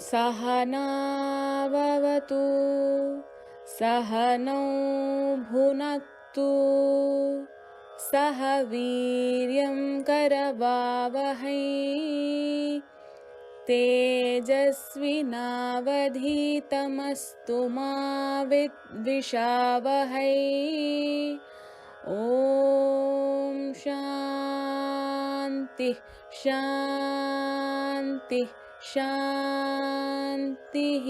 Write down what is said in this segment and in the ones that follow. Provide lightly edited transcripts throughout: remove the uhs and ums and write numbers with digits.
सहनाववतु सहनौ भुनक्तु सह वीर्यं करवावहै तेजस्विनावधीतमस्तु मा विद्विषावहै। ॐ शान्ति शान्ति शान्तिः।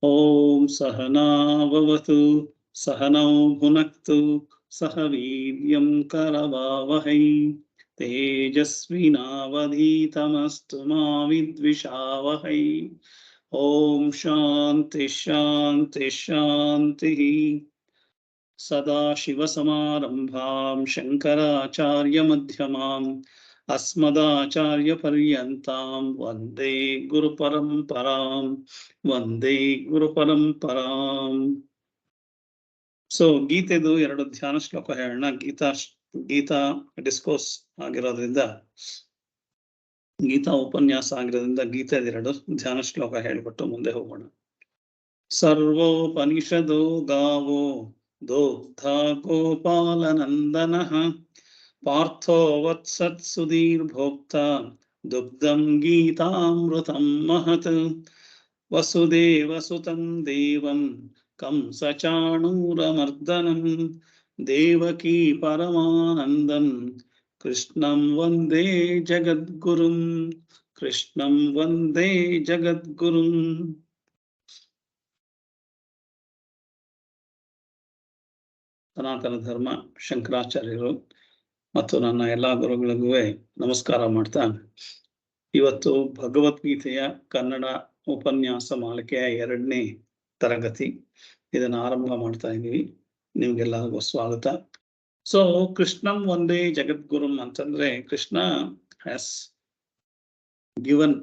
ॐ सहनाववतु सहनौ भुनक्तु सह वीर्यं करवावहै तेजस्विनावधीतमस्तु मा विद्विषावहै। ॐ शान्ति शान्ति शान्तिः। सदाशिवसमारम्भां शङ्कराचार्यमध्यमाम् अस्मदाचार्यपर्यन्तां वन्दे गुरुपरम्पराम् ವಂದೇ ಗುರು ಪರಂಪರಾಂ. ಸೊ ಗೀತೆದು 2 ಧ್ಯಾನ ಶ್ಲೋಕ ಹೇಳೋಣ. ಗೀತಾ ಡಿಸ್ಕೋರ್ಸ್ ಆಗಿರೋದ್ರಿಂದ, ಗೀತಾ ಉಪನ್ಯಾಸ ಆಗಿರೋದ್ರಿಂದ ಗೀತೆದ 2 ಧ್ಯಾನ ಶ್ಲೋಕ ಹೇಳ್ಬಿಟ್ಟು ಮುಂದೆ ಹೋಗೋಣ. ಸರ್ವೋಪನಿಷದೋ ಗಾವೋ ದೋಗ್ಧಾ ಗೋಪಾಲನಂದನಃ ಪಾರ್ಥೋ ವತ್ಸತ್ ಸುಧೀರ್ಭೋಕ್ತಾ ದುಗ್ಧಂ ಗೀತಾಮೃತಂ ಮಹತ್ ವಸುದೇವಸುತಂ ದೇವಂ ಕಂಸಚಾಣೂರಮರ್ದನಂ ದೇವಕೀ ಪರಮಾನಂದಂ ಕೃಷ್ಣಂ ವಂದೇ ಜಗದ್ಗುರುಂ ಕೃಷ್ಣಂ ವಂದೇ ಜಗದ್ಗುರುಂ. ಸನಾತನ ಧರ್ಮ ಶಂಕರಾಚಾರ್ಯರು ಮತ್ತು ನನ್ನ ಎಲ್ಲ ಗುರುಗಳಿಗೂ ನಮಸ್ಕಾರ ಮಾಡ್ತಾ, ಇವತ್ತು ಭಗವದ್ಗೀತೆಯ ಕನ್ನಡ ಉಪನ್ಯಾಸ ಮಾಲಿಕೆಯ 2ನೇ ತರಗತಿ ಇದನ್ನು ಆರಂಭ ಮಾಡ್ತಾ ಇದ್ದೀವಿ. ನಿಮ್ಗೆಲ್ಲರಿಗೂ ಸ್ವಾಗತ. ಸೊ ಕೃಷ್ಣಂ ಒಂದೇ ಜಗದ್ಗುರುಂ ಅಂತಂದ್ರೆ ಕೃಷ್ಣ ಹ್ಯಾಸ್ ಗಿವನ್,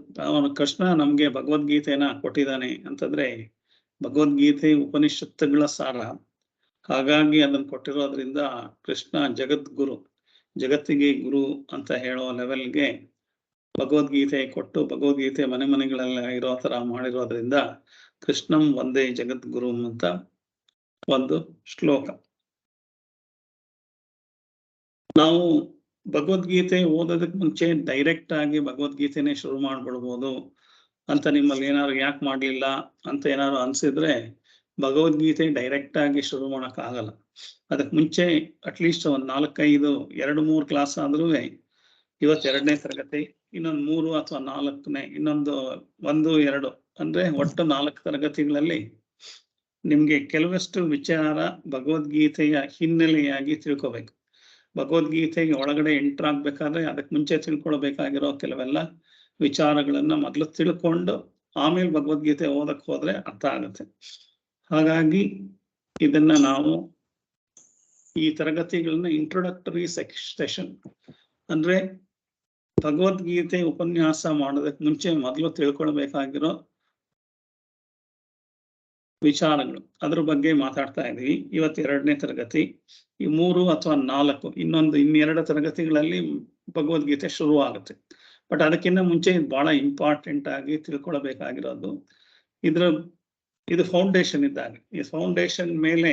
ಕೃಷ್ಣ ನಮ್ಗೆ ಭಗವದ್ಗೀತೆನ ಕೊಟ್ಟಿದ್ದಾನೆ ಅಂತಂದ್ರೆ ಭಗವದ್ಗೀತೆ ಉಪನಿಷತ್ತುಗಳ ಸಾರ. ಹಾಗಾಗಿ ಅದನ್ನು ಕೊಟ್ಟಿರೋದ್ರಿಂದ ಕೃಷ್ಣ ಜಗದ್ಗುರು, ಜಗತ್ತಿಗೆ ಗುರು ಅಂತ ಹೇಳೋ ಲೆವೆಲ್ಗೆ ಭಗವದ್ಗೀತೆ ಕೊಟ್ಟು ಭಗವದ್ಗೀತೆ ಮನೆ ಮನೆಗಳೆಲ್ಲ ಇರೋ ತರ ಮಾಡಿರೋದ್ರಿಂದ ಕೃಷ್ಣಂ ಒಂದೇ ಜಗದ್ಗುರು ಅಂತ ಒಂದು ಶ್ಲೋಕ. ನಾವು ಭಗವದ್ಗೀತೆ ಓದೋದಕ್ಕೆ ಮುಂಚೆ ಡೈರೆಕ್ಟ್ ಆಗಿ ಭಗವದ್ಗೀತೆನೇ ಶುರು ಮಾಡ್ಬಿಡ್ಬೋದು ಅಂತ ನಿಮ್ಮಲ್ಲಿ ಏನಾದ್ರು ಯಾಕೆ ಮಾಡ್ಲಿಲ್ಲ ಅಂತ ಏನಾದ್ರು ಅನ್ಸಿದ್ರೆ, ಭಗವದ್ಗೀತೆ ಡೈರೆಕ್ಟ್ ಆಗಿ ಶುರು ಮಾಡಕ್ ಆಗಲ್ಲ. ಅದಕ್ಕೆ ಮುಂಚೆ ಅಟ್ಲೀಸ್ಟ್ ಒಂದ್ 4-5 2-3 ಕ್ಲಾಸ್ ಆದ್ರೂ, ಇವತ್ತು 2ನೇ ತರಗತಿ, ಇನ್ನೊಂದು 3 ಅಥವಾ 4ನೇ, ಇನ್ನೊಂದು 1-2 ಅಂದ್ರೆ ಒಟ್ಟು 4 ತರಗತಿಗಳಲ್ಲಿ ನಿಮ್ಗೆ ಕೆಲವಷ್ಟು ವಿಚಾರ ಭಗವದ್ಗೀತೆಯ ಹಿನ್ನೆಲೆಯಾಗಿ ತಿಳ್ಕೋಬೇಕು. ಭಗವದ್ಗೀತೆಗೆ ಒಳಗಡೆ ಎಂಟರ್ ಆಗ್ಬೇಕಾದ್ರೆ ಅದಕ್ಕೆ ಮುಂಚೆ ತಿಳ್ಕೊಳ್ಬೇಕಾಗಿರೋ ಕೆಲವೆಲ್ಲ ವಿಚಾರಗಳನ್ನ ಮೊದಲು ತಿಳ್ಕೊಂಡು ಆಮೇಲೆ ಭಗವದ್ಗೀತೆ ಓದಕ್ ಹೋದ್ರೆ ಅರ್ಥ ಆಗುತ್ತೆ. ಹಾಗಾಗಿ ಇದನ್ನ ನಾವು ಈ ತರಗತಿಗಳನ್ನ ಇಂಟ್ರೊಡಕ್ಟರಿ ಸೆಷನ್ ಅಂದ್ರೆ ಭಗವದ್ಗೀತೆ ಉಪನ್ಯಾಸ ಮಾಡೋದಕ್ಕೆ ಮುಂಚೆ ಮೊದಲು ತಿಳ್ಕೊಳ್ಬೇಕಾಗಿರೋ ವಿಚಾರಗಳು, ಅದ್ರ ಬಗ್ಗೆ ಮಾತಾಡ್ತಾ ಇದೀವಿ. ಇವತ್ತು 2ನೇ ತರಗತಿ. ಈ 3 ಅಥವಾ 4 ಇನ್ನೆರಡು ತರಗತಿಗಳಲ್ಲಿ ಭಗವದ್ಗೀತೆ ಶುರು ಆಗುತ್ತೆ. ಬಟ್ ಅದಕ್ಕಿಂತ ಮುಂಚೆ ಇದು ಬಹಳ ಇಂಪಾರ್ಟೆಂಟ್ ಆಗಿ ತಿಳ್ಕೊಳ್ಬೇಕಾಗಿರೋದು. ಇದು ಫೌಂಡೇಶನ್ ಇದ್ದಾಗ, ಈ ಫೌಂಡೇಶನ್ ಮೇಲೆ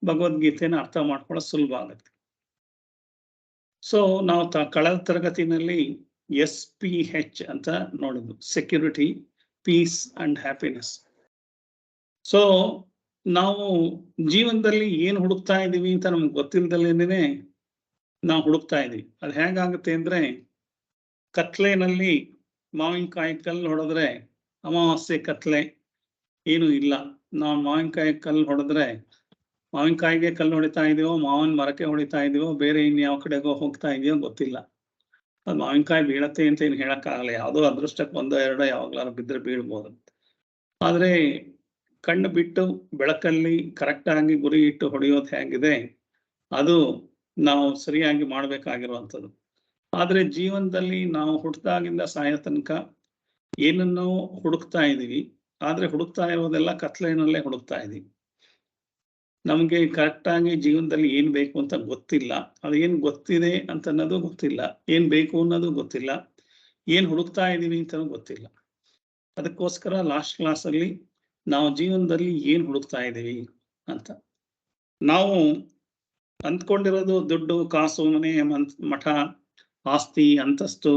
ಭಗವದ್ಗೀತೆನ ಅರ್ಥ ಮಾಡ್ಕೊಳ್ಳೋದು ಸುಲಭ ಆಗುತ್ತೆ. ಸೊ ನಾವು ಕಳೆದ ತರಗತಿನಲ್ಲಿ SPH ಅಂತ ನೋಡಿದ್ವು, security, peace and happiness. So ನಾವು ಜೀವನದಲ್ಲಿ ಏನು ಹುಡುಕ್ತಾ ಇದೀವಿ ಅಂತ ನಮ್ಗೆ ಗೊತ್ತಿಲ್ಲದಲ್ಲೇನೆ ನಾವು ಹುಡುಕ್ತಾ ಇದೀವಿ. ಅದು ಹೇಗಾಗುತ್ತೆ ಅಂದ್ರೆ, ಕತ್ಲೆನಲ್ಲಿ ಮಾವಿನಕಾಯಿ ಕಲ್ಲು ಹೊಡೆದ್ರೆ ಅಮಾವಾಸ್ಯೆ ಕತ್ಲೆ ಏನು ಇಲ್ಲ. ನಾವು ಮಾವಿನಕಾಯಿ ಕಲ್ಲು ಹೊಡೆದ್ರೆ ಮಾವಿನಕಾಯಿಗೆ ಕಲ್ಲು ಹೊಡಿತಾ ಇದೀವೋ, ಮಾವಿನ ಮರಕ್ಕೆ ಹೊಡಿತಾ ಇದೀವೋ, ಬೇರೆ ಇನ್ಯಾವ ಕಡೆಗೋ ಹೋಗ್ತಾ ಇದೆಯೋ ಗೊತ್ತಿಲ್ಲ. ಅದು ಮಾವಿನಕಾಯಿ ಬೀಳತ್ತೆ ಅಂತ ಏನು ಹೇಳಕ್ಕಾಗಲ್ಲ. ಯಾವುದೋ ಅದೃಷ್ಟಕ್ಕೆ ಒಂದೋ ಎರಡೋ ಯಾವಾಗ್ಲಾದ್ರು ಬಿದ್ದರೆ ಬೀಳ್ಬೋದು. ಆದ್ರೆ ಕಣ್ಣು ಬಿಟ್ಟು ಬೆಳಕಲ್ಲಿ ಕರೆಕ್ಟ್ ಆಗಿ ಗುರಿ ಇಟ್ಟು ಹೊಡೆಯೋದು ಹೇಗಿದೆ, ಅದು ನಾವು ಸರಿಯಾಗಿ ಮಾಡ್ಬೇಕಾಗಿರುವಂಥದ್ದು. ಆದ್ರೆ ಜೀವನದಲ್ಲಿ ನಾವು ಹುಟ್ಟಿದಾಗಿಂದ ಸಾಯೋ ತನಕ ಏನನ್ನೋ ಹುಡುಕ್ತಾ ಇದೀವಿ. ಆದ್ರೆ ಹುಡುಕ್ತಾ ಇರೋದೆಲ್ಲ ಕತ್ಲೆನಲ್ಲೇ ಹುಡುಕ್ತಾ ಇದೀವಿ. ನಮ್ಗೆ ಕರೆಕ್ಟ್ ಆಗಿ ಜೀವನದಲ್ಲಿ ಏನ್ ಬೇಕು ಅಂತ ಗೊತ್ತಿಲ್ಲ. ಅದೇನ್ ಗೊತ್ತಿದೆ ಅಂತ ಅನ್ನೋದು ಗೊತ್ತಿಲ್ಲ. ಏನ್ ಬೇಕು ಅನ್ನೋದು ಗೊತ್ತಿಲ್ಲ. ಏನ್ ಹುಡುಕ್ತಾ ಇದೀವಿ ಅಂತನೂ ಗೊತ್ತಿಲ್ಲ. ಅದಕ್ಕೋಸ್ಕರ ಲಾಸ್ಟ್ ಕ್ಲಾಸ್ ಅಲ್ಲಿ ನಾವು ಜೀವನದಲ್ಲಿ ಏನ್ ಹುಡುಕ್ತಾ ಇದೀವಿ ಅಂತ. ನಾವು ಅಂದ್ಕೊಂಡಿರೋದು ದುಡ್ಡು, ಕಾಸು, ಮನೆ, ಮಠ, ಆಸ್ತಿ, ಅಂತಸ್ತು,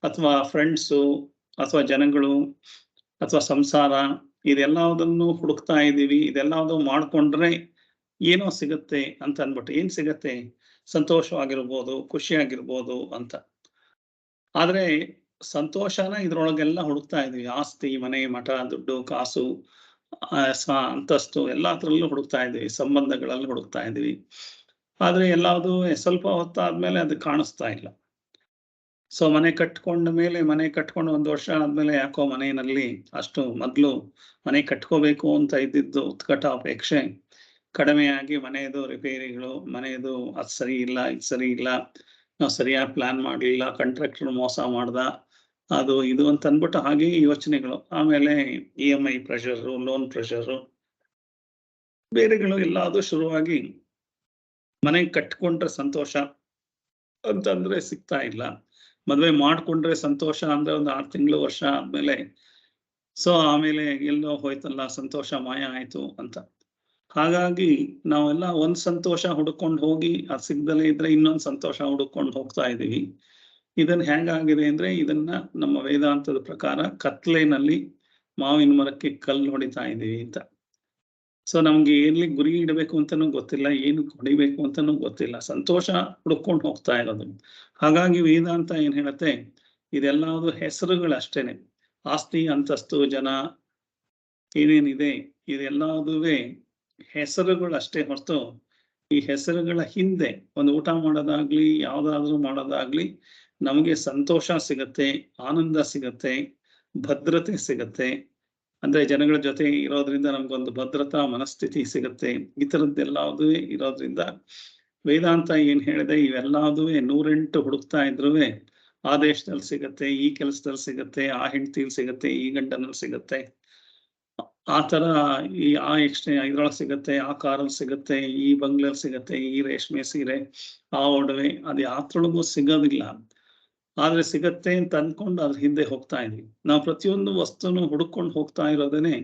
ಅಥವಾ ಫ್ರೆಂಡ್ಸು, ಅಥವಾ ಜನಗಳು, ಅಥವಾ ಸಂಸಾರ, ಇದೆಲ್ಲದನ್ನು ಹುಡುಕ್ತಾ ಇದೀವಿ. ಇದೆಲ್ಲದು ಮಾಡ್ಕೊಂಡ್ರೆ ಏನೋ ಸಿಗುತ್ತೆ ಅಂತ ಅನ್ಬಿಟ್ಟು. ಏನ್ ಸಿಗತ್ತೆ? ಸಂತೋಷವಾಗಿರ್ಬೋದು, ಖುಷಿಯಾಗಿರ್ಬೋದು ಅಂತ. ಆದ್ರೆ ಸಂತೋಷನ ಇದ್ರೊಳಗೆಲ್ಲ ಹುಡುಕ್ತಾ ಇದೀವಿ. ಆಸ್ತಿ, ಮನೆ, ಮಠ, ದುಡ್ಡು, ಕಾಸು, ಅಂತಸ್ತು ಎಲ್ಲಾದ್ರಲ್ಲೂ ಹುಡುಕ್ತಾ ಇದೀವಿ. ಸಂಬಂಧಗಳಲ್ಲಿ ಹುಡುಕ್ತಾ ಇದೀವಿ. ಆದ್ರೆ ಎಲ್ಲಾವುದು ಸ್ವಲ್ಪ ಹೊತ್ತಾದ್ಮೇಲೆ ಅದು ಕಾಣಿಸ್ತಾ ಇಲ್ಲ. ಸೊ ಮನೆ ಕಟ್ಕೊಂಡ ಮೇಲೆ, ಮನೆ ಕಟ್ಕೊಂಡು 1 ವರ್ಷ ಆದ್ಮೇಲೆ ಯಾಕೋ ಮನೆಯಲ್ಲಿ ಅಷ್ಟು ಮೊದ್ಲು ಮನೆ ಕಟ್ಕೋಬೇಕು ಅಂತ ಇದ್ದಿದ್ದು ಉತ್ಕಟ ಅಪೇಕ್ಷೆ ಕಡಿಮೆಯಾಗಿ ಮನೆಯದು ರಿಪೇರಿಗಳು, ಮನೆಯದು ಅದ್ ಸರಿ ಇಲ್ಲ, ಇದು ಸರಿ ಇಲ್ಲ, ನಾವು ಸರಿಯಾಗಿ ಪ್ಲಾನ್ ಮಾಡ್ಲಿಲ್ಲ, ಕಾಂಟ್ರಾಕ್ಟರ್ ಮೋಸ ಮಾಡ್ದ, ಅದು ಇದು ಅಂತ ಅಂದ್ಬಿಟ್ಟು ಹಾಗೆ ಯೋಚನೆಗಳು. ಆಮೇಲೆ EMI ಪ್ರೆಷರು, ಲೋನ್ ಪ್ರೆಷರು, ಬೇರೆಗಳು ಎಲ್ಲ ಅದು ಶುರುವಾಗಿ ಮನೆ ಕಟ್ಕೊಂಡ್ರೆ ಸಂತೋಷ ಅಂತಂದ್ರೆ ಸಿಗ್ತಾ ಇಲ್ಲ. ಮದ್ವೆ ಮಾಡ್ಕೊಂಡ್ರೆ ಸಂತೋಷ ಅಂದ್ರೆ ಒಂದು 6 ತಿಂಗಳು, ವರ್ಷ ಆದ್ಮೇಲೆ ಸೊ ಆಮೇಲೆ ಎಲ್ಲೋ ಹೋಯ್ತಲ್ಲ, ಸಂತೋಷ ಮಾಯ ಆಯ್ತು ಅಂತ. ಹಾಗಾಗಿ ನಾವೆಲ್ಲ ಒಂದ್ ಸಂತೋಷ ಹುಡುಕೊಂಡು ಹೋಗಿ ಅದು ಸಿಗ್ದಲೇ ಇದ್ರೆ ಇನ್ನೊಂದು ಸಂತೋಷ ಹುಡುಕೊಂಡು ಹೋಗ್ತಾ ಇದೀವಿ. ಇದನ್ನ ಹೇಗಾಗಿದೆ ಅಂದ್ರೆ, ಇದನ್ನ ನಮ್ಮ ವೇದಾಂತದ ಪ್ರಕಾರ ಕತ್ಲೆನಲ್ಲಿ ಮಾವಿನ ಮರಕ್ಕೆ ಕಲ್ಲು ಹೊಡಿತಾ ಇದೀವಿ ಅಂತ. ಸೊ ನಮ್ಗೆ ಎಲ್ಲಿ ಗುರಿ ಇಡಬೇಕು ಅಂತಾನೂ ಗೊತ್ತಿಲ್ಲ, ಏನು ಹೊಡಿಬೇಕು ಅಂತಾನೂ ಗೊತ್ತಿಲ್ಲ, ಸಂತೋಷ ಹುಡ್ಕೊಂಡು ಹೋಗ್ತಾ ಇರೋದು. ಹಾಗಾಗಿ ವೇದಾಂತ ಏನ್ ಹೇಳುತ್ತೆ, ಇದೆಲ್ಲದು ಹೆಸರುಗಳಷ್ಟೇನೆ. ಆಸ್ತಿ, ಅಂತಸ್ತು, ಜನ, ಏನೇನಿದೆ ಇದೆಲ್ಲದುವೆ ಹೆಸರುಗಳಷ್ಟೇ ಹೊರತು ಈ ಹೆಸರುಗಳ ಹಿಂದೆ ಒಂದು ಊಟ ಮಾಡೋದಾಗ್ಲಿ, ಯಾವ್ದಾದ್ರೂ ಮಾಡೋದಾಗ್ಲಿ, ನಮಗೆ ಸಂತೋಷ ಸಿಗತ್ತೆ, ಆನಂದ ಸಿಗತ್ತೆ, ಭದ್ರತೆ ಸಿಗತ್ತೆ. ಅಂದ್ರೆ ಜನಗಳ ಜೊತೆ ಇರೋದ್ರಿಂದ ನಮ್ಗೊಂದು ಭದ್ರತಾ ಮನಸ್ಥಿತಿ ಸಿಗತ್ತೆ. ಈ ತರದ್ದೆಲ್ಲದೂ ಇರೋದ್ರಿಂದ ವೇದಾಂತ ಏನ್ ಹೇಳಿದೆ, ಇವೆಲ್ಲದೂ 108 ಹುಡುಕ್ತಾ ಇದ್ರುವೆ ಆ ದೇಶದಲ್ಲಿ ಸಿಗತ್ತೆ, ಈ ಕೆಲಸದಲ್ಲಿ ಸಿಗತ್ತೆ, ಆ ಹೆಂಡತಿಲ್ ಸಿಗತ್ತೆ, ಈ ಗಂಡನಲ್ಲಿ ಸಿಗತ್ತೆ, ಆ ತರ ಆ ಇದ್ರೊಳಗೆ ಸಿಗತ್ತೆ, ಆ ಕಾರಲ್ಲಿ ಸಿಗತ್ತೆ, ಈ ಬಂಗ್ಲಲ್ಲಿ ಸಿಗತ್ತೆ, ಈ ರೇಷ್ಮೆ ಸೀರೆ, ಆ ಒಡವೆ, ಅದು ಯಾತ್ರೊಳಗೂ ಸಿಗೋದಿಲ್ಲ. ಆದ್ರೆ ಸಿಗತ್ತೆ ಅಂತ ಅನ್ಕೊಂಡು ಅದ್ರ ಹಿಂದೆ ಹೋಗ್ತಾ ಇದ್ವಿ. ನಾವು ಪ್ರತಿಯೊಂದು ವಸ್ತುನು ಹುಡುಕೊಂಡು ಹೋಗ್ತಾ ಇರೋದೇನೆ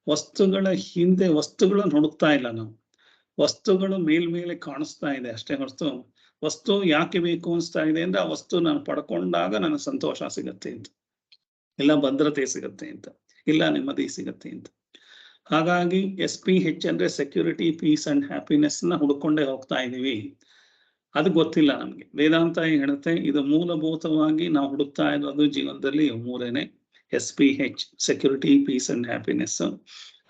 ವಸ್ತುಗಳ ಹಿಂದೆ. ವಸ್ತುಗಳನ್ನ ಹುಡುಕ್ತಾ ಇಲ್ಲ ನಾವು. ವಸ್ತುಗಳು ಮೇಲ್ಮೇಲೆ ಕಾಣಿಸ್ತಾ ಇದೆ ಅಷ್ಟೇ ಹೊರತು ವಸ್ತು ಯಾಕೆ ಬೇಕು ಅನ್ಸ್ತಾ ಇದೆ ಅಂದ್ರೆ, ಆ ವಸ್ತು ನಾನು ಪಡ್ಕೊಂಡಾಗ ನನಗೆ ಸಂತೋಷ ಸಿಗತ್ತೆ ಅಂತ, ಇಲ್ಲ ಭದ್ರತೆ ಸಿಗತ್ತೆ ಅಂತ, ಇಲ್ಲ ನೆಮ್ಮದಿ ಸಿಗತ್ತೆ ಅಂತ. ಹಾಗಾಗಿ SPH ಅಂದ್ರೆ ಸೆಕ್ಯೂರಿಟಿ, ಪೀಸ್ ಅಂಡ್ ಹ್ಯಾಪಿನೆಸ್ ನ ಹುಡ್ಕೊಂಡೇ ಹೋಗ್ತಾ ಇದೀವಿ. ಅದು ಗೊತ್ತಿಲ್ಲ ನಮ್ಗೆ. ವೇದಾಂತ ಹೇಳುತ್ತೆ, ಇದು ಮೂಲಭೂತವಾಗಿ ನಾವು ಹುಡುಕ್ತಾ ಇರೋದು ಜೀವನದಲ್ಲಿ ಮೂರೇನೆ. SPH, security, peace and happiness.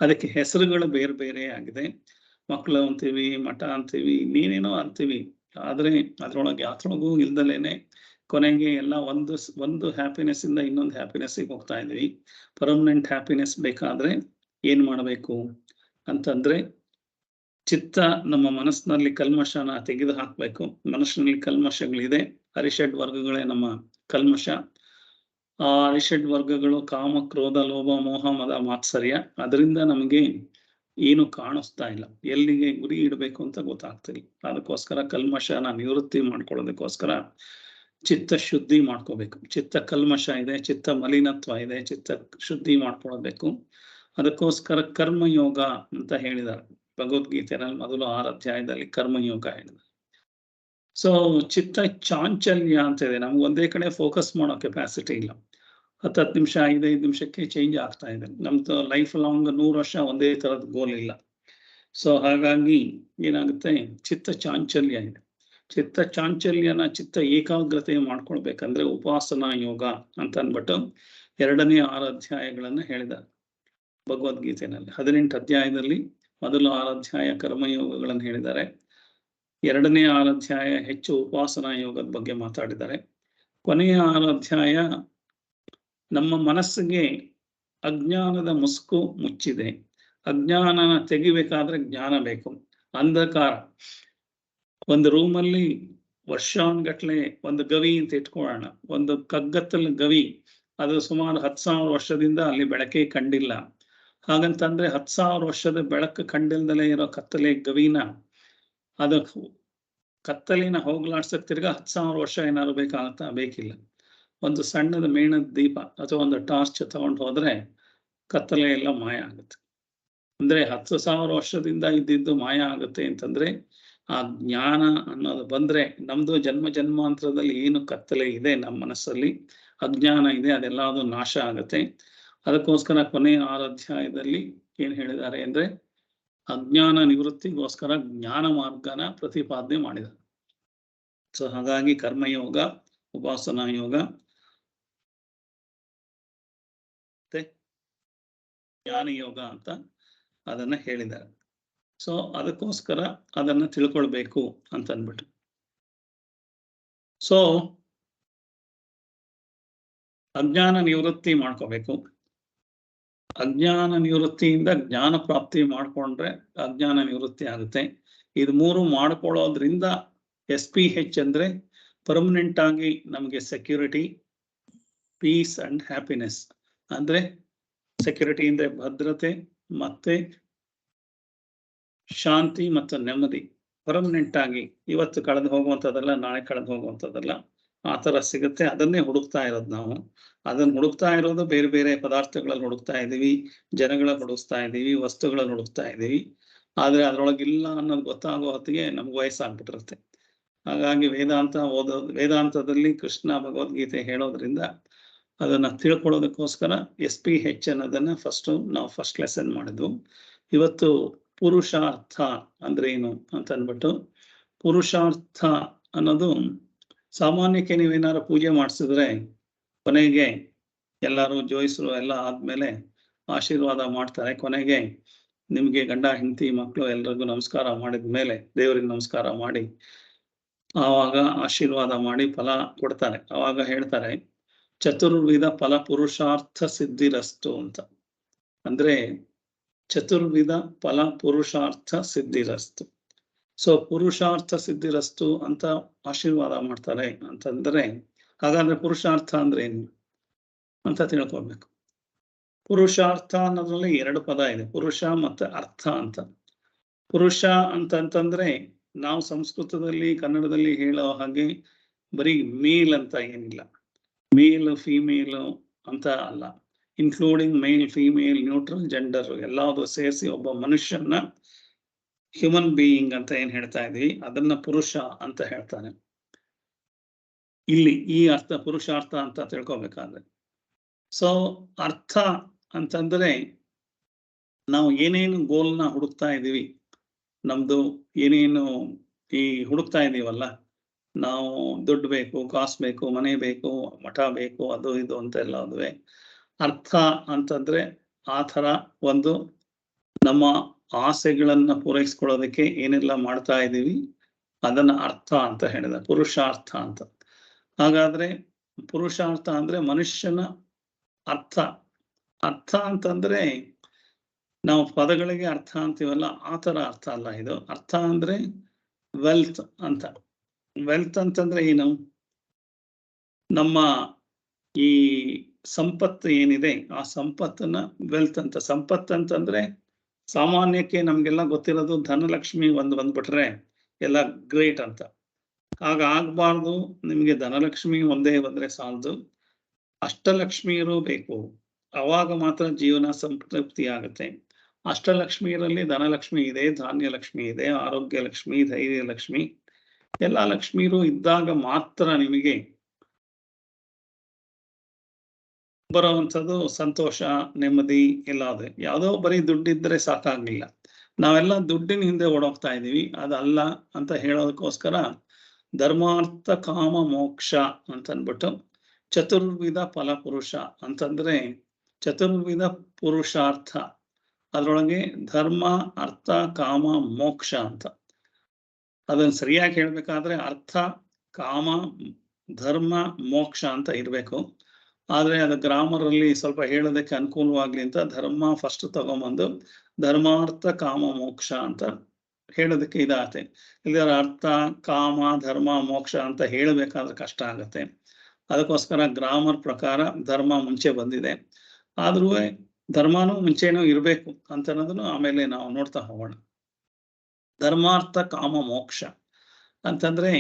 ಅದಕ್ಕೆ ಹೆಸರುಗಳು ಬೇರೆ ಬೇರೆ ಆಗಿದೆ. ಮಕ್ಕಳು ಅಂತೀವಿ, ಮಠ ಅಂತೀವಿ, ನೀನೇನೋ ಅಂತೀವಿ. ಆದ್ರೆ ಅದ್ರೊಳಗೆ ಯಾತ್ರೊಳಗೂ ಇಲ್ದಲೇನೆ ಕೊನೆಗೆ ಎಲ್ಲ ಒಂದು ಹ್ಯಾಪಿನೆಸ್ ಇಂದ ಇನ್ನೊಂದು ಹ್ಯಾಪಿನೆಸ್ಸಿಗೆ ಹೋಗ್ತಾ ಇದೀವಿ. ಪರ್ಮನೆಂಟ್ ಹ್ಯಾಪಿನೆಸ್ ಬೇಕಾದ್ರೆ ಏನ್ ಮಾಡಬೇಕು ಅಂತಂದ್ರೆ, ಚಿತ್ತ ನಮ್ಮ ಮನಸ್ಸಿನಲ್ಲಿ ಕಲ್ಮಶನ ತೆಗೆದು ಹಾಕ್ಬೇಕು. ಮನಸ್ಸಿನಲ್ಲಿ ಕಲ್ಮಶಗಳಿದೆ, ಅರಿಷಡ್ ವರ್ಗಗಳೇ ನಮ್ಮ ಕಲ್ಮಶ. ಆ ಅರಿಷಡ್ ವರ್ಗಗಳು ಕಾಮ, ಕ್ರೋಧ, ಲೋಭ, ಮೋಹ, ಮದ, ಮಾತ್ಸರ್ಯ. ಅದರಿಂದ ನಮಗೆ ಏನು ಕಾಣಿಸ್ತಾ ಇಲ್ಲ, ಎಲ್ಲಿಗೆ ಗುರಿ ಇಡಬೇಕು ಅಂತ ಗೊತ್ತಾಗ್ತಿಲ್ಲ. ಅದಕ್ಕೋಸ್ಕರ ಕಲ್ಮಶನ ನಿವೃತ್ತಿ ಮಾಡ್ಕೊಳ್ಳೋದಕ್ಕೋಸ್ಕರ ಚಿತ್ತ ಶುದ್ಧಿ ಮಾಡ್ಕೋಬೇಕು. ಚಿತ್ತ ಕಲ್ಮಶ ಇದೆ, ಚಿತ್ತ ಮಲಿನತ್ವ ಇದೆ, ಚಿತ್ತ ಶುದ್ಧಿ ಮಾಡ್ಕೊಳ್ಬೇಕು. ಅದಕ್ಕೋಸ್ಕರ ಕರ್ಮಯೋಗ ಅಂತ ಹೇಳಿದ್ದಾರೆ ಭಗವದ್ಗೀತೆಯಲ್ಲಿ ಮೊದಲು 6 ಅಧ್ಯಾಯದಲ್ಲಿ ಕರ್ಮಯೋಗ ಹೇಳಿದ್ದಾರೆ. ಸೊ ಚಿತ್ತ ಚಾಂಚಲ್ಯ ಅಂತ ಇದೆ. ನಮ್ಗೆ ಒಂದೇ ಕಡೆ ಫೋಕಸ್ ಮಾಡೋ ಕೆಪಾಸಿಟಿ ಇಲ್ಲ. 10 ನಿಮಿಷ, 5 ನಿಮಿಷಕ್ಕೆ ಚೇಂಜ್ ಆಗ್ತಾ ಇದೆ. ನಮ್ದು ಲೈಫ್ ಲಾಂಗ್ 100 ವರ್ಷ ಒಂದೇ ತರದ ಗೋಲ್ ಇಲ್ಲ. ಸೊ ಹಾಗಾಗಿ ಏನಾಗುತ್ತೆ, ಚಿತ್ತ ಚಾಂಚಲ್ಯ ಇದೆ. ಚಿತ್ತ ಚಾಂಚಲ್ಯನ, ಚಿತ್ತ ಏಕಾಗ್ರತೆ ಮಾಡ್ಕೊಳ್ಬೇಕಂದ್ರೆ ಉಪಾಸನಾ ಯೋಗ ಅಂತ ಅಂದ್ಬಿಟ್ಟು 2ನೇ 6 ಅಧ್ಯಾಯಗಳನ್ನ ಹೇಳಿದ್ದಾರೆ ಭಗವದ್ಗೀತೆಯಲ್ಲಿ. 18 ಅಧ್ಯಾಯದಲ್ಲಿ ಮೊದಲು 6 ಅಧ್ಯಾಯ ಕರ್ಮಯೋಗಗಳನ್ನು ಹೇಳಿದ್ದಾರೆ. 2ನೇ 6 ಅಧ್ಯಾಯ ಹೆಚ್ಚು ಉಪಾಸನಾ ಯೋಗದ ಬಗ್ಗೆ ಮಾತಾಡಿದ್ದಾರೆ. ಕೊನೆಯ 6 ಅಧ್ಯಾಯ ನಮ್ಮ ಮನಸ್ಸಿಗೆ ಅಜ್ಞಾನದ ಮುಸುಕು ಮುಚ್ಚಿದೆ, ಅಜ್ಞಾನನ ತೆಗಿಬೇಕಾದ್ರೆ ಜ್ಞಾನ ಬೇಕು. ಅಂಧಕಾರ, ಒಂದು ರೂಮಲ್ಲಿ ವರ್ಷಾನ್ಗಟ್ಲೆ ಒಂದು ಗವಿ ಅಂತ ಇಟ್ಕೊಳ್ಳೋಣ, ಒಂದು ಕಗ್ಗತ್ತಲ ಗವಿ, ಅದು ಸುಮಾರು 10,000 ವರ್ಷದಿಂದ ಅಲ್ಲಿ ಬೆಳಕೇ ಕಂಡಿಲ್ಲ. ಹಾಗಂತಂದ್ರೆ 10,000 ವರ್ಷದ ಬೆಳಕು ಕಂಡಿಲ್ದಲೇ ಇರೋ ಕತ್ತಲೆ ಗವಿನ, ಅದು ಕತ್ತಲಿನ ಹೋಗ್ಲಾಡ್ಸಕ್ ತಿರ್ಗಾ 10,000 ವರ್ಷ ಏನಾದ್ರು ಬೇಕಾಗುತ್ತಾ? ಬೇಕಿಲ್ಲ. ಒಂದು ಸಣ್ಣದ ಮೇಣದ ದೀಪ ಅಥವಾ ಒಂದು ಟಾರ್ಚ್ ತಗೊಂಡು ಹೋದ್ರೆ ಕತ್ತಲೆ ಎಲ್ಲ ಮಾಯ ಆಗುತ್ತೆ. ಅಂದ್ರೆ 10,000 ವರ್ಷದಿಂದ ಇದ್ದಿದ್ದು ಮಾಯ ಆಗುತ್ತೆ ಅಂತಂದ್ರೆ ಆ ಜ್ಞಾನ ಅನ್ನೋದು ಬಂದ್ರೆ, ನಮ್ದು ಜನ್ಮ ಜನ್ಮಾಂತರದಲ್ಲಿ ಏನು ಕತ್ತಲೆ ಇದೆ ನಮ್ಮ ಮನಸ್ಸಲ್ಲಿ, ಅಜ್ಞಾನ ಇದೆ, ಅದೆಲ್ಲ ಅದು ನಾಶ ಆಗುತ್ತೆ. ಅದಕ್ಕೋಸ್ಕರ ಕೊನೆಯ 6 ಅಧ್ಯಾಯದಲ್ಲಿ ಏನ್ ಹೇಳಿದ್ದಾರೆ ಅಂದ್ರೆ ಅಜ್ಞಾನ ನಿವೃತ್ತಿಗೋಸ್ಕರ ಜ್ಞಾನ ಮಾರ್ಗನ ಪ್ರತಿಪಾದನೆ ಮಾಡಿದ್ದಾರೆ. ಸೊ ಹಾಗಾಗಿ ಕರ್ಮಯೋಗ, ಉಪಾಸನಾ ಯೋಗ ಮತ್ತೆ ಜ್ಞಾನ ಯೋಗ ಅಂತ ಅದನ್ನ ಹೇಳಿದ್ದಾರೆ. ಸೊ ಅದಕ್ಕೋಸ್ಕರ ಅದನ್ನ ತಿಳ್ಕೊಳ್ಬೇಕು ಅಂತ ಅಂದ್ಬಿಟ್ಟು. ಸೊ ಅಜ್ಞಾನ ನಿವೃತ್ತಿ ಮಾಡ್ಕೋಬೇಕು. ಅಜ್ಞಾನ ನಿವೃತ್ತಿಯಿಂದ ಜ್ಞಾನ ಪ್ರಾಪ್ತಿ ಮಾಡ್ಕೊಂಡ್ರೆ ಅಜ್ಞಾನ ನಿವೃತ್ತಿ ಆಗುತ್ತೆ. ಇದು 3 ಮಾಡ್ಕೊಳ್ಳೋದ್ರಿಂದ SPH ಅಂದ್ರೆ ಪರ್ಮನೆಂಟ್ ಆಗಿ ನಮಗೆ ಸೆಕ್ಯೂರಿಟಿ, ಪೀಸ್ ಅಂಡ್ ಹ್ಯಾಪಿನೆಸ್. ಅಂದ್ರೆ ಸೆಕ್ಯೂರಿಟಿ ಅಂದ್ರೆ ಭದ್ರತೆ, ಮತ್ತೆ ಶಾಂತಿ ಮತ್ತು ನೆಮ್ಮದಿ ಪರ್ಮನೆಂಟ್ ಆಗಿ, ಇವತ್ತು ಕಳೆದು ಹೋಗುವಂಥದ್ದಲ್ಲ, ನಾಳೆ ಕಳೆದು ಹೋಗುವಂಥದ್ದಲ್ಲ, ಆ ತರ ಸಿಗುತ್ತೆ. ಅದನ್ನೇ ಹುಡುಕ್ತಾ ಇರೋದು ನಾವು. ಅದನ್ನ ಹುಡುಕ್ತಾ ಇರೋದು ಬೇರೆ ಬೇರೆ ಪದಾರ್ಥಗಳಲ್ಲಿ ಹುಡುಕ್ತಾ ಇದ್ದೀವಿ, ಜನಗಳಲ್ಲಿ ಹುಡುಕ್ತಾ ಇದ್ದೀವಿ, ವಸ್ತುಗಳಲ್ಲಿ ಹುಡುಕ್ತಾ ಇದ್ದೀವಿ. ಆದ್ರೆ ಅದ್ರೊಳಗಿಲ್ಲ ಅನ್ನೋದು ಗೊತ್ತಾಗೋ ಹೊತ್ತಿಗೆ ನಮ್ಗೆ ವಯಸ್ಸಾಗ್ಬಿಟ್ಟಿರುತ್ತೆ. ಹಾಗಾಗಿ ವೇದಾಂತದಲ್ಲಿ ಕೃಷ್ಣ ಭಗವದ್ಗೀತೆ ಹೇಳೋದ್ರಿಂದ ಅದನ್ನ ತಿಳ್ಕೊಳ್ಳೋದಕ್ಕೋಸ್ಕರ SPH ಅನ್ನೋದನ್ನ ನಾವು ಫಸ್ಟ್ ಲೆಸನ್ ಮಾಡಿದ್ವು. ಇವತ್ತು ಪುರುಷಾರ್ಥ ಅಂದ್ರೆ ಏನು ಅಂತ ಅಂದ್ಬಿಟ್ಟು, ಪುರುಷಾರ್ಥ ಅನ್ನೋದು ಸಾಮಾನ್ಯಕ್ಕೆ ನೀವೇನಾದ್ರು ಪೂಜೆ ಮಾಡಿಸಿದ್ರೆ ಕೊನೆಗೆ ಎಲ್ಲರೂ ಜೋಯಿಸರು ಎಲ್ಲ ಆದ್ಮೇಲೆ ಆಶೀರ್ವಾದ ಮಾಡ್ತಾರೆ. ಕೊನೆಗೆ ನಿಮ್ಗೆ ಗಂಡ ಹೆಂಡತಿ ಮಕ್ಕಳು ಎಲ್ರಿಗೂ ನಮಸ್ಕಾರ ಮಾಡಿದ್ಮೇಲೆ, ದೇವರಿಗೆ ನಮಸ್ಕಾರ ಮಾಡಿ ಆವಾಗ ಆಶೀರ್ವಾದ ಮಾಡಿ ಫಲ ಕೊಡ್ತಾರೆ. ಆವಾಗ ಹೇಳ್ತಾರೆ ಚತುರ್ವಿಧ ಫಲ ಪುರುಷಾರ್ಥ ಸಿದ್ಧಿರಸ್ತು ಅಂತ. ಅಂದ್ರೆ ಚತುರ್ವಿಧ ಫಲ ಪುರುಷಾರ್ಥ ಸಿದ್ಧಿರಸ್ತು. ಸೊ ಪುರುಷಾರ್ಥ ಸಿದ್ಧಿರಸ್ತು ಅಂತ ಆಶೀರ್ವಾದ ಮಾಡ್ತಾರೆ ಅಂತಂದ್ರೆ, ಹಾಗಾದ್ರೆ ಪುರುಷಾರ್ಥ ಅಂದ್ರೆ ಏನು ಅಂತ ತಿಳ್ಕೊಳ್ಬೇಕು. ಪುರುಷಾರ್ಥ ಅನ್ನೋದ್ರಲ್ಲಿ 2 ಪದ ಇದೆ, ಪುರುಷ ಮತ್ತೆ ಅರ್ಥ ಅಂತ. ಪುರುಷ ಅಂತಂದ್ರೆ ನಾವು ಸಂಸ್ಕೃತದಲ್ಲಿ ಕನ್ನಡದಲ್ಲಿ ಹೇಳೋ ಹಾಗೆ ಬರೀ ಮೇಲ್ ಅಂತ ಏನಿಲ್ಲ, ಮೇಲ್ ಫಿಮೇಲ್ ಅಂತ ಅಲ್ಲ, ಇನ್ಕ್ಲೂಡಿಂಗ್ ಮೇಲ್ ಫಿಮೇಲ್ ನ್ಯೂಟ್ರಲ್ ಜೆಂಡರ್ ಎಲ್ಲಾದ್ರು ಸೇರಿಸಿ ಒಬ್ಬ ಮನುಷ್ಯನ ಹ್ಯೂಮನ್ ಬೀಯಿಂಗ್ ಅಂತ ಏನ್ ಹೇಳ್ತಾ ಇದೀವಿ ಅದನ್ನ ಪುರುಷ ಅಂತ ಹೇಳ್ತಾನೆ. ಇಲ್ಲಿ ಈ ಅರ್ಥ ಪುರುಷಾರ್ಥ ಅಂತ ತಿಳ್ಕೊಬೇಕಾದ್ರೆ, ಸೊ ಅರ್ಥ ಅಂತಂದ್ರೆ ನಾವು ಏನೇನು ಗೋಲ್ನ ಹುಡುಕ್ತಾ ಇದೀವಿ, ನಮ್ದು ಏನೇನು ಈ ಹುಡುಕ್ತಾ ಇದೀವಲ್ಲ, ನಾವು ದುಡ್ಡು ಬೇಕು, ಕಾಸು ಬೇಕು, ಮನೆ ಬೇಕು, ಮಠ ಬೇಕು, ಅದು ಇದು ಅಂತ ಎಲ್ಲ ಅದುವೆ ಅರ್ಥ ಅಂತಂದ್ರೆ ಆ ಥರ ಒಂದು ನಮ್ಮ ಆಸೆಗಳನ್ನ ಪೂರೈಸ್ಕೊಳ್ಳೋದಕ್ಕೆ ಏನೆಲ್ಲ ಮಾಡ್ತಾ ಇದ್ದೀವಿ ಅದನ್ನ ಅರ್ಥ ಅಂತ ಹೇಳಿದ, ಪುರುಷಾರ್ಥ ಅಂತ. ಹಾಗಾದ್ರೆ ಪುರುಷಾರ್ಥ ಅಂದ್ರೆ ಮನುಷ್ಯನ ಅರ್ಥ. ಅರ್ಥ ಅಂತಂದ್ರೆ ನಾವು ಪದಗಳಿಗೆ ಅರ್ಥ ಅಂತೀವಲ್ಲ ಆ ತರ ಅರ್ಥ ಅಲ್ಲ ಇದು. ಅರ್ಥ ಅಂದ್ರೆ ವೆಲ್ತ್ ಅಂತ. ವೆಲ್ತ್ ಅಂತಂದ್ರೆ ಏನು, ನಮ್ಮ ಈ ಸಂಪತ್ತು ಏನಿದೆ ಆ ಸಂಪತ್ತನ್ನ ವೆಲ್ತ್ ಅಂತ. ಸಂಪತ್ತು ಅಂತಂದ್ರೆ ಸಾಮಾನ್ಯಕ್ಕೆ ನಮ್ಗೆಲ್ಲ ಗೊತ್ತಿರೋದು ಧನಲಕ್ಷ್ಮಿ ಬಂದ್ಬಿಟ್ರೆ ಎಲ್ಲ ಗ್ರೇಟ್ ಅಂತ. ಹಾಗಾಗ್ಬಾರ್ದು. ನಿಮ್ಗೆ ಧನಲಕ್ಷ್ಮಿ ಒಂದೇ ಬಂದ್ರೆ ಸಾಲದು, ಅಷ್ಟಲಕ್ಷ್ಮಿಯರು ಬೇಕು, ಅವಾಗ ಮಾತ್ರ ಜೀವನ ಸಂತೃಪ್ತಿ ಆಗುತ್ತೆ. ಅಷ್ಟಲಕ್ಷ್ಮಿಯರಲ್ಲಿ ಧನಲಕ್ಷ್ಮಿ ಇದೆ, ಧಾನ್ಯ ಲಕ್ಷ್ಮಿ ಇದೆ, ಆರೋಗ್ಯ ಲಕ್ಷ್ಮಿ, ಧೈರ್ಯ ಲಕ್ಷ್ಮಿ, ಎಲ್ಲಾ ಲಕ್ಷ್ಮಿಯರು ಇದ್ದಾಗ ಮಾತ್ರ ನಿಮಗೆ ಬರುವಂಥದ್ದು ಸಂತೋಷ, ನೆಮ್ಮದಿ ಎಲ್ಲ ಅದೇ. ಯಾವುದೋ ಬರೀ ದುಡ್ಡಿದ್ರೆ ಸಾಕಾಗ್ಲಿಲ್ಲ, ನಾವೆಲ್ಲ ದುಡ್ಡಿನ ಹಿಂದೆ ಓಡೋಗ್ತಾ ಇದೀವಿ. ಅದಲ್ಲ ಅಂತ ಹೇಳೋದಕ್ಕೋಸ್ಕರ ಧರ್ಮಾರ್ಥ ಕಾಮ ಮೋಕ್ಷ ಅಂತನ್ಬಿಟ್ಟು ಚತುರ್ವಿಧ ಫಲಪುರುಷ ಅಂತಂದ್ರೆ ಚತುರ್ವಿಧ ಪುರುಷಾರ್ಥ. ಅದರೊಳಗೆ ಧರ್ಮ, ಅರ್ಥ, ಕಾಮ, ಮೋಕ್ಷ ಅಂತ. ಅದನ್ನ ಸರಿಯಾಗಿ ಹೇಳ್ಬೇಕಾದ್ರೆ ಅರ್ಥ, ಕಾಮ, ಧರ್ಮ, ಮೋಕ್ಷ ಅಂತ ಇರ್ಬೇಕು. ಆದ್ರೆ ಅದು ಗ್ರಾಮರ್ ಅಲ್ಲಿ ಸ್ವಲ್ಪ ಹೇಳೋದಕ್ಕೆ ಅನುಕೂಲವಾಗ್ಲಿ ಅಂತ ಧರ್ಮ ಫಸ್ಟ್ ತಗೊಂಬಂದು ಧರ್ಮಾರ್ಥ ಕಾಮ ಮೋಕ್ಷ ಅಂತ ಹೇಳೋದಕ್ಕೆ ಇದಾಗತ್ತೆ. ಇದರ ಅರ್ಥ, ಕಾಮ, ಧರ್ಮ, ಮೋಕ್ಷ ಅಂತ ಹೇಳಬೇಕಾದ್ರೆ ಕಷ್ಟ ಆಗತ್ತೆ. ಅದಕ್ಕೋಸ್ಕರ ಗ್ರಾಮರ್ ಪ್ರಕಾರ ಧರ್ಮ ಮುಂಚೆ ಬಂದಿದೆ. ಆದ್ರೂ ಧರ್ಮನೂ ಮುಂಚೆನೂ ಇರ್ಬೇಕು ಅಂತ ಅನ್ನೋದನ್ನು ಆಮೇಲೆ ನಾವು ನೋಡ್ತಾ ಹೋಗೋಣ. ಧರ್ಮಾರ್ಥ ಕಾಮ ಮೋಕ್ಷ ಅಂತಂದ್ರೆ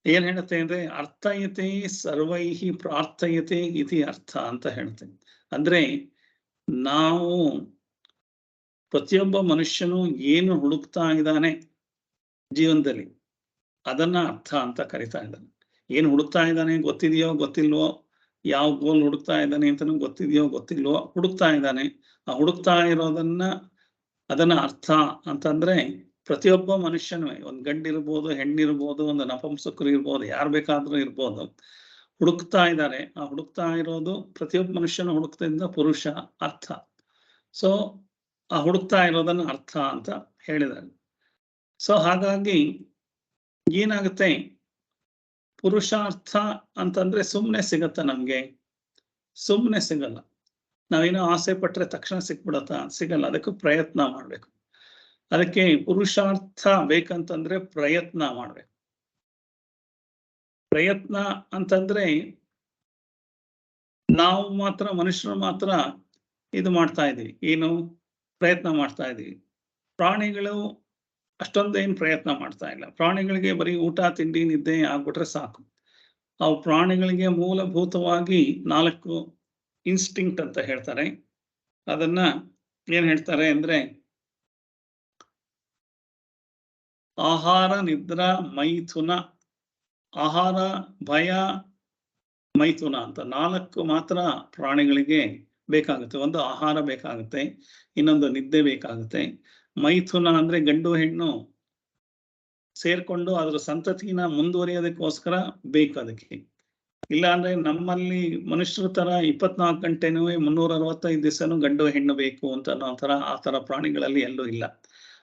ಏನ್ ಹೇಳುತ್ತೆ ಅಂದ್ರೆ ಅರ್ಥಯತೆ ಸರ್ವೈಹಿ ಪ್ರಾರ್ಥಯತೆ ಇತಿ ಅರ್ಥ ಅಂತ ಹೇಳ್ತೇನೆ. ಅಂದ್ರೆ ನಾವು ಪ್ರತಿಯೊಬ್ಬ ಮನುಷ್ಯನು ಏನು ಹುಡುಕ್ತಾ ಇದ್ದಾನೆ ಜೀವನದಲ್ಲಿ ಅದನ್ನ ಅರ್ಥ ಅಂತ ಕರಿತಾ ಇದ್ದಾನೆ. ಏನು ಹುಡುಕ್ತಾ ಇದ್ದಾನೆ ಗೊತ್ತಿದೆಯೋ ಗೊತ್ತಿಲ್ವೋ, ಯಾವ ಗೋಲ್ ಹುಡುಕ್ತಾ ಇದ್ದಾನೆ ಅಂತನೂ ಗೊತ್ತಿದೆಯೋ ಗೊತ್ತಿಲ್ವೋ, ಹುಡುಕ್ತಾ ಇದ್ದಾನೆ. ಆ ಹುಡುಕ್ತಾ ಇರೋದನ್ನ ಅದನ್ನ ಅರ್ಥ ಅಂತಂದ್ರೆ ಪ್ರತಿಯೊಬ್ಬ ಮನುಷ್ಯನೂ, ಒಂದ್ ಗಂಡಿರ್ಬೋದು, ಹೆಣ್ಣಿರ್ಬೋದು, ಒಂದು ನಪುಂಸಕರು ಇರ್ಬೋದು, ಯಾರು ಬೇಕಾದ್ರೂ ಇರ್ಬೋದು, ಹುಡುಕ್ತಾ ಇದ್ದಾರೆ. ಆ ಹುಡುಕ್ತಾ ಇರೋದು ಪ್ರತಿಯೊಬ್ಬ ಮನುಷ್ಯನು ಹುಡುಕ್ತಿದ್ದ ಪುರುಷ ಅರ್ಥ. ಸೊ ಆ ಹುಡುಕ್ತಾ ಇರೋದನ್ನ ಅರ್ಥ ಅಂತ ಹೇಳಿದ್ದಾರೆ. ಸೊ ಹಾಗಾಗಿ ಏನಾಗುತ್ತೆ, ಪುರುಷಾರ್ಥ ಅಂತಂದ್ರೆ ಸುಮ್ನೆ ಸಿಗತ್ತ ನಮ್ಗೆ? ಸುಮ್ನೆ ಸಿಗಲ್ಲ. ನಾವೇನೋ ಆಸೆ ಪಟ್ರೆ ತಕ್ಷಣ ಸಿಕ್ಬಿಡತ್ತಾ? ಸಿಗಲ್ಲ. ಅದಕ್ಕೂ ಪ್ರಯತ್ನ ಮಾಡ್ಬೇಕು. ಅದಕ್ಕೆ ಪುರುಷಾರ್ಥ ಬೇಕಂತಂದ್ರೆ ಪ್ರಯತ್ನ ಮಾಡ್ಬೇಕು. ಪ್ರಯತ್ನ ಅಂತಂದ್ರೆ ನಾವು ಮಾತ್ರ, ಮನುಷ್ಯರು ಮಾತ್ರ ಇದು ಮಾಡ್ತಾ ಇದೀವಿ. ಏನು ಪ್ರಯತ್ನ ಮಾಡ್ತಾ ಇದೀವಿ. ಪ್ರಾಣಿಗಳು ಅಷ್ಟೊಂದೇನು ಪ್ರಯತ್ನ ಮಾಡ್ತಾ ಇಲ್ಲ. ಪ್ರಾಣಿಗಳಿಗೆ ಬರೀ ಊಟ, ತಿಂಡಿ, ನಿದ್ದೆ ಆಗ್ಬಿಟ್ರೆ ಸಾಕು. ಅವು ಪ್ರಾಣಿಗಳಿಗೆ ಮೂಲಭೂತವಾಗಿ 4 ಇನ್ಸ್ಟಿಂಕ್ಟ್ ಅಂತ ಹೇಳ್ತಾರೆ. ಅದನ್ನ ಏನ್ ಹೇಳ್ತಾರೆ ಅಂದ್ರೆ ಆಹಾರ, ನಿದ್ರಾ, ಮೈಥುನ. ಆಹಾರ, ಭಯ, ಮೈಥುನ ಅಂತ 4 ಮಾತ್ರ ಪ್ರಾಣಿಗಳಿಗೆ ಬೇಕಾಗುತ್ತೆ. ಒಂದು ಆಹಾರ ಬೇಕಾಗುತ್ತೆ, ಇನ್ನೊಂದು ನಿದ್ದೆ ಬೇಕಾಗುತ್ತೆ. ಮೈಥುನ ಅಂದ್ರೆ ಗಂಡು ಹೆಣ್ಣು ಸೇರ್ಕೊಂಡು ಅದ್ರ ಸಂತತಿನ ಮುಂದುವರಿಯೋದಕ್ಕೋಸ್ಕರ ಬೇಕು ಅದಕ್ಕೆ. ಇಲ್ಲ ಅಂದ್ರೆ ನಮ್ಮಲ್ಲಿ ಮನುಷ್ಯರ ತರ 24 ಗಂಟೆನೂ 365 ದಿವಸನೂ ಗಂಡು ಹೆಣ್ಣು ಬೇಕು ಅಂತ ಆ ತರ ಪ್ರಾಣಿಗಳಲ್ಲಿ ಎಲ್ಲೂ ಇಲ್ಲ.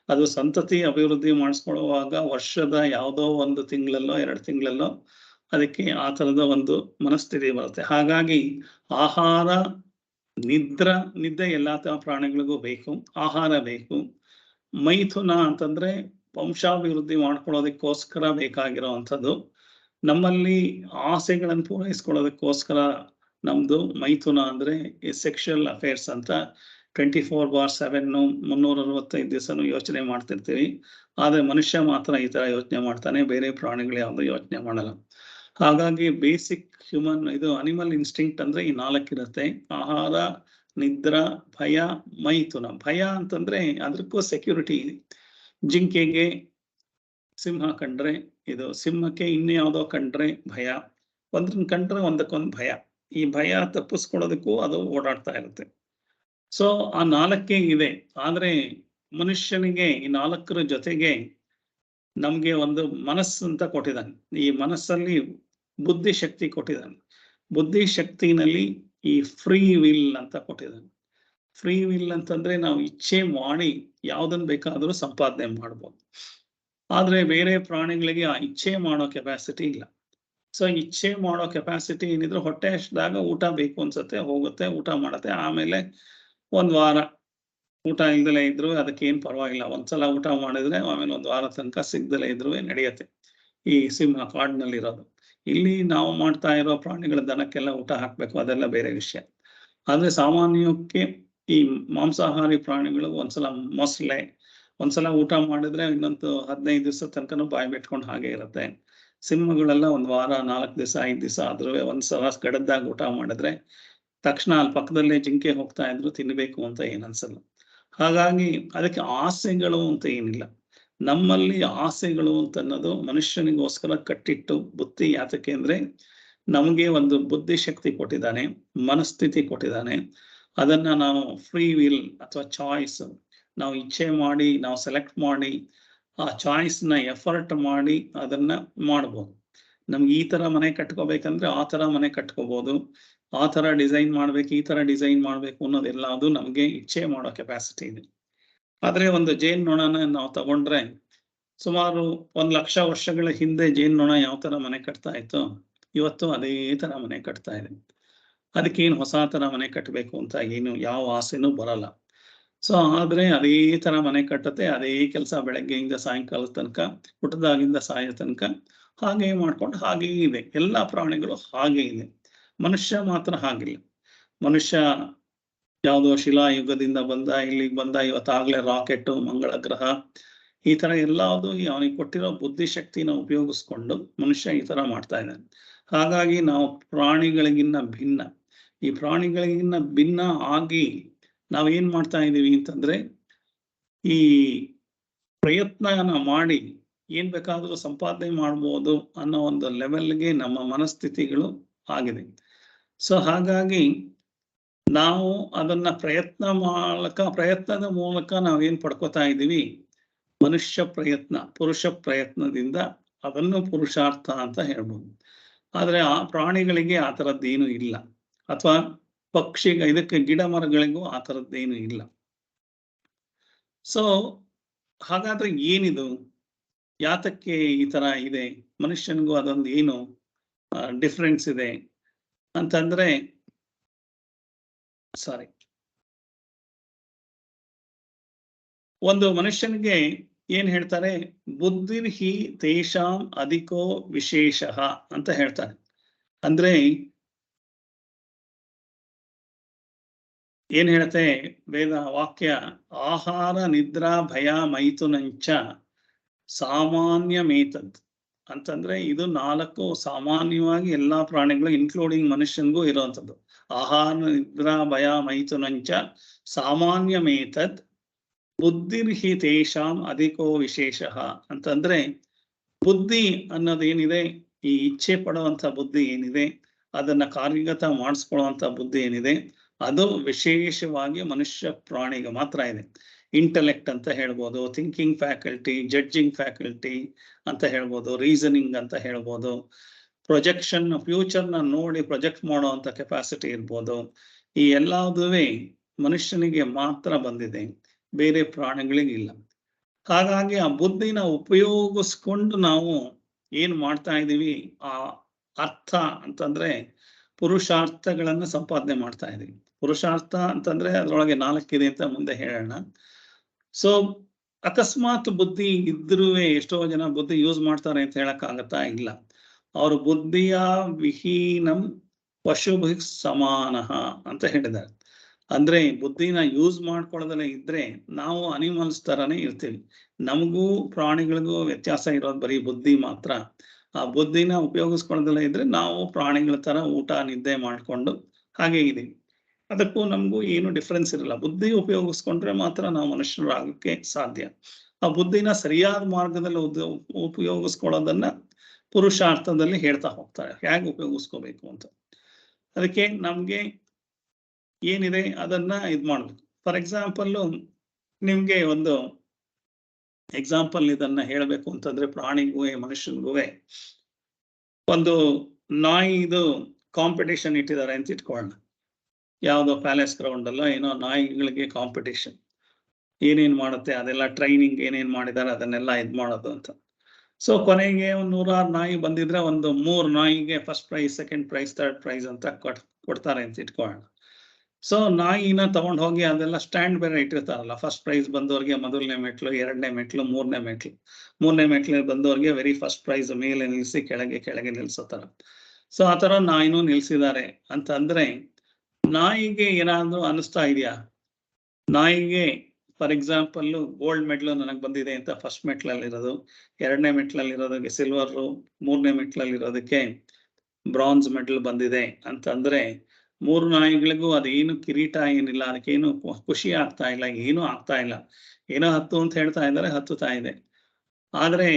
ಅದು ಸಂತತಿ ಅಭಿವೃದ್ಧಿ ಮಾಡಿಸ್ಕೊಳ್ಳುವಾಗ ವರ್ಷದ ಯಾವುದೋ ಒಂದು ತಿಂಗಳಲ್ಲೋ 2 ತಿಂಗಳಲ್ಲೋ ಅದಕ್ಕೆ ಆ ತರದ ಒಂದು ಮನಸ್ಥಿತಿ ಬರುತ್ತೆ. ಹಾಗಾಗಿ ಆಹಾರ, ನಿದ್ದೆ ಎಲ್ಲಾ ಪ್ರಾಣಿಗಳಿಗೂ ಬೇಕು. ಆಹಾರ ಬೇಕು. ಮೈಥುನ ಅಂತಂದ್ರೆ ವಂಶಾಭಿವೃದ್ಧಿ ಮಾಡ್ಕೊಳ್ಳೋದಕ್ಕೋಸ್ಕರ ಬೇಕಾಗಿರೋವಂಥದ್ದು. ನಮ್ಮಲ್ಲಿ ಆಸೆಗಳನ್ನು ಪೂರೈಸ್ಕೊಳ್ಳೋದಕ್ಕೋಸ್ಕರ ನಮ್ದು ಮೈಥುನ ಅಂದ್ರೆ ಈ ಸೆಕ್ಷುವಲ್ ಅಫೇರ್ಸ್ ಅಂತ 24/7 365 ದಿವಸನೂ ಯೋಚನೆ ಮಾಡ್ತಿರ್ತೀವಿ. ಆದ್ರೆ ಮನುಷ್ಯ ಮಾತ್ರ ಈ ತರ ಯೋಚನೆ ಮಾಡ್ತಾನೆ, ಬೇರೆ ಪ್ರಾಣಿಗಳು ಯಾವ್ದು ಯೋಚನೆ ಮಾಡಲ್ಲ. ಹಾಗಾಗಿ ಬೇಸಿಕ್ ಹ್ಯೂಮನ್ ಇದು ಅನಿಮಲ್ ಇನ್ಸ್ಟಿಂಕ್ಟ್ ಅಂದ್ರೆ ಈ 4 ಇರುತ್ತೆ. ಆಹಾರ, ನಿದ್ರಾ, ಭಯ, ಮೈಥುನ. ಭಯ ಅಂತಂದ್ರೆ ಅದಕ್ಕೂ ಸೆಕ್ಯೂರಿಟಿ. ಜಿಂಕೆಗೆ ಸಿಂಹ ಕಂಡ್ರೆ ಇದು, ಸಿಂಹಕ್ಕೆ ಇನ್ಯಾವುದೋ ಕಂಡ್ರೆ ಭಯ. ಒಂದನ್ನ ಕಂಡ್ರೆ ಒಂದಕ್ಕೊಂದು ಭಯ. ಈ ಭಯ ತಪ್ಪಿಸ್ಕೊಳ್ಳೋದಕ್ಕೂ ಅದು ಓಡಾಡ್ತಾ ಇರುತ್ತೆ. ಸೊ ಆ 4 ಇದೆ. ಆದ್ರೆ ಮನುಷ್ಯನಿಗೆ ಈ 4 ಜೊತೆಗೆ ನಮ್ಗೆ ಒಂದು ಮನಸ್ಸು ಅಂತ ಕೊಟ್ಟಿದ್ದಾನೆ. ಈ ಮನಸ್ಸಲ್ಲಿ ಬುದ್ಧಿ ಶಕ್ತಿ ಕೊಟ್ಟಿದ್ದಾನೆ. ಬುದ್ಧಿ ಶಕ್ತಿನಲ್ಲಿ ಈ ಫ್ರೀ ವಿಲ್ ಅಂತ ಕೊಟ್ಟಿದ್ದಾನೆ. ಫ್ರೀ ವಿಲ್ ಅಂತಂದ್ರೆ ನಾವು ಇಚ್ಛೆ ಮಾಡಿ ಯಾವ್ದನ್ ಬೇಕಾದ್ರೂ ಸಂಪಾದನೆ ಮಾಡ್ಬೋದು. ಆದ್ರೆ ಬೇರೆ ಪ್ರಾಣಿಗಳಿಗೆ ಆ ಇಚ್ಛೆ ಮಾಡೋ ಕೆಪಾಸಿಟಿ ಇಲ್ಲ. ಸೊ ಇಚ್ಛೆ ಮಾಡೋ ಕೆಪಾಸಿಟಿ ಏನಿದ್ರು ಹೊಟ್ಟೆ ಹಸಿದಾಗ ಊಟ ಬೇಕು ಅನ್ಸುತ್ತೆ, ಹೋಗುತ್ತೆ, ಊಟ ಮಾಡುತ್ತೆ. ಆಮೇಲೆ 1 ವಾರ ಊಟ ಇಲ್ದಲೇ ಇದ್ರು ಅದಕ್ಕೇನ್ ಪರವಾಗಿಲ್ಲ. ಒಂದ್ಸಲ ಊಟ ಮಾಡಿದ್ರೆ ಆಮೇಲೆ 1 ವಾರ ತನಕ ಸಿಗ್ದಲೇ ಇದ್ರು ನಡೆಯುತ್ತೆ. ಈ ಸಿಂಹ ಕಾಡಿನಲ್ಲಿರೋದು. ಇಲ್ಲಿ ನಾವು ಮಾಡ್ತಾ ಇರೋ ಪ್ರಾಣಿಗಳ ದನಕ್ಕೆಲ್ಲ ಊಟ ಹಾಕ್ಬೇಕು, ಅದೆಲ್ಲ ಬೇರೆ ವಿಷಯ. ಆದ್ರೆ ಸಾಮಾನ್ಯಕ್ಕೆ ಈ ಮಾಂಸಾಹಾರಿ ಪ್ರಾಣಿಗಳು ಮೊಸಳೆ ಒಂದ್ಸಲ ಊಟ ಮಾಡಿದ್ರೆ ಇನ್ನೊಂದು 15 ದಿವಸ ತನಕನೂ ಬಾಯಿ ಬಿಟ್ಕೊಂಡು ಹಾಗೆ ಇರುತ್ತೆ. ಸಿಂಹಗಳೆಲ್ಲ 1 ವಾರ, 4 ದಿವಸ, 5 ದಿವಸ ಆದ್ರೂ ಒಂದ್ಸಲ ಗಡದ್ದಾಗ ಊಟ ಮಾಡಿದ್ರೆ ತಕ್ಷಣ ಅಲ್ಲಿ ಪಕ್ಕದಲ್ಲೇ ಜಿಂಕೆ ಹೋಗ್ತಾ ಇದ್ರು ತಿನ್ಬೇಕು ಅಂತ ಏನ್ ಅನ್ಸಲ್ಲ. ಹಾಗಾಗಿ ಅದಕ್ಕೆ ಆಸೆಗಳು ಅಂತ ಏನಿಲ್ಲ. ನಮ್ಮಲ್ಲಿ ಆಸೆಗಳು ಅಂತ ಅನ್ನೋದು ಮನುಷ್ಯನಿಗೋಸ್ಕರ ಕಟ್ಟಿಟ್ಟು ಬುದ್ಧಿ. ಯಾತಕ್ಕೆ ಅಂದ್ರೆ ನಮಗೆ ಒಂದು ಬುದ್ಧಿ ಶಕ್ತಿ ಕೊಟ್ಟಿದ್ದಾನೆ, ಮನಸ್ಥಿತಿ ಕೊಟ್ಟಿದ್ದಾನೆ. ಅದನ್ನ ನಾವು ಫ್ರೀ ವಿಲ್ ಅಥವಾ ಚಾಯ್ಸ್, ನಾವು ಇಚ್ಛೆ ಮಾಡಿ ನಾವು ಸೆಲೆಕ್ಟ್ ಮಾಡಿ ಆ ಚಾಯ್ಸ್ನ ಎಫರ್ಟ್ ಮಾಡಿ ಅದನ್ನ ಮಾಡ್ಬೋದು. ನಮ್ಗೆ ಈ ತರ ಮನೆ ಕಟ್ಕೋಬೇಕಂದ್ರೆ ಆ ತರ ಮನೆ ಕಟ್ಕೋಬಹುದು, ಆ ತರ ಡಿಸೈನ್ ಮಾಡ್ಬೇಕು, ಈ ತರ ಡಿಸೈನ್ ಮಾಡ್ಬೇಕು ಅನ್ನೋದೆಲ್ಲ ಅದು ನಮ್ಗೆ ಇಚ್ಛೆ ಮಾಡೋ ಕೆಪಾಸಿಟಿ ಇದೆ. ಆದ್ರೆ ಒಂದು ಜೇನ್ನೊಣನ ನಾವು ತಗೊಂಡ್ರೆ ಸುಮಾರು 1,00,000 ವರ್ಷಗಳ ಹಿಂದೆ ಜೇನ್ನೊಣ ಯಾವ ತರ ಮನೆ ಕಟ್ತಾ ಇತ್ತು, ಇವತ್ತು ಅದೇ ತರ ಮನೆ ಕಟ್ತಾ ಇದೆ. ಅದಕ್ಕೇನು ಹೊಸ ತರ ಮನೆ ಕಟ್ಟಬೇಕು ಅಂತ ಏನು ಯಾವ ಆಸೆನೂ ಬರಲ್ಲ. ಸೊ ಆದ್ರೆ ಅದೇ ತರ ಮನೆ ಕಟ್ಟತ್ತೆ, ಅದೇ ಕೆಲಸ ಬೆಳಗ್ಗೆಯಿಂದ ಸಾಯಂಕಾಲದ ತನಕ, ಹುಟ್ಟದಾಗಿಂದ ಸಾಯೋ ತನಕ ಹಾಗೆ ಮಾಡ್ಕೊಂಡು ಹಾಗೇ ಇದೆ. ಎಲ್ಲಾ ಪ್ರಾಣಿಗಳು ಹಾಗೆ ಇದೆ, ಮನುಷ್ಯ ಮಾತ್ರ ಹಾಗಿಲ್ಲ. ಮನುಷ್ಯ ಯಾವುದೋ ಶಿಲಾಯುಗದಿಂದ ಬಂದ, ಇಲ್ಲಿಗೆ ಬಂದ, ಇವತ್ತಾಗ್ಲೇ ರಾಕೆಟ್, ಮಂಗಳ ಗ್ರಹ, ಈ ತರ ಎಲ್ಲಾವುದು ಅವನಿಗೆ ಕೊಟ್ಟಿರೋ ಬುದ್ಧಿಶಕ್ತಿನ ಉಪಯೋಗಿಸ್ಕೊಂಡು ಮನುಷ್ಯ ಈ ತರ ಮಾಡ್ತಾ ಇದ್ದಾನೆ. ಹಾಗಾಗಿ ನಾವು ಪ್ರಾಣಿಗಳಿಗಿನ್ನ ಭಿನ್ನ. ಈ ಪ್ರಾಣಿಗಳಿಗಿನ್ನ ಭಿನ್ನ ಆಗಿ ನಾವೇನ್ ಮಾಡ್ತಾ ಇದೀವಿ ಅಂತಂದ್ರೆ, ಈ ಪ್ರಯತ್ನನ ಮಾಡಿ ಏನ್ ಬೇಕಾದ್ರೂ ಸಂಪಾದನೆ ಮಾಡ್ಬೋದು ಅನ್ನೋ ಒಂದು ಲೆವೆಲ್ಗೆ ನಮ್ಮ ಮನಸ್ಥಿತಿಗಳು ಆಗಿದೆ. ಸೊ ಹಾಗಾಗಿ ನಾವು ಅದನ್ನ ಪ್ರಯತ್ನದ ಮೂಲಕ ನಾವೇನ್ ಪಡ್ಕೋತಾ ಇದೀವಿ, ಮನುಷ್ಯ ಪ್ರಯತ್ನ, ಪುರುಷ ಪ್ರಯತ್ನದಿಂದ ಅದನ್ನು ಪುರುಷಾರ್ಥ ಅಂತ ಹೇಳ್ಬೋದು. ಆದ್ರೆ ಆ ಪ್ರಾಣಿಗಳಿಗೆ ಆ ಥರದ್ದೇನು ಇಲ್ಲ, ಅಥವಾ ಇದಕ್ಕೆ ಗಿಡ ಮರಗಳಿಗೂ ಆ ಥರದ್ದೇನು ಇಲ್ಲ. ಸೊ ಹಾಗಾದ್ರೆ ಏನಿದು, ಯಾತಕ್ಕೆ ಈ ತರ ಇದೆ, ಮನುಷ್ಯನಿಗೂ ಅದೊಂದು ಏನು ಡಿಫ್ರೆನ್ಸ್ ಇದೆ ಅಂತಂದ್ರೆ, ಒಂದು ಮನುಷ್ಯನಿಗೆ ಏನ್ ಹೇಳ್ತಾರೆ, ಬುದ್ಧಿರ್ಹಿ ತೇಷಾಂ ಅಧಿಕೋ ವಿಶೇಷಃ ಅಂತ ಹೇಳ್ತಾರೆ. ಅಂದ್ರೆ ಏನ್ ಹೇಳುತ್ತೆ ವೇದ ವಾಕ್ಯ, ಆಹಾರ ನಿದ್ರಾ ಭಯ ಮೈಥುನಂಚ ಸಾಮಾನ್ಯಮೇತದ್ ಅಂತಂದ್ರೆ, ಇದು 4 ಸಾಮಾನ್ಯವಾಗಿ ಎಲ್ಲಾ ಪ್ರಾಣಿಗಳು ಇನ್ಕ್ಲೂಡಿಂಗ್ ಮನುಷ್ಯನಿಗೂ ಇರುವಂಥದ್ದು. ಆಹಾರ ನಿದ್ರಾ ಭಯ ಮೈಥುನಂಚ ಸಾಮಾನ್ಯಮೇತದ್ ಬುದ್ಧಿರ್ಹಿ ತೇಷಾಂ ಅಧಿಕೋ ವಿಶೇಷಃ ಅಂತಂದ್ರೆ, ಬುದ್ಧಿ ಅನ್ನೋದೇನಿದೆ, ಈ ಇಚ್ಛೆ ಪಡುವಂತ ಬುದ್ಧಿ ಏನಿದೆ, ಅದನ್ನ ಕಾರ್ಯಗತ ಮಾಡಿಸ್ಕೊಳ್ಳುವಂತ ಬುದ್ಧಿ ಏನಿದೆ, ಅದು ವಿಶೇಷವಾಗಿ ಮನುಷ್ಯ ಪ್ರಾಣಿಗೆ ಮಾತ್ರ ಇದೆ. ಇಂಟೆಲೆಕ್ಟ್ ಅಂತ ಹೇಳ್ಬೋದು, ಥಿಂಕಿಂಗ್ ಫ್ಯಾಕಲ್ಟಿ, ಜಡ್ಜಿಂಗ್ ಫ್ಯಾಕಲ್ಟಿ ಅಂತ ಹೇಳ್ಬೋದು, ರೀಸನಿಂಗ್ ಅಂತ ಹೇಳ್ಬೋದು, ಪ್ರೊಜೆಕ್ಷನ್, ಫ್ಯೂಚರ್ನ ನೋಡಿ ಪ್ರೊಜೆಕ್ಟ್ ಮಾಡುವಂತ ಕೆಪಾಸಿಟಿ ಇರ್ಬೋದು. ಈ ಎಲ್ಲಾದುವೇ ಮನುಷ್ಯನಿಗೆ ಮಾತ್ರ ಬಂದಿದೆ, ಬೇರೆ ಪ್ರಾಣಿಗಳಿಗಿಲ್ಲ. ಹಾಗಾಗಿ ಆ ಬುದ್ಧಿನ ಉಪಯೋಗಿಸ್ಕೊಂಡು ನಾವು ಏನ್ ಮಾಡ್ತಾ ಇದೀವಿ, ಆ ಅರ್ಥ ಅಂತಂದ್ರೆ ಪುರುಷಾರ್ಥಗಳನ್ನ ಸಂಪಾದನೆ ಮಾಡ್ತಾ ಇದೀವಿ. ಪುರುಷಾರ್ಥ ಅಂತಂದ್ರೆ ಅದ್ರೊಳಗೆ 4 ಇದೆ ಅಂತ ಮುಂದೆ ಹೇಳೋಣ. ಸೊ ಅಕಸ್ಮಾತ್ ಬುದ್ಧಿ ಇದ್ರೂ ಎಷ್ಟೋ ಜನ ಬುದ್ಧಿ ಯೂಸ್ ಮಾಡ್ತಾರೆ ಅಂತ ಹೇಳಕ್ ಆಗತ್ತಾ? ಇಲ್ಲ. ಅವರು ಬುದ್ಧಿಯ ವಿಹೀನಂ ಪಶುಭಿ ಸಮಾನಃ ಅಂತ ಹೇಳಿದ್ದಾರೆ. ಅಂದ್ರೆ ಬುದ್ಧಿನ ಯೂಸ್ ಮಾಡ್ಕೊಳ್ಳೋದಲ್ಲೇ ಇದ್ರೆ ನಾವು ಅನಿಮಲ್ಸ್ ತರನೇ ಇರ್ತೀವಿ. ನಮಗೂ ಪ್ರಾಣಿಗಳಿಗೂ ವ್ಯತ್ಯಾಸ ಇರೋದು ಬರೀ ಬುದ್ಧಿ ಮಾತ್ರ. ಆ ಬುದ್ಧಿನ ಉಪಯೋಗಿಸ್ಕೊಳ್ಳೋದಲ್ಲೇ ಇದ್ರೆ ನಾವು ಪ್ರಾಣಿಗಳ ತರ ಊಟ ನಿದ್ದೆ ಮಾಡ್ಕೊಂಡು ಹಾಗೆ ಇದೀವಿ. ಅದಕ್ಕೂ ನಮಗೂ ಏನು ಡಿಫ್ರೆನ್ಸ್ ಇರಲ್ಲ. ಬುದ್ಧಿ ಉಪಯೋಗಿಸ್ಕೊಂಡ್ರೆ ಮಾತ್ರ ನಾವು ಮನುಷ್ಯರಾಗಕ್ಕೆ ಸಾಧ್ಯ. ಆ ಬುದ್ಧಿನ ಸರಿಯಾದ ಮಾರ್ಗದಲ್ಲಿ ಉಪಯೋಗಿಸ್ಕೊಳ್ಳೋದನ್ನ ಪುರುಷಾರ್ಥದಲ್ಲಿ ಹೇಳ್ತಾ ಹೋಗ್ತಾರೆ, ಹೇಗೆ ಉಪಯೋಗಿಸ್ಕೋಬೇಕು ಅಂತ. ಅದಕ್ಕೆ ನಮ್ಗೆ ಏನಿದೆ ಅದನ್ನ ಮಾಡ್ಬೇಕು. ಫಾರ್ ಎಕ್ಸಾಂಪಲ್, ನಿಮ್ಗೆ ಒಂದು ಎಕ್ಸಾಂಪಲ್ ಇದನ್ನ ಹೇಳಬೇಕು ಅಂತಂದ್ರೆ, ಪ್ರಾಣಿಗೂ ಮನುಷ್ಯನಿಗೂ ಒಂದು ನಾಯಿದು ಕಾಂಪಿಟೇಷನ್ ಇಟ್ಟಿದ್ದಾರೆ ಅಂತ ಇಟ್ಕೊಳ್ಳೋಣ. ಯಾವುದೋ ಪ್ಯಾಲೇಸ್ ಗ್ರೌಂಡ್ ಅಲ್ಲ ಏನೋ ನಾಯಿಗಳಿಗೆ ಕಾಂಪಿಟೇಷನ್, ಏನೇನ್ ಮಾಡುತ್ತೆ ಅದೆಲ್ಲ ಟ್ರೈನಿಂಗ್ ಏನೇನ್ ಮಾಡಿದ್ದಾರೆ ಅದನ್ನೆಲ್ಲ ಮಾಡೋದು ಅಂತ. ಸೊ ಕೊನೆಗೆ 100 ನಾಯಿ ಬಂದಿದ್ರೆ ಒಂದು 3 ನಾಯಿಗೆ first prize, second prize, third prize ಅಂತ ಕೊಡ್ತಾರೆ ಅಂತ ಇಟ್ಕೊಳ್ಳೋಣ. ಸೊ ನಾಯಿನ ತಗೊಂಡ್ ಹೋಗಿ ಅದೆಲ್ಲ ಸ್ಟ್ಯಾಂಡ್ ಬೇರೆ ಇಟ್ಟಿರ್ತಾರಲ್ಲ, ಫಸ್ಟ್ ಪ್ರೈಸ್ ಬಂದವ್ರಿಗೆ ಮೊದಲನೇ ಮೆಟ್ಲು, 2ನೇ ಮೆಟ್ಲು, 3ನೇ ಮೆಟ್ಲು. 3ನೇ ಮೆಟ್ಲು ಬಂದವ್ರಿಗೆ ವೆರಿ ಫಸ್ಟ್ ಪ್ರೈಸ್ ಮೇಲೆ ನಿಲ್ಸಿ ಕೆಳಗೆ ನಿಲ್ಸೋತರ. ಸೊ ಆ ತರ ನಾಯಿನೂ ನಿಲ್ಸಿದ್ದಾರೆ ಅಂತ ಅಂದ್ರೆ, ನಾಯಿಗೆ ಏನಾದ್ರು ಅನಿಸ್ತಾ ಇದೆಯಾ? ನಾಯಿಗೆ ಫಾರ್ ಎಕ್ಸಾಂಪಲ್ ಗೋಲ್ಡ್ ಮೆಡ್ಲ್ ನನಗೆ ಬಂದಿದೆ ಅಂತ ಫಸ್ಟ್ ಮೆಟ್ಲಲ್ಲಿ ಇರೋದು, 2ನೇ ಮೆಟ್ಲಲ್ಲಿ ಇರೋದಕ್ಕೆ ಸಿಲ್ವರ್, 3ನೇ ಮೆಟ್ಲಲ್ಲಿ ಇರೋದಕ್ಕೆ ಬ್ರಾನ್ಸ್ ಮೆಡಲ್ ಬಂದಿದೆ ಅಂತಂದ್ರೆ, 3 ನಾಯಿಗಳಿಗೂ ಅದೇನು ಕಿರೀಟ ಏನಿಲ್ಲ, ಅದಕ್ಕೇನು ಖುಷಿ ಆಗ್ತಾ ಇಲ್ಲ, ಏನೂ ಆಗ್ತಾ ಇಲ್ಲ. ಏನೋ ಹತ್ತು ಅಂತ ಹೇಳ್ತಾ ಇದ್ದಾರೆ, ಹತ್ತುತ್ತಾ ಇದೆ. ಆದ್ರೆ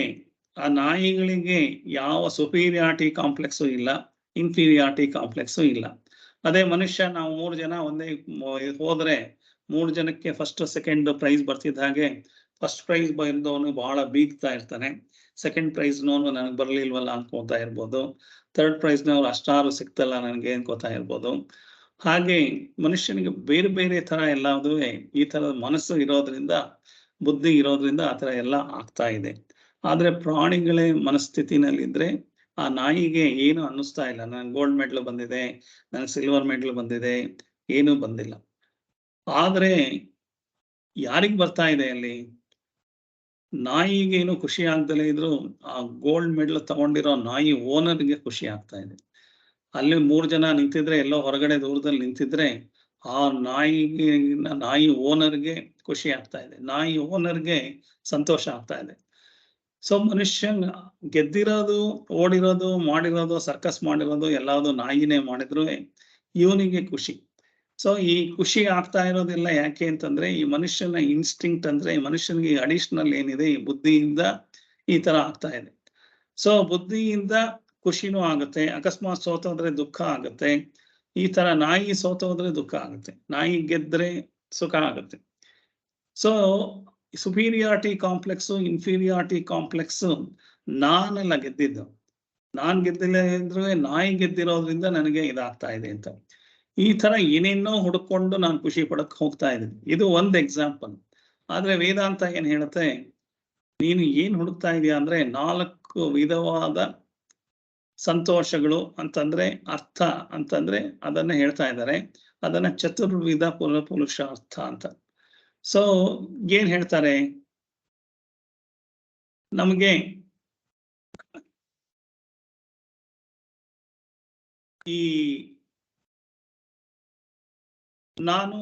ಆ ನಾಯಿಗಳಿಗೆ ಯಾವ ಸುಪೀರಿಯಾರಿಟಿ ಕಾಂಪ್ಲೆಕ್ಸು ಇಲ್ಲ, ಇನ್ಫೀರಿಯಾರಿಟಿ ಕಾಂಪ್ಲೆಕ್ಸು ಇಲ್ಲ. ಅದೇ ಮನುಷ್ಯ, ನಾವು 3 ಜನ ಒಂದೇ ಹೋದ್ರೆ 3 ಜನಕ್ಕೆ ಫಸ್ಟ್ ಸೆಕೆಂಡ್ ಪ್ರೈಸ್ ಬರ್ತಿದ್ದ ಹಾಗೆ ಫಸ್ಟ್ ಪ್ರೈಸ್ ಬಂದವನು ಬಹಳ ಬೀಗ್ತಾ ಇರ್ತಾನೆ, ಸೆಕೆಂಡ್ ಪ್ರೈಸ್ನವನು ನನಗೆ ಬರ್ಲಿಲ್ವಲ್ಲ ಅನ್ಕೋತಾ ಇರ್ಬೋದು, ಥರ್ಡ್ ಪ್ರೈಸ್ನವ್ರು ಅಷ್ಟಾರು ಸಿಕ್ತಲ್ಲ ನನಗೆ ಅನ್ಕೋತಾ ಇರ್ಬೋದು. ಹಾಗೆ ಮನುಷ್ಯನಿಗೆ ಬೇರೆ ಬೇರೆ ತರ ಎಲ್ಲದೂ ಈ ತರದ ಮನಸ್ಸು ಇರೋದ್ರಿಂದ, ಬುದ್ಧಿ ಇರೋದ್ರಿಂದ ಆ ತರ ಎಲ್ಲ ಆಗ್ತಾ ಇದೆ. ಆದ್ರೆ ಪ್ರಾಣಿಗಳೇ ಮನಸ್ಥಿತಿನಲ್ಲಿದ್ರೆ ಆ ನಾಯಿಗೆ ಏನು ಅನ್ನಿಸ್ತಾ ಇಲ್ಲ, ನನ್ ಗೋಲ್ಡ್ ಮೆಡಲ್ ಬಂದಿದೆ, ನನ್ ಸಿಲ್ವರ್ ಮೆಡಲ್ ಬಂದಿದೆ, ಏನೂ ಬಂದಿಲ್ಲ. ಆದ್ರೆ ಯಾರಿಗ್ ಬರ್ತಾ ಇದೆ ಅಲ್ಲಿ? ನಾಯಿಗೇನು ಖುಷಿ ಆಗ್ದಲೇ ಇದ್ರು ಆ ಗೋಲ್ಡ್ ಮೆಡಲ್ ತಗೊಂಡಿರೋ ನಾಯಿ ಓನರ್ಗೆ ಖುಷಿ ಆಗ್ತಾ ಇದೆ. ಅಲ್ಲಿ 3 ಜನ ನಿಂತಿದ್ರೆ, ಎಲ್ಲೋ ಹೊರಗಡೆ ದೂರದಲ್ಲಿ ನಿಂತಿದ್ರೆ ಆ ನಾಯಿ ಓನರ್ಗೆ ಖುಷಿ ಆಗ್ತಾ ಇದೆ, ನಾಯಿ ಓನರ್ಗೆ ಸಂತೋಷ ಆಗ್ತಾ ಇದೆ. ಸೊ ಮನುಷ್ಯ ಗೆದ್ದಿರೋದು, ಓಡಿರೋದು, ಮಾಡಿರೋದು, ಸರ್ಕಸ್ ಮಾಡಿರೋದು ಎಲ್ಲಾವುದು ನಾಯಿನೇ ಮಾಡಿದ್ರು ಇವನಿಗೆ ಖುಷಿ. ಸೊ ಈ ಖುಷಿ ಆಗ್ತಾ ಇರೋದಿಲ್ಲ ಯಾಕೆ ಅಂತಂದ್ರೆ, ಈ ಮನುಷ್ಯನ ಇನ್ಸ್ಟಿಂಕ್ಟ್ ಅಂದ್ರೆ ಈ ಮನುಷ್ಯನಿಗೆ ಅಡಿಷನಲ್ ಏನಿದೆ ಈ ಬುದ್ಧಿಯಿಂದ ಈ ತರ ಆಗ್ತಾ ಇದೆ. ಸೊ ಬುದ್ಧಿಯಿಂದ ಖುಷಿನೂ ಆಗುತ್ತೆ, ಅಕಸ್ಮಾತ್ ಸೋತೋದ್ರೆ ದುಃಖ ಆಗುತ್ತೆ. ಈ ತರ ನಾಯಿ ಸೋತೋದ್ರೆ ದುಃಖ ಆಗುತ್ತೆ, ನಾಯಿ ಗೆದ್ರೆ ಸುಖ ಆಗುತ್ತೆ. So superiority complex, inferiority complex ನಾನೆಲ್ಲ ಗೆದ್ದಿದ್ದು, ನಾನ್ ಗೆದ್ದಿಲ್ಲ ಅಂದ್ರೂ ನಾಯಿ ಗೆದ್ದಿರೋದ್ರಿಂದ ನನಗೆ ಇದಾಗ್ತಾ ಇದೆ ಅಂತ ಈ ತರ ಏನೇನೋ ಹುಡ್ಕೊಂಡು ನಾನು ಖುಷಿ ಪಡಕ್ ಹೋಗ್ತಾ ಇದ್ದೀನಿ. ಇದು ಒಂದ್ ಎಕ್ಸಾಂಪಲ್. ಆದ್ರೆ ವೇದಾಂತ ಏನ್ ಹೇಳುತ್ತೆ, ನೀನು ಏನ್ ಹುಡುಕ್ತಾ ಇದೀಯ ಅಂದ್ರೆ 4 ವಿಧವಾದ ಸಂತೋಷಗಳು ಅಂತಂದ್ರೆ ಅರ್ಥ ಅಂತಂದ್ರೆ ಅದನ್ನ ಹೇಳ್ತಾ ಇದ್ದಾರೆ, ಅದನ್ನ ಚತುರ್ವಿಧ ಪುರುಷಾರ್ಥ ಅಂತ. ಸೊ ಏನ್ ಹೇಳ್ತಾರೆ, ನಮಗೆ ಈ ನಾನು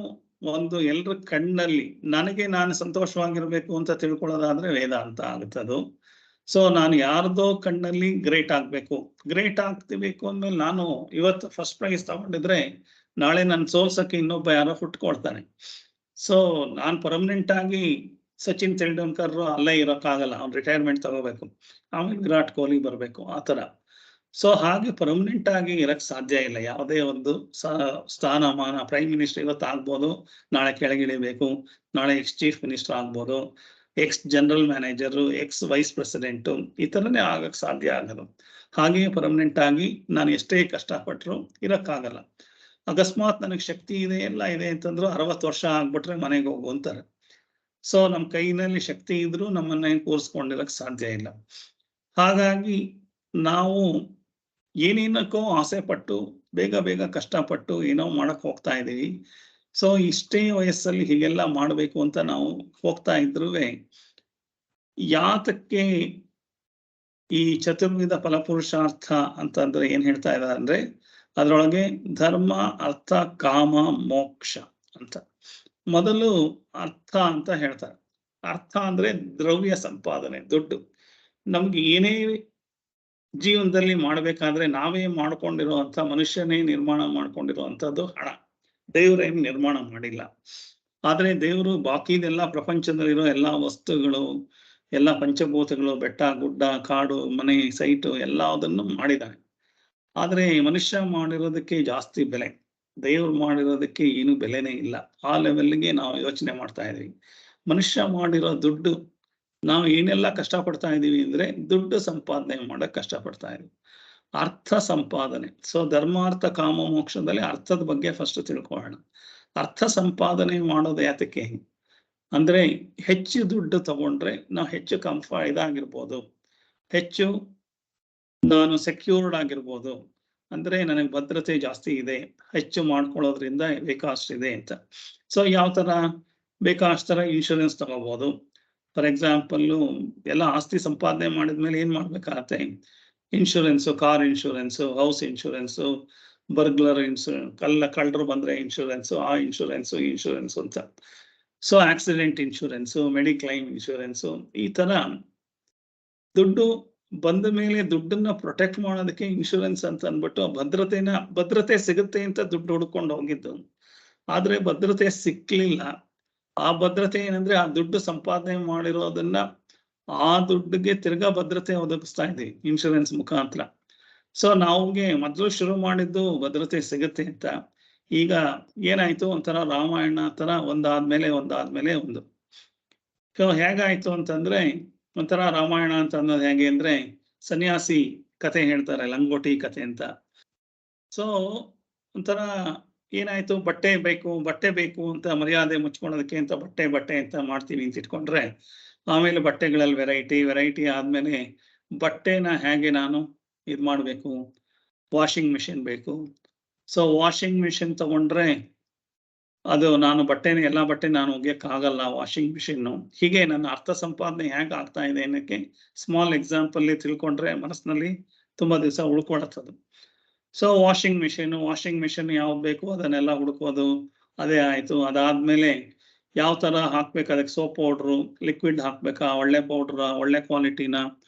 ಒಂದು ಎಲ್ರ ಕಣ್ಣಲ್ಲಿ ನನಗೆ ನಾನು ಸಂತೋಷವಾಗಿರ್ಬೇಕು ಅಂತ ತಿಳ್ಕೊಳ್ಳೋದಾದ್ರೆ ವೇದಾಂತ ಆಗುತ್ತದು. ಸೊ ನಾನು ಯಾರ್ದೋ ಕಣ್ಣಲ್ಲಿ ಗ್ರೇಟ್ ಆಗ್ಬೇಕು, ಗ್ರೇಟ್ ಆಗ್ತಿಬೇಕು ಅಂದ್ಮೇಲೆ ನಾನು ಇವತ್ತು ಫಸ್ಟ್ ಪ್ರೈಸ್ ತಗೊಂಡಿದ್ರೆ ನಾಳೆ ನನ್ನ ಸೋಲ್ಸಕ್ಕೆ ಇನ್ನೊಬ್ಬ ಯಾರೋ ಹುಟ್ಕೊಳ್ತಾನೆ. ಸೊ ನಾನ್ ಪರ್ಮನೆಂಟ್ ಆಗಿ ಸಚಿನ್ ತೆಂಡೂಲ್ಕರ್ ಅಲ್ಲೇ ಇರೋಕ್ಕಾಗಲ್ಲ, ಅವ್ನು ರಿಟೈರ್ಮೆಂಟ್ ತಗೋಬೇಕು, ಆಮೇಲೆ ವಿರಾಟ್ ಕೊಹ್ಲಿ ಬರ್ಬೇಕು ಆ ತರ. ಸೊ ಹಾಗೆ ಪರ್ಮನೆಂಟ್ ಆಗಿ ಇರಕ್ ಸಾಧ್ಯ ಇಲ್ಲ. ಯಾವುದೇ ಒಂದು ಸ್ಥಾನಮಾನ, ಪ್ರೈಮ್ ಮಿನಿಸ್ಟರ್ ಇವತ್ತು ಆಗ್ಬೋದು, ನಾಳೆ ಕೆಳಗಿಳಿಬೇಕು, ನಾಳೆ ಎಕ್ಸ್ ಚೀಫ್ ಮಿನಿಸ್ಟರ್ ಆಗ್ಬೋದು, X general manager, X vice president, ಈ ತರನೇ ಆಗಕ್ ಸಾಧ್ಯ ಆಗದು. ಹಾಗೆಯೇ ಪರ್ಮನೆಂಟ್ ಆಗಿ ನಾನು ಎಷ್ಟೇ ಕಷ್ಟಪಟ್ಟರು ಇರಕ್ಕಾಗಲ್ಲ. ಅಕಸ್ಮಾತ್ ನನಗೆ ಶಕ್ತಿ ಇದೆ ಎಲ್ಲ ಇದೆ ಅಂತಂದ್ರು 60 ವರ್ಷ ಆಗ್ಬಿಟ್ರೆ ಮನೆಗೆ ಹೋಗು ಅಂತಾರೆ. ಸೊ ನಮ್ ಕೈನಲ್ಲಿ ಶಕ್ತಿ ಇದ್ರು ನಮ್ಮನ್ನ ಕೂರಿಸ್ಕೊಂಡಿರಕ್ ಸಾಧ್ಯ ಇಲ್ಲ. ಹಾಗಾಗಿ ನಾವು ಏನೇನಕ್ಕೋ ಆಸೆ ಪಟ್ಟು ಬೇಗ ಬೇಗ ಕಷ್ಟಪಟ್ಟು ಏನೋ ಮಾಡಕ್ ಹೋಗ್ತಾ ಇದೀವಿ. ಸೊ ಇಷ್ಟೇ ವಯಸ್ಸಲ್ಲಿ ಹೀಗೆಲ್ಲ ಮಾಡ್ಬೇಕು ಅಂತ ನಾವು ಹೋಗ್ತಾ ಇದ್ರು ಯಾತಕ್ಕೆ ಈ ಚತುರ್ವಿಧ ಫಲಪುರುಷಾರ್ಥ ಅಂತಂದ್ರೆ ಏನ್ ಹೇಳ್ತಾ ಇದ್ದಾರೆ ಅಂದ್ರೆ, ಅದ್ರೊಳಗೆ ಧರ್ಮ, ಅರ್ಥ, ಕಾಮ, ಮೋಕ್ಷ ಅಂತ. ಮೊದಲು ಅರ್ಥ ಅಂತ ಹೇಳ್ತಾರೆ. ಅರ್ಥ ಅಂದ್ರೆ ದ್ರವ್ಯ ಸಂಪಾದನೆ, ದುಡ್ಡು. ನಮ್ಗೆ ಏನೇ ಜೀವನದಲ್ಲಿ ಮಾಡ್ಬೇಕಾದ್ರೆ ನಾವೇ ಮಾಡ್ಕೊಂಡಿರುವಂತ, ಮನುಷ್ಯನೇ ನಿರ್ಮಾಣ ಮಾಡ್ಕೊಂಡಿರುವಂತದ್ದು ಹಣ. ದೇವರೇನು ನಿರ್ಮಾಣ ಮಾಡಿಲ್ಲ. ಆದ್ರೆ ದೇವರು ಬಾಕಿದೆಲ್ಲ ಪ್ರಪಂಚದಲ್ಲಿರೋ ಎಲ್ಲಾ ವಸ್ತುಗಳು, ಎಲ್ಲ ಪಂಚಭೂತಗಳು, ಬೆಟ್ಟ ಗುಡ್ಡ, ಕಾಡು, ಮನೆ, ಸೈಟು ಎಲ್ಲದನ್ನು ಮಾಡಿದ್ದಾನೆ. ಆದ್ರೆ ಮನುಷ್ಯ ಮಾಡಿರೋದಕ್ಕೆ ಜಾಸ್ತಿ ಬೆಲೆ, ದೇವ್ರು ಮಾಡಿರೋದಕ್ಕೆ ಏನು ಬೆಲೆನೇ ಇಲ್ಲ. ಆ ಲೆವೆಲ್ಗೆ ನಾವು ಯೋಚನೆ ಮಾಡ್ತಾ ಇದೀವಿ. ಮನುಷ್ಯ ಮಾಡಿರೋ ದುಡ್ಡು, ನಾವು ಏನೆಲ್ಲ ಕಷ್ಟಪಡ್ತಾ ಇದೀವಿ ಅಂದ್ರೆ ದುಡ್ಡು ಸಂಪಾದನೆ ಮಾಡಕ್ ಕಷ್ಟಪಡ್ತಾ ಇದೀವಿ. ಅರ್ಥ ಸಂಪಾದನೆ. ಸೊ ಧರ್ಮಾರ್ಥ ಕಾಮ ಮೋಕ್ಷದಲ್ಲಿ ಅರ್ಥದ ಬಗ್ಗೆ ಫಸ್ಟ್ ತಿಳ್ಕೊಳ್ಳೋಣ. ಅರ್ಥ ಸಂಪಾದನೆ ಮಾಡೋದು ಯಾತಕ್ಕೆ ಅಂದ್ರೆ, ಹೆಚ್ಚು ದುಡ್ಡು ತಗೊಂಡ್ರೆ ನಾವು ಹೆಚ್ಚು ಇದಾಗಿರ್ಬೋದು, ಹೆಚ್ಚು ನಾನು ಸೆಕ್ಯೂರ್ಡ್ ಆಗಿರ್ಬೋದು, ಅಂದ್ರೆ ನನಗೆ ಭದ್ರತೆ ಜಾಸ್ತಿ ಇದೆ, ಹೆಚ್ಚು ಮಾಡ್ಕೊಳ್ಳೋದ್ರಿಂದ ಬೇಕಾಸ್ಟ್ ಇದೆ ಅಂತ. ಸೊ ಯಾವ ತರ ಬೇಕಾಷ್ಟು ತರ ಇನ್ಶೂರೆನ್ಸ್ ತಗೋಬಹುದು. ಫಾರ್ ಎಕ್ಸಾಂಪಲ್, ಎಲ್ಲ ಆಸ್ತಿ ಸಂಪಾದನೆ ಮಾಡಿದ್ಮೇಲೆ ಏನ್ ಮಾಡ್ಬೇಕಾಗತ್ತೆ, insurance, car insurance, house insurance, burglar insurance, ಕಳ್ಳರು ಬಂದ್ರೆ ಇನ್ಶೂರೆನ್ಸು, ಆ ಇನ್ಶೂರೆನ್ಸು, ಈ ಇನ್ಶೂರೆನ್ಸು ಅಂತ. ಸೊ ಆಕ್ಸಿಡೆಂಟ್ ಇನ್ಶೂರೆನ್ಸು, ಮೆಡಿಕ್ಲೈಮ್ ಇನ್ಶೂರೆನ್ಸು, ಈ ತರ ದುಡ್ಡು ಬಂದ ಮೇಲೆ ದುಡ್ಡನ್ನ ಪ್ರೊಟೆಕ್ಟ್ ಮಾಡೋದಕ್ಕೆ ಇನ್ಶೂರೆನ್ಸ್ ಅಂತ ಅಂದ್ಬಿಟ್ಟು ಭದ್ರತೆ ಸಿಗುತ್ತೆ ಅಂತ ದುಡ್ಡು ಹುಡ್ಕೊಂಡು ಹೋಗಿದ್ದು. ಆದ್ರೆ ಭದ್ರತೆ ಸಿಕ್ಲಿಲ್ಲ. ಆ ಭದ್ರತೆ ಏನಂದ್ರೆ, ಆ ದುಡ್ಡು ಸಂಪಾದನೆ ಮಾಡಿರೋದನ್ನ ಆ ದುಡ್ಡಿಗೆ ತಿರ್ಗಾ ಭದ್ರತೆ ಒದಗಿಸ್ತಾ ಇದೀವಿ ಇನ್ಶೂರೆನ್ಸ್ ಮುಖಾಂತರ. ಸೊ ನಾವ್ಗೆ ಮೊದಲು ಶುರು ಮಾಡಿದ್ದು ಭದ್ರತೆ ಸಿಗುತ್ತೆ ಅಂತ. ಈಗ ಏನಾಯ್ತು, ಒಂಥರ ರಾಮಾಯಣ ತರ ಒಂದಾದ್ಮೇಲೆ ಒಂದು. ಹೇಗಾಯ್ತು ಅಂತಂದ್ರೆ ಒಂಥರ ರಾಮಾಯಣ ಅಂತ ಅನ್ನೋದು ಹೇಗೆ ಅಂದ್ರೆ ಸನ್ಯಾಸಿ ಕತೆ ಹೇಳ್ತಾರೆ, ಲಂಗೋಟಿ ಕತೆ ಅಂತ. ಸೊ ಒಂಥರ ಏನಾಯ್ತು, ಬಟ್ಟೆ ಬೇಕು ಅಂತ ಮರ್ಯಾದೆ ಮುಚ್ಕೊಳೋದಕ್ಕೆ ಅಂತ ಬಟ್ಟೆ ಅಂತ ಮಾಡ್ತೀವಿ ಅಂತ ಇಟ್ಕೊಂಡ್ರೆ, ಆಮೇಲೆ ಬಟ್ಟೆಗಳಲ್ಲಿ ವೆರೈಟಿ ಆದ್ಮೇಲೆ ಬಟ್ಟೆನ ಹೇಗೆ ನಾನು ಇದ್ ಮಾಡ್ಬೇಕು, ವಾಷಿಂಗ್ ಮಿಷಿನ್ ಬೇಕು. ಸೊ ವಾಷಿಂಗ್ ಮಿಷಿನ್ ತಗೊಂಡ್ರೆ ಅದು ನಾನು ಎಲ್ಲ ಬಟ್ಟೆ ನಾನು ಒಗೆಯಕ್ಕಾಗಲ್ಲ ವಾಷಿಂಗ್ ಮಿಷಿನ್. ಹೀಗೆ ನನ್ನ ಅರ್ಥ ಸಂಪಾದನೆ ಹೇಗೆ ಆಗ್ತಾ ಇದೆ ಅನ್ನಕ್ಕೆ ಸ್ಮಾಲ್ ಎಕ್ಸಾಂಪಲ್ ತಿಳ್ಕೊಂಡ್ರೆ ಮನಸ್ಸಿನಲ್ಲಿ ತುಂಬಾ ದಿವಸ ಉಳ್ಕೊಳತ್ತದು. ಸೊ ವಾಷಿಂಗ್ ಮಿಷಿನ್ ಯಾವ್ದು ಬೇಕು ಅದನ್ನೆಲ್ಲ ಹುಡುಕೋದು, ಅದೇ ಆಯ್ತು. ಅದಾದ್ಮೇಲೆ ಯಾವ ತರ ಹಾಕ್ಬೇಕು, ಅದಕ್ಕೆ ಸೋಪ್ ಪೌಡ್ರು, ಲಿಕ್ವಿಡ್ ಹಾಕ್ಬೇಕಾ, ಒಳ್ಳೆ ಪೌಡ್ರ, ಒಳ್ಳೆ ಕ್ವಾಲಿಟಿನ,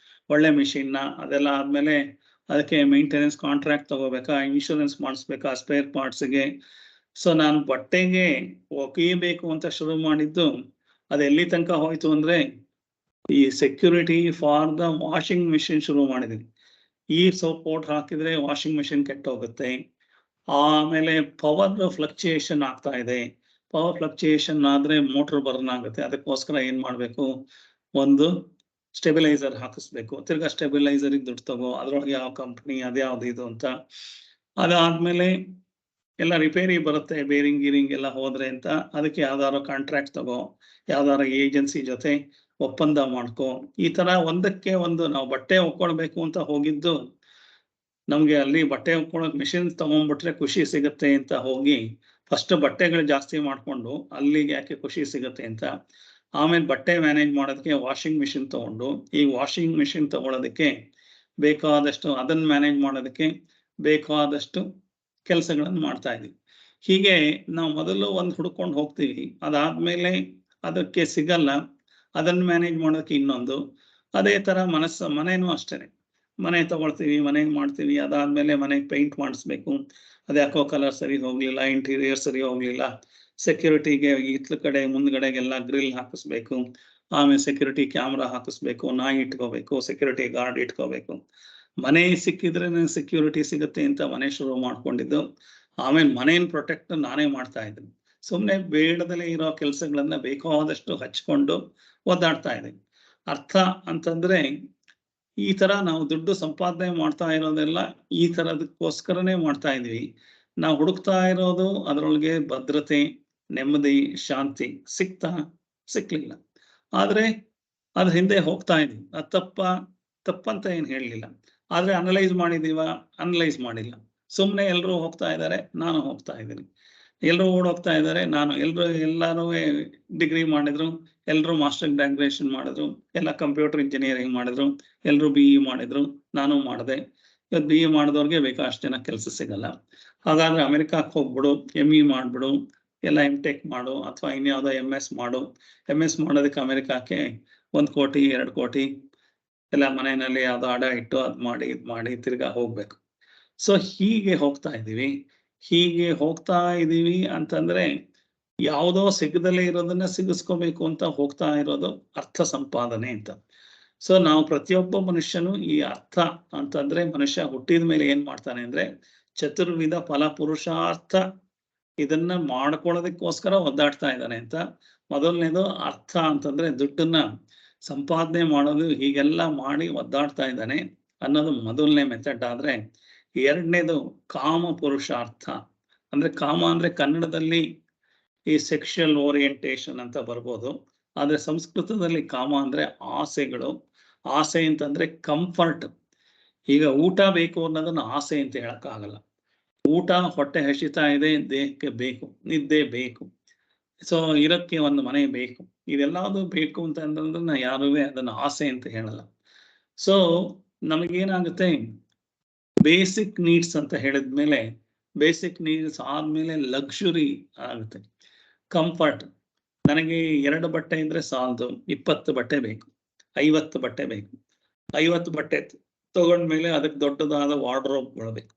ಒಳ್ಳೆ ಮಿಷಿನ್ನ, ಅದೆಲ್ಲ ಆದ್ಮೇಲೆ ಅದಕ್ಕೆ ಮೇಂಟೆನೆನ್ಸ್ ಕಾಂಟ್ರಾಕ್ಟ್ ತಗೋಬೇಕಾ, ಇನ್ಶೂರೆನ್ಸ್ ಮಾಡಿಸ್ಬೇಕಾ ಸ್ಪೇರ್ ಪಾರ್ಟ್ಸ್ಗೆ. ಸೊ ನಾನು ಬಟ್ಟೆಗೆ ಒಗೆಯಬೇಕು ಅಂತ ಶುರು ಮಾಡಿದ್ದು ಅದು ಎಲ್ಲಿ ತನಕ ಹೋಯ್ತು ಅಂದ್ರೆ ಈ security for the washing machine ಶುರು ಮಾಡಿದೀನಿ. ಈ ಸೋಪ್ ಪೌಡರ್ ಹಾಕಿದ್ರೆ ವಾಷಿಂಗ್ ಮಿಷಿನ್ ಕೆಟ್ಟೋಗುತ್ತೆ. ಆಮೇಲೆ ಪವರ್ ಫ್ಲಕ್ಚುಯೇಷನ್ ಆಗ್ತಾ ಇದೆ. ಪವರ್ ಫ್ಲಕ್ಚುಯೇಷನ್ ಆದ್ರೆ ಮೋಟರ್ ಬರ್ನ್ ಆಗುತ್ತೆ. ಅದಕ್ಕೋಸ್ಕರ ಏನ್ ಮಾಡ್ಬೇಕು, ಒಂದು ಸ್ಟೆಬಿಲೈಸರ್ ಹಾಕಿಸ್ಬೇಕು. ತಿರ್ಗಾ ಸ್ಟೆಬಿಲೈಸರ್ಗೆ ದುಡ್ಡು ತಗೋ, ಅದ್ರೊಳಗೆ ಯಾವ ಕಂಪ್ನಿ ಅದ್ಯಾವ್ದು ಇದು ಅಂತ. ಅದಾದ್ಮೇಲೆ ಎಲ್ಲ ರಿಪೇರಿ ಬರುತ್ತೆ, ಬೇರಿಂಗ್ ಗೀರಿಂಗ್ ಎಲ್ಲ ಹೋದ್ರೆ ಅಂತ. ಅದಕ್ಕೆ ಯಾವ್ದಾದ್ರು ಕಾಂಟ್ರಾಕ್ಟ್ ತಗೋ, ಯಾವ್ದಾದ್ರು ಏಜೆನ್ಸಿ ಜೊತೆ ಒಪ್ಪಂದ ಮಾಡ್ಕೋ. ಈ ತರ ಒಂದಕ್ಕೆ ಒಂದು ನಾವು ಬಟ್ಟೆ ಒಕ್ಕೊಳ್ಬೇಕು ಅಂತ ಹೋಗಿದ್ದು, ನಮ್ಗೆ ಅಲ್ಲಿ ಬಟ್ಟೆ ಒಕ್ಕೊಳಕ್ ಮಿಷಿನ್ ತಗೊಂಡ್ಬಿಟ್ರೆ ಖುಷಿ ಸಿಗುತ್ತೆ ಅಂತ ಹೋಗಿ ಫಸ್ಟ್ ಬಟ್ಟೆಗಳು ಜಾಸ್ತಿ ಮಾಡ್ಕೊಂಡು ಅಲ್ಲಿಗೆ ಯಾಕೆ ಖುಷಿ ಸಿಗುತ್ತೆ ಅಂತ, ಆಮೇಲೆ ಬಟ್ಟೆ ಮ್ಯಾನೇಜ್ ಮಾಡೋದಕ್ಕೆ ವಾಷಿಂಗ್ ಮಿಷಿನ್ ತಗೊಂಡು, ಈ ವಾಷಿಂಗ್ ಮಿಷಿನ್ ತಗೊಳ್ಳೋದಕ್ಕೆ ಬೇಕಾದಷ್ಟು, ಅದನ್ನ ಮ್ಯಾನೇಜ್ ಮಾಡೋದಕ್ಕೆ ಬೇಕಾದಷ್ಟು ಕೆಲಸಗಳನ್ನು ಮಾಡ್ತಾ ಇದೀವಿ. ಹೀಗೆ ನಾವು ಮೊದಲು ಒಂದು ಹುಡ್ಕೊಂಡು ಹೋಗ್ತೀವಿ, ಅದಾದ್ಮೇಲೆ ಅದಕ್ಕೆ ಸಿಗಲ್ಲ, ಅದನ್ನ ಮ್ಯಾನೇಜ್ ಮಾಡೋದಕ್ಕೆ ಇನ್ನೊಂದು. ಅದೇ ತರ ಮನೇನೂ ಅಷ್ಟೇನೆ, ಮನೆ ತಗೊಳ್ತೀವಿ, ಮನೆಗೆ ಮಾಡ್ತೀವಿ, ಅದಾದ್ಮೇಲೆ ಮನೆಗೆ ಪೇಂಟ್ ಮಾಡಿಸ್ಬೇಕು, ಅದ್ಯಾಕೋ ಕಲರ್ ಸರಿ ಹೋಗ್ಲಿಲ್ಲ, ಇಂಟೀರಿಯರ್ ಸರಿ ಹೋಗ್ಲಿಲ್ಲ, ಸೆಕ್ಯೂರಿಟಿಗೆ ಇತ್ಲ ಕಡೆ ಮುಂದ್ಗಡೆಗೆಲ್ಲ ಗ್ರಿಲ್ ಹಾಕಿಸ್ಬೇಕು, ಆಮೇಲೆ ಸೆಕ್ಯೂರಿಟಿ ಕ್ಯಾಮ್ರಾ ಹಾಕಿಸ್ಬೇಕು, ನಾಯಿ ಇಟ್ಕೋಬೇಕು, ಸೆಕ್ಯೂರಿಟಿ ಗಾರ್ಡ್ ಇಟ್ಕೋಬೇಕು. ಮನೆ ಸಿಕ್ಕಿದ್ರೆ ನನಗೆ ಸೆಕ್ಯೂರಿಟಿ ಸಿಗುತ್ತೆ ಅಂತ ಮನೆ ಶುರು ಮಾಡ್ಕೊಂಡಿದ್ದು. ಆಮೇಲೆ ಮನೇನ್ ಪ್ರೊಟೆಕ್ಟ್ ನಾನೇ ಮಾಡ್ತಾ ಇದ್ದೀನಿ. ಸುಮ್ನೆ ಬೇಡದಲ್ಲೇ ಇರೋ ಕೆಲಸಗಳನ್ನ ಬೇಕಾದಷ್ಟು ಹಚ್ಕೊಂಡು ಒದ್ದಾಡ್ತಾ ಇದ್ದೀನಿ. ಅರ್ಥ ಅಂತಂದ್ರೆ ಈ ತರ ನಾವು ದುಡ್ಡು ಸಂಪಾದನೆ ಮಾಡ್ತಾ ಇರೋದೆಲ್ಲ ಈ ತರದಕ್ಕೋಸ್ಕರನೇ ಮಾಡ್ತಾ ಇದೀವಿ. ನಾವು ಹುಡುಕ್ತಾ ಇರೋದು ಅದರೊಳಗೆ ಭದ್ರತೆ, ನೆಮ್ಮದಿ, ಶಾಂತಿ ಸಿಕ್ಲಿಲ್ಲ. ಆದ್ರೆ ಅದ್ರ ಹಿಂದೆ ಹೋಗ್ತಾ ಇದೀವಿ. ಅದು ತಪ್ಪಂತ ಏನ್ ಹೇಳಲಿಲ್ಲ. ಆದ್ರೆ ಅನಲೈಸ್ ಮಾಡಿಲ್ಲ. ಸುಮ್ನೆ ಎಲ್ರು ಹೋಗ್ತಾ ಇದ್ದಾರೆ, ನಾನು ಹೋಗ್ತಾ ಇದ್ದೀನಿ. ಎಲ್ರು ಓಡೋಗ್ತಾ ಇದ್ದಾರೆ, ಎಲ್ಲರೂ ಡಿಗ್ರಿ ಮಾಡಿದ್ರು, ಎಲ್ರು ಮಾಸ್ಟರ್ ಗ್ರಾಜುಯೇಷನ್ ಮಾಡಿದ್ರು, ಎಲ್ಲ ಕಂಪ್ಯೂಟರ್ ಇಂಜಿನಿಯರಿಂಗ್ ಮಾಡಿದ್ರು, ಎಲ್ರು BE ಮಾಡಿದ್ರು, ನಾನು ಮಾಡಿದೆ. ಇವತ್ತು BE ಮಾಡಿದವ್ರಿಗೆ ಬೇಕಾಷ್ಟು ಜನ ಕೆಲಸ ಸಿಗಲ್ಲ. ಹಾಗಾದ್ರೆ ಅಮೆರಿಕಕ್ಕೆ ಹೋಗ್ಬಿಡು, ME ಮಾಡ್ಬಿಡು, ಎಲ್ಲ MTech ಮಾಡು, ಅಥವಾ ಇನ್ಯಾವುದೋ MS ಮಾಡು. MS ಮಾಡೋದಕ್ಕೆ ಅಮೆರಿಕಕ್ಕೆ 1 ಕೋಟಿ 2 ಕೋಟಿ ಎಲ್ಲ ಮನೆಯಲ್ಲಿ ಯಾವ್ದೋ ಅಡ ಇಟ್ಟು ಅದ್ ಮಾಡಿ ತಿರ್ಗಾ ಹೋಗ್ಬೇಕು. ಸೊ ಹೀಗೆ ಹೋಗ್ತಾ ಇದೀವಿ ಅಂತಂದ್ರೆ ಯಾವುದೋ ಸಿಗದಲ್ಲೇ ಇರೋದನ್ನ ಸಿಗಿಸ್ಕೋಬೇಕು ಅಂತ ಹೋಗ್ತಾ ಇರೋದು ಅರ್ಥ ಸಂಪಾದನೆ ಅಂತ. ಸೊ ನಾವು ಪ್ರತಿಯೊಬ್ಬ ಮನುಷ್ಯನು ಈ ಅರ್ಥ ಅಂತಂದ್ರೆ, ಮನುಷ್ಯ ಹುಟ್ಟಿದ ಮೇಲೆ ಏನ್ ಮಾಡ್ತಾನೆ ಅಂದ್ರೆ ಚತುರ್ವಿಧ ಫಲ ಪುರುಷಾರ್ಥ ಇದನ್ನ ಮಾಡ್ಕೊಳ್ಳೋದಕ್ಕೋಸ್ಕರ ಒದ್ದಾಡ್ತಾ ಇದ್ದಾನೆ ಅಂತ. ಮೊದಲನೇದು ಅರ್ಥ ಅಂತಂದ್ರೆ ದುಡ್ಡನ್ನ ಸಂಪಾದನೆ ಮಾಡೋದು, ಹೀಗೆಲ್ಲ ಮಾಡಿ ಒದ್ದಾಡ್ತಾ ಇದ್ದಾನೆ ಅನ್ನೋದು ಮೊದಲನೇ ಮೆಥಡ್. ಆದ್ರೆ ಎರಡನೇದು ಕಾಮ ಪುರುಷಾರ್ಥ. ಅಂದ್ರೆ ಕಾಮ ಅಂದ್ರೆ ಕನ್ನಡದಲ್ಲಿ ಈ ಸೆಕ್ಷುಯಲ್ ಓರಿಯೆಂಟೇಶನ್ ಅಂತ ಬರ್ಬೋದು, ಆದ್ರೆ ಸಂಸ್ಕೃತದಲ್ಲಿ ಕಾಮ ಅಂದ್ರೆ ಆಸೆಗಳು. ಆಸೆ ಅಂತಂದ್ರೆ ಕಂಫರ್ಟ್. ಈಗ ಊಟ ಬೇಕು ಅನ್ನೋದನ್ನ ಆಸೆ ಅಂತ ಹೇಳಕ್ಕಾಗಲ್ಲ. ಊಟ ಹೊಟ್ಟೆ ಹಸಿತಾ ಇದೆ, ದೇಹಕ್ಕೆ ಬೇಕು, ನಿದ್ದೆ ಬೇಕು, ಸೊ ಇರಕ್ಕೆ ಒಂದು ಮನೆ ಬೇಕು, ಇದೆಲ್ಲದು ಬೇಕು ಅಂತ ಅಂದ್ರೆ ಯಾರುವೇ ಅದನ್ನ ಆಸೆ ಅಂತ ಹೇಳಲ್ಲ. ಸೊ ನಮಗೇನಾಗುತ್ತೆ, ಬೇಸಿಕ್ ನೀಡ್ಸ್ ಅಂತ ಹೇಳಿದ್ಮೇಲೆ, ಬೇಸಿಕ್ ನೀಡ್ಸ್ ಆದ್ಮೇಲೆ ಲಕ್ಸುರಿ ಆಗುತ್ತೆ. ಕಂಫರ್ಟ್, ನನಗೆ 2 ಬಟ್ಟೆ ಇದ್ರೆ ಸಾಲದು, 20 ಬಟ್ಟೆ ಬೇಕು, 50 ಬಟ್ಟೆ ಬೇಕು. 50 ಬಟ್ಟೆ ತಗೊಂಡ್ಮೇಲೆ ಅದಕ್ಕೆ ದೊಡ್ಡದಾದ ವಾರ್ಡ್ರೋಬ್ಗಳು ಬೇಕು.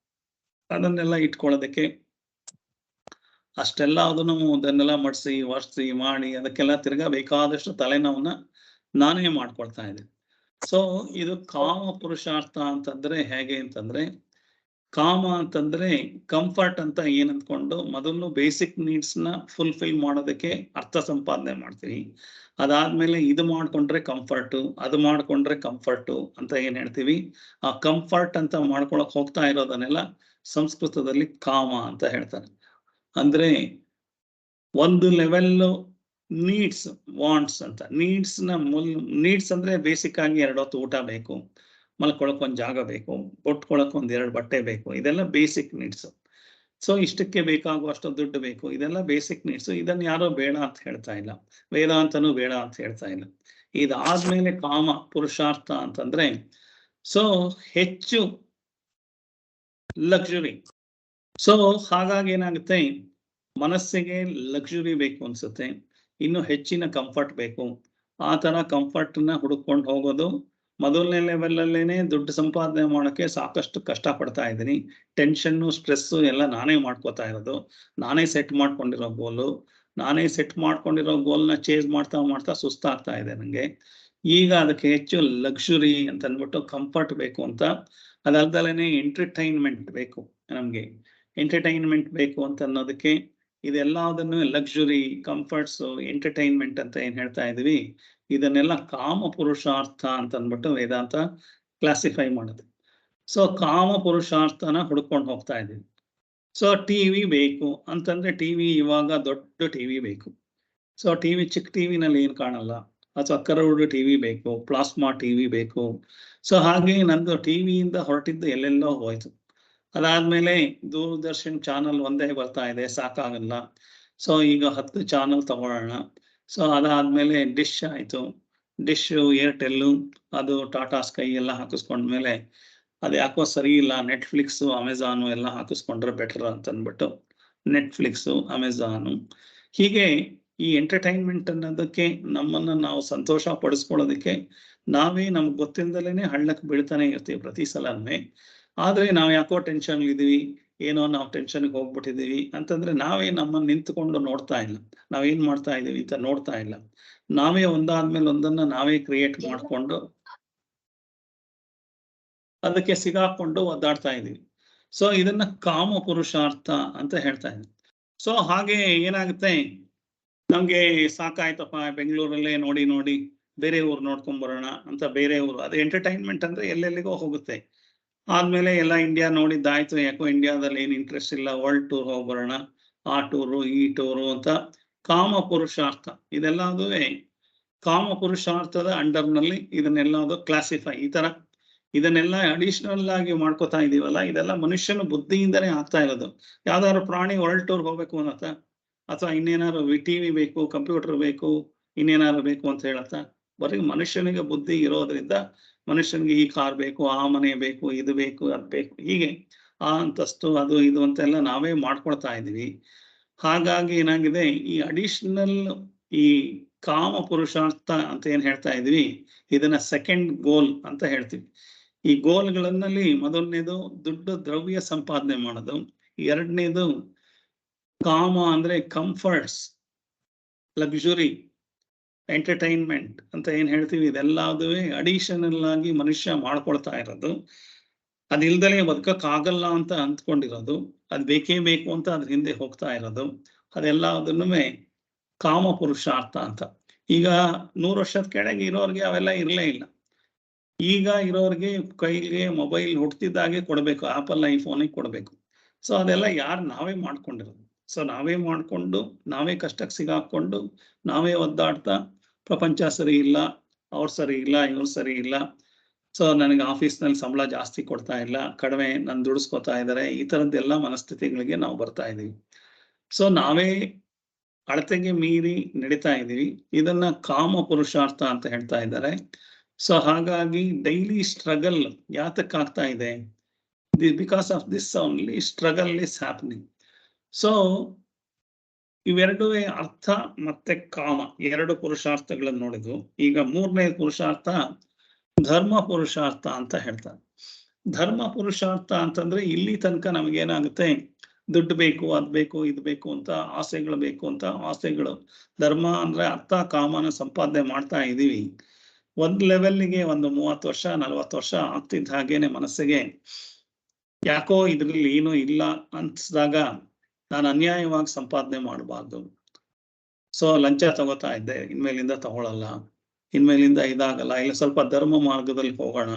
ಅದನ್ನೆಲ್ಲ ಇಟ್ಕೊಳ್ಳೋದಕ್ಕೆ ಅಷ್ಟೆಲ್ಲ ಅದನ್ನೆಲ್ಲ ಒರೆಸಿ ಮಾಡಿ ಅದಕ್ಕೆಲ್ಲ ತಿರ್ಗಾ ಬೇಕಾದಷ್ಟು ತಲೆನೋವನ್ನ ನಾನೇ ಮಾಡ್ಕೊಳ್ತಾ ಇದ್ದೀನಿ. ಸೊ ಇದು ಕಾಮ ಪುರುಷಾರ್ಥ ಅಂತಂದ್ರೆ ಹೇಗೆ ಅಂತಂದ್ರೆ, ಕಾಮ ಅಂತಂದ್ರೆ ಕಂಫರ್ಟ್ ಅಂತ ಏನ್ ಅಂದ್ಕೊಂಡು ಮೊದಲು ಬೇಸಿಕ್ ನೀಡ್ಸ್ ನ ಫುಲ್ಫಿಲ್ ಮಾಡೋದಕ್ಕೆ ಅರ್ಥ ಸಂಪಾದನೆ ಮಾಡ್ತೀವಿ. ಅದಾದ್ಮೇಲೆ ಇದು ಮಾಡ್ಕೊಂಡ್ರೆ ಕಂಫರ್ಟ್, ಅದು ಮಾಡ್ಕೊಂಡ್ರೆ ಕಂಫರ್ಟ್ ಅಂತ ಏನ್ ಹೇಳ್ತೀವಿ. ಆ ಕಂಫರ್ಟ್ ಅಂತ ಮಾಡ್ಕೊಳಕ್ ಹೋಗ್ತಾ ಇರೋದನ್ನೆಲ್ಲ ಸಂಸ್ಕೃತದಲ್ಲಿ ಕಾಮ ಅಂತ ಹೇಳ್ತಾರೆ. ಅಂದ್ರೆ ಒಂದು ಲೆವೆಲ್ ನೀಡ್ಸ್, ವಾಂಟ್ಸ್ ಅಂತ. ನೀಡ್ಸ್ ಅಂದ್ರೆ ಬೇಸಿಕ್ ಆಗಿ 2 ಹೊತ್ತು ಊಟ ಬೇಕು, ಮಲ್ಕೊಳಕ್ ಒಂದ್ ಜಾಗ ಬೇಕು, ಉಟ್ಕೊಳಕ್ 1-2 ಬಟ್ಟೆ ಬೇಕು, ಇದೆಲ್ಲ ಬೇಸಿಕ್ ನೀಡ್ಸ್. ಸೊ ಇಷ್ಟಕ್ಕೆ ಬೇಕಾಗುವಷ್ಟು ದುಡ್ಡು ಬೇಕು, ಇದೆಲ್ಲ ಬೇಸಿಕ್ ನೀಡ್ಸ್. ಇದನ್ನ ಯಾರೋ ಬೇಡ ಅಂತ ಹೇಳ್ತಾ ಇಲ್ಲ, ವೇದಾಂತನೂ ಬೇಡ ಅಂತ ಹೇಳ್ತಾ ಇಲ್ಲ. ಇದಾದ್ಮೇಲೆ ಕಾಮ ಪುರುಷಾರ್ಥ ಅಂತಂದ್ರೆ ಸೊ ಹೆಚ್ಚು ಲಕ್ಸುರಿ. ಸೊ ಹಾಗಾಗಿ ಏನಾಗುತ್ತೆ, ಮನಸ್ಸಿಗೆ ಲಕ್ಸುರಿ ಬೇಕು ಅನ್ಸುತ್ತೆ, ಇನ್ನು ಹೆಚ್ಚಿನ ಕಂಫರ್ಟ್ ಬೇಕು. ಆ ತರ ಕಂಫರ್ಟ್ ನ ಹುಡುಕೊಂಡು ಹೋಗೋದು. ಮೊದಲನೇ ಲೆವೆಲ್ ಅಲ್ಲೇನೆ ದುಡ್ಡು ಸಂಪಾದನೆ ಮಾಡೋಕೆ ಸಾಕಷ್ಟು ಕಷ್ಟ ಪಡ್ತಾ ಇದ್ದೀನಿ. ಟೆನ್ಷನ್ನು, ಸ್ಟ್ರೆಸ್ಸು ಎಲ್ಲ ನಾನೇ ಮಾಡ್ಕೋತಾ ಇರೋದು. ನಾನೇ ಸೆಟ್ ಮಾಡ್ಕೊಂಡಿರೋ ಗೋಲ್ನ ಚೇಸ್ ಮಾಡ್ತಾ ಸುಸ್ತಾಗ್ತಾ ಇದೆ ನಂಗೆ. ಈಗ ಅದಕ್ಕೆ ಹೆಚ್ಚು ಲಕ್ಸುರಿ ಅಂತ ಅಂದ್ಬಿಟ್ಟು ಕಂಫರ್ಟ್ ಬೇಕು ಅಂತ. ಅದಲ್ದಲೇನೆ ಎಂಟರ್ಟೈನ್ಮೆಂಟ್ ಬೇಕು ನಮ್ಗೆ. ಎಂಟರ್ಟೈನ್ಮೆಂಟ್ ಬೇಕು ಅಂತ ಅನ್ನೋದಕ್ಕೆ ಇದೆಲ್ಲದನ್ನು ಲಕ್ಸುರಿ, ಕಂಫರ್ಟ್ಸ್, ಎಂಟರ್ಟೈನ್ಮೆಂಟ್ ಅಂತ ಏನ್ ಹೇಳ್ತಾ ಇದೀವಿ, ಇದನ್ನೆಲ್ಲ ಕಾಮ ಪುರುಷಾರ್ಥ ಅಂತ ಅಂದ್ಬಿಟ್ಟು ವೇದಾಂತ ಕ್ಲಾಸಿಫೈ ಮಾಡುತ್ತೆ. ಸೊ ಕಾಮ ಪುರುಷಾರ್ಥನ ಹುಡ್ಕೊಂಡು ಹೋಗ್ತಾ ಇದೀವಿ. ಸೊ ಟಿವಿ ಬೇಕು ಅಂತಂದ್ರೆ ಟಿವಿ ಇವಾಗ ದೊಡ್ಡ ಟಿವಿ ಬೇಕು. ಸೊ ಟಿವಿ ಚಿಕ್ಕ ಟಿವಿನಲ್ಲಿ ಏನ್ ಕಾಣಲ್ಲ, ಅಥವಾ ಕರೋಡು ಟಿವಿ ಬೇಕು, ಪ್ಲಾಸ್ಮಾ ಟಿವಿ ಬೇಕು. ಸೊ ಹಾಗೆ ನಂದು ಟಿವಿಯಿಂದ ಹೊರಟಿದ್ದು ಎಲ್ಲೆಲ್ಲೋ ಹೋಯ್ತು. ಅದಾದ್ಮೇಲೆ ದೂರದರ್ಶನ್ ಚಾನಲ್ ಒಂದೇ ಬರ್ತಾ ಇದೆ, ಸಾಕಾಗಲ್ಲ. ಸೊ ಈಗ 10 ಚಾನಲ್ ತಗೊಳ್ಳೋಣ. ಸೊ ಅದಾದ್ಮೇಲೆ ಡಿಶ್ ಆಯ್ತು, ಡಿಶ್ ಏರ್ಟೆಲ್ಲು, ಅದು ಟಾಟಾ ಸ್ಕೈ ಎಲ್ಲ ಹಾಕಿಸ್ಕೊಂಡ್ಮೇಲೆ ಅದು ಯಾಕೋ ಸರಿ ಇಲ್ಲ. ನೆಟ್ಫ್ಲಿಕ್ಸು, ಅಮೆಝಾನು ಎಲ್ಲ ಹಾಕಿಸ್ಕೊಂಡ್ರೆ ಬೆಟರ್ ಅಂತ ಅಂದ್ಬಿಟ್ಟು ನೆಟ್ಫ್ಲಿಕ್ಸು, ಅಮೆಝಾನು. ಹೀಗೆ ಈ ಎಂಟರ್ಟೈನ್ಮೆಂಟ್ ಅನ್ನೋದಕ್ಕೆ ನಮ್ಮನ್ನ ನಾವು ಸಂತೋಷ ಪಡಿಸ್ಕೊಳ್ಳೋದಕ್ಕೆ ನಾವೇ ನಮ್ಗೆ ಗೊತ್ತಿಲ್ಲದಲೇನೆ ಹಳ್ಳಕ್ಕೆ ಬೀಳ್ತಾನೆ ಇರ್ತೀವಿ ಪ್ರತಿ ಸಲನೇ. ಆದ್ರೆ ನಾವು ಯಾಕೋ ಟೆನ್ಷನ್ ಇದೀವಿ, ಏನೋ ನಾವು ಟೆನ್ಷನ್ಗೆ ಹೋಗ್ಬಿಟ್ಟಿದೀವಿ ಅಂತಂದ್ರೆ ನಾವೇ ನಮ್ಮನ್ನ ನಿಂತ್ಕೊಂಡು ನೋಡ್ತಾ ಇಲ್ಲ, ನಾವೇನ್ ಮಾಡ್ತಾ ಇದೀವಿ ಅಂತ ನೋಡ್ತಾ ಇಲ್ಲ. ನಾವೇ ಒಂದಾದ್ಮೇಲೆ ಒಂದನ್ನ ನಾವೇ ಕ್ರಿಯೇಟ್ ಮಾಡ್ಕೊಂಡು ಅದಕ್ಕೆ ಸಿಗಾಕೊಂಡು ಒದ್ದಾಡ್ತಾ ಇದೀವಿ. ಸೊ ಇದನ್ನ ಕಾಮ ಪುರುಷಾರ್ಥ ಅಂತ ಹೇಳ್ತಾ ಇದ್ದೀವಿ. ಸೊ ಹಾಗೆ ಏನಾಗುತ್ತೆ, ನಮ್ಗೆ ಸಾಕಾಯ್ತಪ್ಪ ಬೆಂಗಳೂರಲ್ಲೇ ನೋಡಿ ಬೇರೆ ಊರು ನೋಡ್ಕೊಂಡ್ ಬರೋಣ ಅಂತ ಬೇರೆ ಊರು, ಅದು ಎಂಟರ್ಟೈನ್ಮೆಂಟ್ ಅಂದ್ರೆ ಎಲ್ಲೆಲ್ಲಿಗೋ ಹೋಗುತ್ತೆ. ಆದ್ಮೇಲೆ ಎಲ್ಲ ಇಂಡಿಯಾ ನೋಡಿದ್ದಾಯ್ತು, ಯಾಕೋ ಇಂಡಿಯಾದಲ್ಲಿ ಏನ್ ಇಂಟ್ರೆಸ್ಟ್ ಇಲ್ಲ, ವರ್ಲ್ಡ್ ಟೂರ್ ಹೋಗಿ ಬರೋಣ, ಆ ಟೂರು ಈ ಟೂರು ಅಂತ. ಕಾಮ ಪುರುಷಾರ್ಥ ಇದೆಲ್ಲದುವೆ ಕಾಮ ಪುರುಷಾರ್ಥದ ಅಂಡರ್ನಲ್ಲಿ ಇದನ್ನೆಲ್ಲದು ಕ್ಲಾಸಿಫೈ, ಈ ತರ ಇದನ್ನೆಲ್ಲ ಅಡಿಷನಲ್ ಆಗಿ ಮಾಡ್ಕೋತಾ ಇದೀವಲ್ಲ, ಇದೆಲ್ಲ ಮನುಷ್ಯನ ಬುದ್ಧಿಯಿಂದನೇ ಆಗ್ತಾ ಇರೋದು. ಯಾವ್ದಾದ್ರು ಪ್ರಾಣಿ ವರ್ಲ್ಡ್ ಟೂರ್ ಹೋಗ್ಬೇಕು ಅನ್ನತ್ತ, ಅಥವಾ ಇನ್ನೇನಾದ್ರು ಟಿವಿ ಬೇಕು, ಕಂಪ್ಯೂಟರ್ ಬೇಕು, ಇನ್ನೇನಾದ್ರು ಬೇಕು ಅಂತ ಹೇಳತ್ತ. ಬರೀ ಮನುಷ್ಯನಿಗೆ ಬುದ್ಧಿ ಇರೋದ್ರಿಂದ ಮನುಷ್ಯನಿಗೆ ಈ ಕಾರ್ ಬೇಕು, ಆ ಮನೆ ಬೇಕು, ಇದು ಬೇಕು, ಅದ್ ಬೇಕು, ಹೀಗೆ ಆ ಅಂತಸ್ತು ಅದು ಇದು ಅಂತೆಲ್ಲ ನಾವೇ ಮಾಡ್ಕೊಳ್ತಾ ಇದೀವಿ. ಹಾಗಾಗಿ ಏನಾಗಿದೆ, ಈ ಅಡಿಷನಲ್ ಈ ಕಾಮ ಪುರುಷಾರ್ಥ ಅಂತ ಏನ್ ಹೇಳ್ತಾ ಇದೀವಿ, ಇದನ್ನ ಸೆಕೆಂಡ್ ಗೋಲ್ ಅಂತ ಹೇಳ್ತೀವಿ. ಈ ಗೋಲ್ಗಳಲ್ಲಿ ಮೊದಲನೇದು ದುಡ್ಡು ದ್ರವ್ಯ ಸಂಪಾದನೆ ಮಾಡೋದು, ಎರಡನೇದು ಕಾಮ ಅಂದ್ರೆ ಕಂಫರ್ಟ್ಸ್, ಲಕ್ಸುರಿ, ಎಂಟರ್ಟೈನ್ಮೆಂಟ್ ಅಂತ ಏನ್ ಹೇಳ್ತೀವಿ. ಇದೆಲ್ಲದುವೆ ಅಡಿಷನಲ್ ಆಗಿ ಮನುಷ್ಯ ಮಾಡ್ಕೊಳ್ತಾ ಇರೋದು. ಅದಿಲ್ದಲೇ ಬದುಕಕ್ಕಾಗಲ್ಲ ಅಂತ ಅಂದ್ಕೊಂಡಿರೋದು, ಅದ್ ಬೇಕೇ ಬೇಕು ಅಂತ ಅದ್ರ ಹಿಂದೆ ಹೋಗ್ತಾ ಇರೋದು, ಅದೆಲ್ಲದನ್ನು ಕಾಮ ಪುರುಷಾರ್ಥ ಅಂತ. ಈಗ 100 ವರ್ಷದ ಕೆಳಗೆ ಇರೋರ್ಗೆ ಅವೆಲ್ಲ ಇರ್ಲೇ ಇಲ್ಲ. ಈಗ ಇರೋರ್ಗೆ ಕೈಗೆ ಮೊಬೈಲ್ ಹುಟ್ಟಿದಾಗೆ ಕೊಡ್ಬೇಕು, ಆಪಲ್ ಐಫೋನಿಗೆ ಕೊಡ್ಬೇಕು. ಸೊ ಅದೆಲ್ಲ ಯಾರು ನಾವೇ ಮಾಡ್ಕೊಂಡಿರೋದು. ಸೊ ನಾವೇ ಮಾಡ್ಕೊಂಡು ನಾವೇ ಕಷ್ಟಕ್ಕೆ ಸಿಗಾಕೊಂಡು ನಾವೇ ಒದ್ದಾಡ್ತಾ, ಪ್ರಪಂಚ ಸರಿ ಇಲ್ಲ, ಅವ್ರು ಸರಿ ಇಲ್ಲ, ಇವ್ರು ಸರಿ ಇಲ್ಲ, ಸೊ ನನಗೆ ಆಫೀಸ್ನಲ್ಲಿ ಸಂಬಳ ಜಾಸ್ತಿ ಕೊಡ್ತಾ ಇಲ್ಲ, ಕಡಿಮೆ ನನ್ ದುಡಿಸ್ಕೊತಾ ಇದ್ದಾರೆ, ಈ ತರದ್ದೆಲ್ಲ ಮನಸ್ಥಿತಿಗಳಿಗೆ ನಾವು ಬರ್ತಾ ಇದೀವಿ. ಸೊ ನಾವೇ ಅಳತೆಗೆ ಮೀರಿ ನಡೀತಾ ಇದೀವಿ. ಇದನ್ನ ಕಾಮ ಪುರುಷಾರ್ಥ ಅಂತ ಹೇಳ್ತಾ ಇದ್ದಾರೆ. ಸೊ ಹಾಗಾಗಿ ಡೈಲಿ ಸ್ಟ್ರಗಲ್ ಯಾತಕ್ಕಾಗ್ತಾ ಇದೆ, because of this only struggle is happening. So ಇವೆರಡುವೆ ಅರ್ಥ ಮತ್ತೆ ಕಾಮ, 2 ಪುರುಷಾರ್ಥಗಳನ್ನು ನೋಡಿದ್ವು. ಈಗ 3ನೇ ಪುರುಷಾರ್ಥ ಧರ್ಮ ಪುರುಷಾರ್ಥ ಅಂತ ಹೇಳ್ತಾರೆ. ಧರ್ಮ ಪುರುಷಾರ್ಥ ಅಂತಂದ್ರೆ ಇಲ್ಲಿ ತನಕ ನಮಗೇನಾಗುತ್ತೆ, ದುಡ್ಡು ಬೇಕು, ಅದ್ ಬೇಕು, ಇದು ಬೇಕು ಅಂತ ಆಸೆಗಳು ಬೇಕು ಅಂತ ಆಸೆಗಳು. ಧರ್ಮ ಅಂದ್ರೆ ಅರ್ಥ ಕಾಮನ ಸಂಪಾದನೆ ಮಾಡ್ತಾ ಇದೀವಿ. ಒಂದ್ ಲೆವೆಲ್ಗೆ ಒಂದು 30 ವರ್ಷ 40 ವರ್ಷ ಆಗ್ತಿದ್ದ ಹಾಗೇನೆ ಮನಸ್ಸಿಗೆ ಯಾಕೋ ಇದ್ರಲ್ಲಿ ಏನೂ ಇಲ್ಲ ಅನ್ಸಿದಾಗ ನಾನು ಅನ್ಯಾಯವಾಗಿ ಸಂಪಾದನೆ ಮಾಡಬಾರ್ದು. ಸೊ ಲಂಚ ತಗೋತಾ ಇದ್ದೆ, ಇನ್ಮೇಲಿಂದ ತಗೊಳಲ್ಲ, ಇನ್ಮೇಲಿಂದ ಇದಾಗಲ್ಲ, ಇಲ್ಲ ಸ್ವಲ್ಪ ಧರ್ಮ ಮಾರ್ಗದಲ್ಲಿ ಹೋಗೋಣ,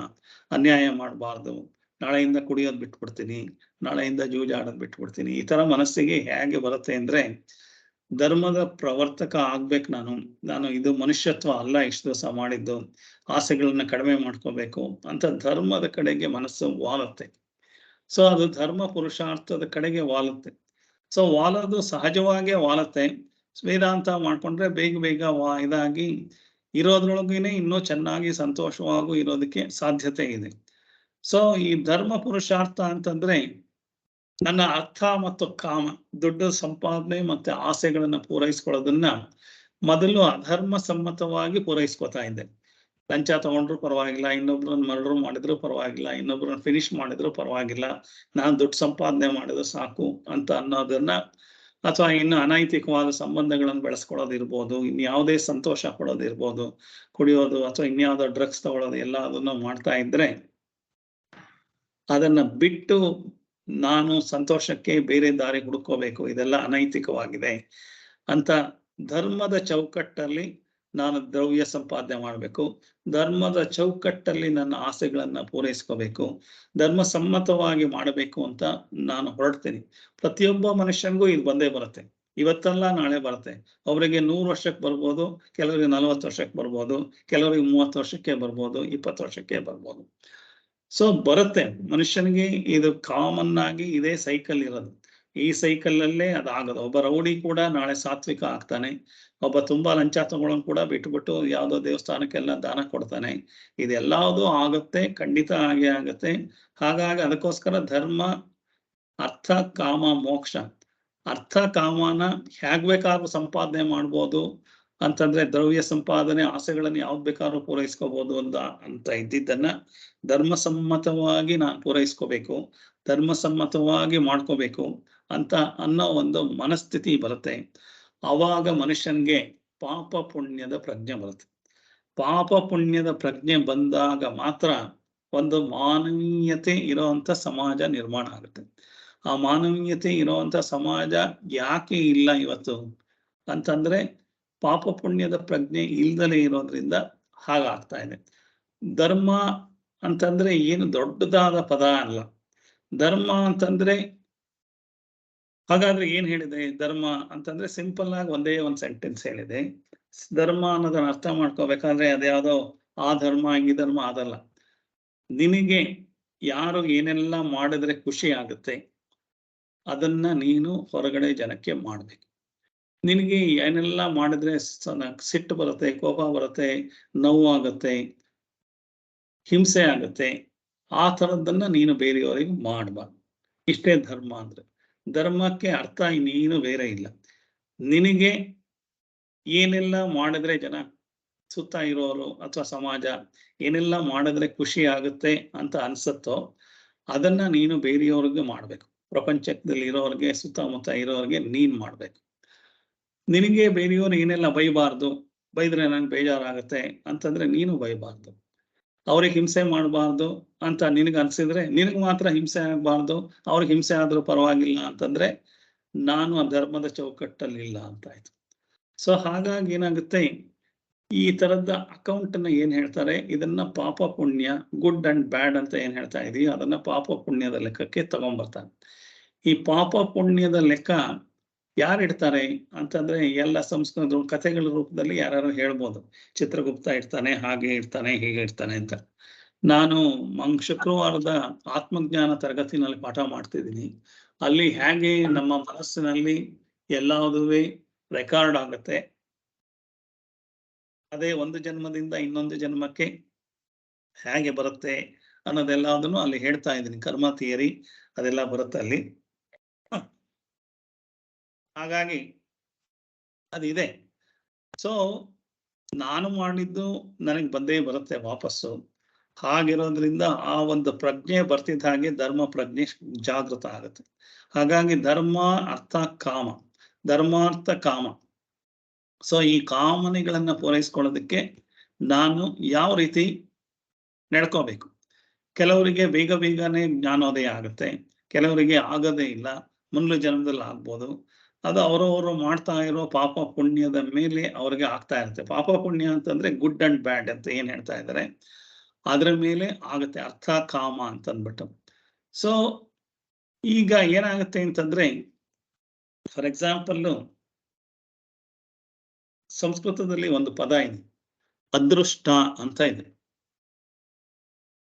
ಅನ್ಯಾಯ ಮಾಡಬಾರ್ದು, ನಾಳೆಯಿಂದ ಕುಡಿಯೋದು ಬಿಟ್ಬಿಡ್ತೀನಿ, ನಾಳೆಯಿಂದ ಜೂಜಾಡೋದು ಬಿಟ್ಬಿಡ್ತೀನಿ. ಈ ತರ ಮನಸ್ಸಿಗೆ ಹೇಗೆ ಬರುತ್ತೆ ಅಂದ್ರೆ, ಧರ್ಮದ ಪ್ರವರ್ತಕ ಆಗ್ಬೇಕು ನಾನು ಇದು ಮನುಷ್ಯತ್ವ ಅಲ್ಲ ಇಷ್ಟು ದಿವಸ ಮಾಡಿದ್ದು, ಆಸೆಗಳನ್ನ ಕಡಿಮೆ ಮಾಡ್ಕೋಬೇಕು ಅಂತ ಧರ್ಮದ ಕಡೆಗೆ ಮನಸ್ಸು ವಾಲುತ್ತೆ. ಸೊ ಅದು ಧರ್ಮ ಪುರುಷಾರ್ಥದ ಕಡೆಗೆ ವಾಲುತ್ತೆ. ಸೊ ವಾಲೋದು ಸಹಜವಾಗೇ ವಾಲುತ್ತೆ. ವೇದಾಂತ ಮಾಡ್ಕೊಂಡ್ರೆ ಬೇಗ ಇದಾಗಿ ಇರೋದ್ರೊಳಗೇನೆ ಇನ್ನೂ ಚೆನ್ನಾಗಿ ಸಂತೋಷವಾಗೂ ಇರೋದಕ್ಕೆ ಸಾಧ್ಯತೆ ಇದೆ. ಸೊ ಈ ಧರ್ಮ ಪುರುಷಾರ್ಥ ಅಂತಂದ್ರೆ ನನ್ನ ಅರ್ಥ ಮತ್ತು ಕಾಮ, ದುಡ್ಡು ಸಂಪಾದನೆ ಮತ್ತೆ ಆಸೆಗಳನ್ನ ಪೂರೈಸ್ಕೊಳ್ಳೋದನ್ನ ಮೊದಲು ಅಧರ್ಮ ಸಮ್ಮತವಾಗಿ ಪೂರೈಸ್ಕೊತಾ ಇದ್ದೆ. ಲಂಚ ತಗೊಂಡ್ರು ಪರವಾಗಿಲ್ಲ, ಇನ್ನೊಬ್ರನ್ನ ಮರ್ಡರ್ ಮಾಡಿದ್ರು ಪರವಾಗಿಲ್ಲ, ಇನ್ನೊಬ್ರನ್ನ ಫಿನಿಶ್ ಮಾಡಿದ್ರು ಪರವಾಗಿಲ್ಲ, ನಾನು ದುಡ್ಡು ಸಂಪಾದನೆ ಮಾಡಿದ್ರು ಸಾಕು ಅಂತ ಅನ್ನೋದನ್ನ, ಅಥವಾ ಇನ್ನು ಅನೈತಿಕವಾದ ಸಂಬಂಧಗಳನ್ನು ಬೆಳೆಸ್ಕೊಳ್ಳೋದಿರ್ಬೋದು, ಇನ್ಯಾವುದೇ ಸಂತೋಷ ಪಡೋದಿರ್ಬೋದು, ಕುಡಿಯೋದು ಅಥವಾ ಇನ್ಯಾವುದೋ ಡ್ರಗ್ಸ್ ತಗೊಳ್ಳೋದು, ಎಲ್ಲ ಅದನ್ನ ಮಾಡ್ತಾ ಇದ್ರೆ ಅದನ್ನ ಬಿಟ್ಟು ನಾನು ಸಂತೋಷಕ್ಕೆ ಬೇರೆ ದಾರಿ ಹುಡುಕೋಬೇಕು, ಇದೆಲ್ಲ ಅನೈತಿಕವಾಗಿದೆ ಅಂತ ಧರ್ಮದ ಚೌಕಟ್ಟಲ್ಲಿ ನಾನು ದ್ರವ್ಯ ಸಂಪಾದನೆ ಮಾಡಬೇಕು, ಧರ್ಮದ ಚೌಕಟ್ಟಲ್ಲಿ ನನ್ನ ಆಸೆಗಳನ್ನ ಪೂರೈಸ್ಕೋಬೇಕು, ಧರ್ಮ ಸಮ್ಮತವಾಗಿ ಮಾಡಬೇಕು ಅಂತ ನಾನು ಹೊರಡ್ತೀನಿ. ಪ್ರತಿಯೊಬ್ಬ ಮನುಷ್ಯನಿಗೂ ಇದು ಬಂದೇ ಬರುತ್ತೆ, ಇವತ್ತಲ್ಲ ನಾಳೆ ಬರುತ್ತೆ. ಒಬ್ಬರಿಗೆ 100 ವರ್ಷಕ್ಕೆ ಬರ್ಬೋದು, ಕೆಲವರಿಗೆ 40 ವರ್ಷಕ್ಕೆ ಬರ್ಬೋದು, ಕೆಲವರಿಗೆ 30 ವರ್ಷಕ್ಕೆ ಬರ್ಬೋದು, 20 ವರ್ಷಕ್ಕೆ ಬರ್ಬೋದು. ಸೊ ಬರುತ್ತೆ ಮನುಷ್ಯನಿಗೆ, ಇದು ಕಾಮನ್ ಆಗಿ ಇದೇ ಸೈಕಲ್ ಇರೋದು. ಈ ಸೈಕಲ್ ಅಲ್ಲೇ ಅದಾಗೋದು. ಒಬ್ಬ ರೌಡಿ ಕೂಡ ನಾಳೆ ಸಾತ್ವಿಕ ಆಗ್ತಾನೆ, ಒಬ್ಬ ತುಂಬಾ ಲಂಚ ತಗೊಳ್ಳೋನ್ ಕೂಡ ಬಿಟ್ಬಿಟ್ಟು ಯಾವ್ದೋ ದೇವಸ್ಥಾನಕ್ಕೆಲ್ಲ ದಾನ ಕೊಡ್ತಾನೆ. ಇದೆಲ್ಲದೂ ಆಗುತ್ತೆ, ಖಂಡಿತ ಆಗೇ ಆಗುತ್ತೆ. ಹಾಗಾಗಿ ಅದಕ್ಕೋಸ್ಕರ ಧರ್ಮ, ಅರ್ಥ, ಕಾಮ, ಮೋಕ್ಷ. ಅರ್ಥ ಕಾಮನ ಹೇಗ್ ಬೇಕಾದ್ರೂ ಸಂಪಾದನೆ ಮಾಡ್ಬೋದು ಅಂತಂದ್ರೆ, ದ್ರವ್ಯ ಸಂಪಾದನೆ ಆಸೆಗಳನ್ನ ಯಾವ್ದು ಬೇಕಾದ್ರೂ ಪೂರೈಸ್ಕೋಬಹುದು ಅಂತ ಇದ್ದಿದ್ದನ್ನ ಧರ್ಮಸಮ್ಮತವಾಗಿ ನಾನು ಪೂರೈಸ್ಕೋಬೇಕು, ಧರ್ಮಸಮ್ಮತವಾಗಿ ಮಾಡ್ಕೋಬೇಕು ಅಂತ ಅನ್ನೋ ಒಂದು ಮನಸ್ಥಿತಿ ಬರುತ್ತೆ. ಆವಾಗ ಮನುಷ್ಯನ್ಗೆ ಪಾಪ ಪುಣ್ಯದ ಪ್ರಜ್ಞೆ ಬರುತ್ತೆ. ಪಾಪ ಪುಣ್ಯದ ಪ್ರಜ್ಞೆ ಬಂದಾಗ ಮಾತ್ರ ಒಂದು ಮಾನವೀಯತೆ ಇರೋಂಥ ಸಮಾಜ ನಿರ್ಮಾಣ ಆಗುತ್ತೆ. ಆ ಮಾನವೀಯತೆ ಇರೋಂಥ ಸಮಾಜ ಯಾಕೆ ಇಲ್ಲ ಇವತ್ತು ಅಂತಂದ್ರೆ, ಪಾಪ ಪುಣ್ಯದ ಪ್ರಜ್ಞೆ ಇಲ್ದಲೇ ಇರೋದ್ರಿಂದ ಹಾಗಾಗ್ತಾ ಇದೆ. ಧರ್ಮ ಅಂತಂದ್ರೆ ಏನು ದೊಡ್ಡದಾದ ಪದ ಅಲ್ಲ. ಧರ್ಮ ಅಂತಂದ್ರೆ, ಹಾಗಾದ್ರೆ ಏನ್ ಹೇಳಿದೆ ಧರ್ಮ ಅಂತಂದ್ರೆ? ಸಿಂಪಲ್ ಆಗಿ ಒಂದೇ ಒಂದು ಸೆಂಟೆನ್ಸ್ ಹೇಳಿದೆ. ಧರ್ಮ ಅನ್ನೋದನ್ನ ಅರ್ಥ ಮಾಡ್ಕೋಬೇಕಾದ್ರೆ ಅದ್ಯಾವುದೋ ಆ ಧರ್ಮ ಈ ಧರ್ಮ ಅದಲ್ಲ. ನಿನಗೆ ಯಾರು ಏನೆಲ್ಲ ಮಾಡಿದ್ರೆ ಖುಷಿ ಆಗುತ್ತೆ ಅದನ್ನ ನೀನು ಹೊರಗಡೆ ಜನಕ್ಕೆ ಮಾಡ್ಬೇಕು. ನಿನಗೆ ಏನೆಲ್ಲ ಮಾಡಿದ್ರೆ ಸಿಟ್ಟು ಬರುತ್ತೆ, ಕೋಪ ಬರುತ್ತೆ, ನೋವಾಗುತ್ತೆ, ಹಿಂಸೆ ಆಗುತ್ತೆ, ಆ ಥರದ್ದನ್ನ ನೀನು ಬೇರೆಯವರಿಗೆ ಮಾಡಬಾರ್ದು. ಇಷ್ಟೇ ಧರ್ಮ ಅಂದ್ರೆ. ಧರ್ಮಕ್ಕೆ ಅರ್ಥ ಇನ್ನೇನು ಬೇರೆ ಇಲ್ಲ. ನಿನಗೆ ಏನೆಲ್ಲ ಮಾಡಿದ್ರೆ ಜನ ಸುತ್ತ ಇರೋರು ಅಥವಾ ಸಮಾಜ ಏನೆಲ್ಲ ಮಾಡಿದ್ರೆ ಖುಷಿ ಆಗುತ್ತೆ ಅಂತ ಅನ್ಸತ್ತೋ ಅದನ್ನ ನೀನು ಬೇರೆಯವ್ರಿಗೆ ಮಾಡ್ಬೇಕು. ಪ್ರಪಂಚದಲ್ಲಿ ಇರೋರಿಗೆ, ಸುತ್ತಮುತ್ತ ಇರೋರಿಗೆ ನೀನ್ ಮಾಡ್ಬೇಕು. ನಿನಗೆ ಬೇರೆಯವ್ರು ಏನೆಲ್ಲ ಬೈಬಾರ್ದು, ಬೈದ್ರೆ ನಂಗೆ ಬೇಜಾರಾಗುತ್ತೆ ಅಂತಂದ್ರೆ ನೀನು ಬೈಬಾರ್ದು. ಅವ್ರಿಗೆ ಹಿಂಸೆ ಮಾಡಬಾರ್ದು ಅಂತ ನಿನಗೆ ಅನ್ಸಿದ್ರೆ ನಿನಗೆ ಮಾತ್ರ ಹಿಂಸೆ ಆಗ್ಬಾರ್ದು, ಅವ್ರಿಗೆ ಹಿಂಸೆ ಆದ್ರೂ ಪರವಾಗಿಲ್ಲ ಅಂತಂದ್ರೆ ನಾನು ಆ ಧರ್ಮದ ಚೌಕಟ್ಟಲ್ಲಿ ಇಲ್ಲ ಅಂತ ಆಯ್ತು. ಸೊ ಹಾಗಾಗಿ ಏನಾಗುತ್ತೆ, ಈ ತರದ ಅಕೌಂಟ್ ಅನ್ನ ಏನ್ ಹೇಳ್ತಾರೆ, ಇದನ್ನ ಪಾಪ ಪುಣ್ಯ, ಗುಡ್ ಅಂಡ್ ಬ್ಯಾಡ್ ಅಂತ ಏನ್ ಹೇಳ್ತಾ ಇದೀವಿ, ಅದನ್ನ ಪಾಪ ಪುಣ್ಯದ ಲೆಕ್ಕಕ್ಕೆ ತಗೊಂಡ್ಬರ್ತಾರೆ. ಈ ಪಾಪ ಪುಣ್ಯದ ಲೆಕ್ಕ ಯಾರು ಇಡ್ತಾರೆ ಅಂತಂದ್ರೆ, ಎಲ್ಲ ಸಂಸ್ಕೃತ ಕಥೆಗಳ ರೂಪದಲ್ಲಿ ಯಾರು ಹೇಳ್ಬೋದು. ಚಿತ್ರಗುಪ್ತ ಇರ್ತಾನೆ, ಹಾಗೆ ಇರ್ತಾನೆ, ಹೀಗೆ ಇರ್ತಾನೆ ಅಂತ. ನಾನು ಶುಕ್ರವಾರದ ಆತ್ಮಜ್ಞಾನ ತರಗತಿನಲ್ಲಿ ಪಾಠ ಮಾಡ್ತಿದ್ದೀನಿ. ಅಲ್ಲಿ ಹೇಗೆ ನಮ್ಮ ಮನಸ್ಸಿನಲ್ಲಿ ಎಲ್ಲಾದುವೆ ರೆಕಾರ್ಡ್ ಆಗುತ್ತೆ, ಅದೇ ಒಂದು ಜನ್ಮದಿಂದ ಇನ್ನೊಂದು ಜನ್ಮಕ್ಕೆ ಹೇಗೆ ಬರುತ್ತೆ ಅನ್ನೋದೆಲ್ಲದನ್ನು ಅಲ್ಲಿ ಹೇಳ್ತಾ ಇದ್ದೀನಿ. ಕರ್ಮ ಥಿಯರಿ ಅದೆಲ್ಲ ಬರುತ್ತೆ ಅಲ್ಲಿ. ಹಾಗಾಗಿ ಅದಿದೆ. ಸೊ ನಾನು ಮಾಡಿದ್ದು ನನಗೆ ಬಂದೇ ಬರುತ್ತೆ ವಾಪಸ್ಸು. ಹಾಗಿರೋದ್ರಿಂದ ಆ ಒಂದು ಪ್ರಜ್ಞೆ ಬರ್ತಿದ್ದ ಹಾಗೆ ಧರ್ಮ ಪ್ರಜ್ಞೆ ಜಾಗೃತ ಆಗುತ್ತೆ. ಹಾಗಾಗಿ ಧರ್ಮ, ಅರ್ಥ, ಕಾಮ, ಧರ್ಮಾರ್ಥ ಕಾಮ. ಸೊ ಈ ಕಾಮನೆಗಳನ್ನ ಪೂರೈಸ್ಕೊಳ್ಳೋದಕ್ಕೆ ನಾನು ಯಾವ ರೀತಿ ನಡ್ಕೋಬೇಕು, ಕೆಲವರಿಗೆ ಬೇಗ ಬೇಗನೆ ಜ್ಞಾನೋದಯ ಆಗುತ್ತೆ, ಕೆಲವರಿಗೆ ಆಗದೇ ಇಲ್ಲ, ಮುಂದಿನ ಜನ್ಮದಲ್ಲಿ ಆಗ್ಬೋದು. ಅದು ಅವರವರು ಮಾಡ್ತಾ ಇರೋ ಪಾಪ ಪುಣ್ಯದ ಮೇಲೆ ಅವ್ರಿಗೆ ಆಗ್ತಾ ಇರುತ್ತೆ. ಪಾಪ ಪುಣ್ಯ ಅಂತಂದ್ರೆ ಗುಡ್ ಅಂಡ್ ಬ್ಯಾಡ್ ಅಂತ ಏನ್ ಹೇಳ್ತಾ ಇದ್ದಾರೆ, ಅದ್ರ ಮೇಲೆ ಆಗುತ್ತೆ. ಅರ್ಥ ಕಾಮ ಅಂತ ಅಂದ್ಬಿಟ್ಟು. ಸೊ ಈಗ ಏನಾಗುತ್ತೆ ಅಂತಂದ್ರೆ, ಫಾರ್ ಎಕ್ಸಾಂಪಲ್ ಸಂಸ್ಕೃತದಲ್ಲಿ ಒಂದು ಪದ ಇದೆ, ಅದೃಷ್ಟ ಅಂತ ಇದೆ.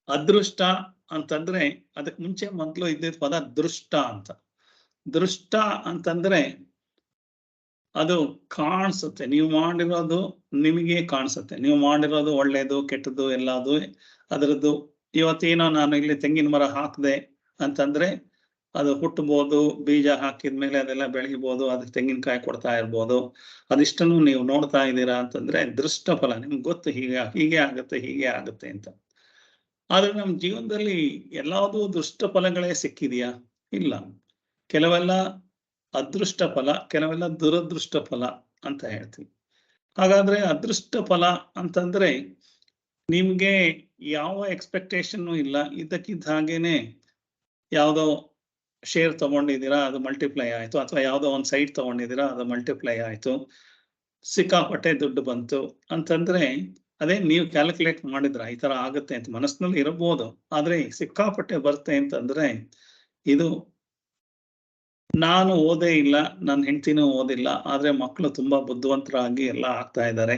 ಅದೃಷ್ಟ ಅಂತಂದ್ರೆ ಅದಕ್ಕೆ ಮುಂಚೆ ಮೊದಲು ಇದ್ದಿದ್ದ ಪದ ದೃಷ್ಟ ಅಂತ. ದೃಷ್ಟ ಅಂತಂದ್ರೆ ಅದು ಕಾಣಿಸುತ್ತೆ, ನೀವು ಮಾಡಿರೋದು ನಿಮಗೆ ಕಾಣಿಸುತ್ತೆ, ನೀವು ಮಾಡಿರೋದು ಒಳ್ಳೇದು ಕೆಟ್ಟದ್ದು ಎಲ್ಲದು ಅದರದ್ದು. ಇವತ್ತೇನೋ ನಾನು ಇಲ್ಲಿ ತೆಂಗಿನ ಮರ ಹಾಕಿದೆ ಅಂತಂದ್ರೆ ಅದು ಹುಟ್ಟಬಹುದು, ಬೀಜ ಹಾಕಿದ್ಮೇಲೆ ಅದೆಲ್ಲ ಬೆಳಿಬಹುದು, ಅದಕ್ಕೆ ತೆಂಗಿನಕಾಯಿ ಕೊಡ್ತಾ ಇರ್ಬೋದು. ಅದಿಷ್ಟನ್ನು ನೀವು ನೋಡ್ತಾ ಇದ್ದೀರಾ ಅಂತಂದ್ರೆ ದೃಷ್ಟ ಫಲ, ನಿಮ್ಗೆ ಗೊತ್ತು ಹೀಗೆ ಆಗುತ್ತೆ ಅಂತ. ಆದ್ರೆ ನಮ್ಮ ಜೀವನದಲ್ಲಿ ಎಲ್ಲಾವುದು ದೃಷ್ಟ ಫಲಗಳೇ ಸಿಕ್ಕಿದೆಯಾ? ಇಲ್ಲ. ಕೆಲವೆಲ್ಲ ಅದೃಷ್ಟ ಫಲ, ಕೆಲವೆಲ್ಲ ದುರದೃಷ್ಟ ಫಲ ಅಂತ ಹೇಳ್ತೀವಿ. ಹಾಗಾದ್ರೆ ಅದೃಷ್ಟ ಫಲ ಅಂತಂದ್ರೆ ನಿಮ್ಗೆ ಯಾವ ಎಕ್ಸ್ಪೆಕ್ಟೇಷನ್ ಇಲ್ಲ, ಇದ್ದಕ್ಕಿದ್ದ ಹಾಗೇನೆ ಯಾವ್ದೋ ಶೇರ್ ತಗೊಂಡಿದ್ದೀರಾ, ಅದು ಮಲ್ಟಿಪ್ಲೈ ಆಯ್ತು, ಅಥವಾ ಯಾವ್ದೋ ಒಂದು ಸೈಟ್ ತಗೊಂಡಿದ್ದೀರಾ, ಅದು ಮಲ್ಟಿಪ್ಲೈ ಆಯ್ತು, ಸಿಕ್ಕಾಪಟ್ಟೆ ದುಡ್ಡು ಬಂತು ಅಂತಂದ್ರೆ ಅದೇ ನೀವು ಕ್ಯಾಲ್ಕುಲೇಟ್ ಮಾಡಿದ್ರ ಈ ತರ ಆಗುತ್ತೆ ಅಂತ ಮನಸ್ಸಿನಲ್ಲಿ ಇರಬಹುದು. ಆದ್ರೆ ಸಿಕ್ಕಾಪಟ್ಟೆ ಬರುತ್ತೆ ಅಂತಂದ್ರೆ ಇದು ನಾನು ಓದೇ ಇಲ್ಲ, ನನ್ನ ಹೆಂಡತಿನೂ ಓದಿಲ್ಲ, ಆದ್ರೆ ಮಕ್ಕಳು ತುಂಬಾ ಬುದ್ಧಿವಂತರಾಗಿ ಎಲ್ಲ ಆಗ್ತಾ ಇದ್ದಾರೆ.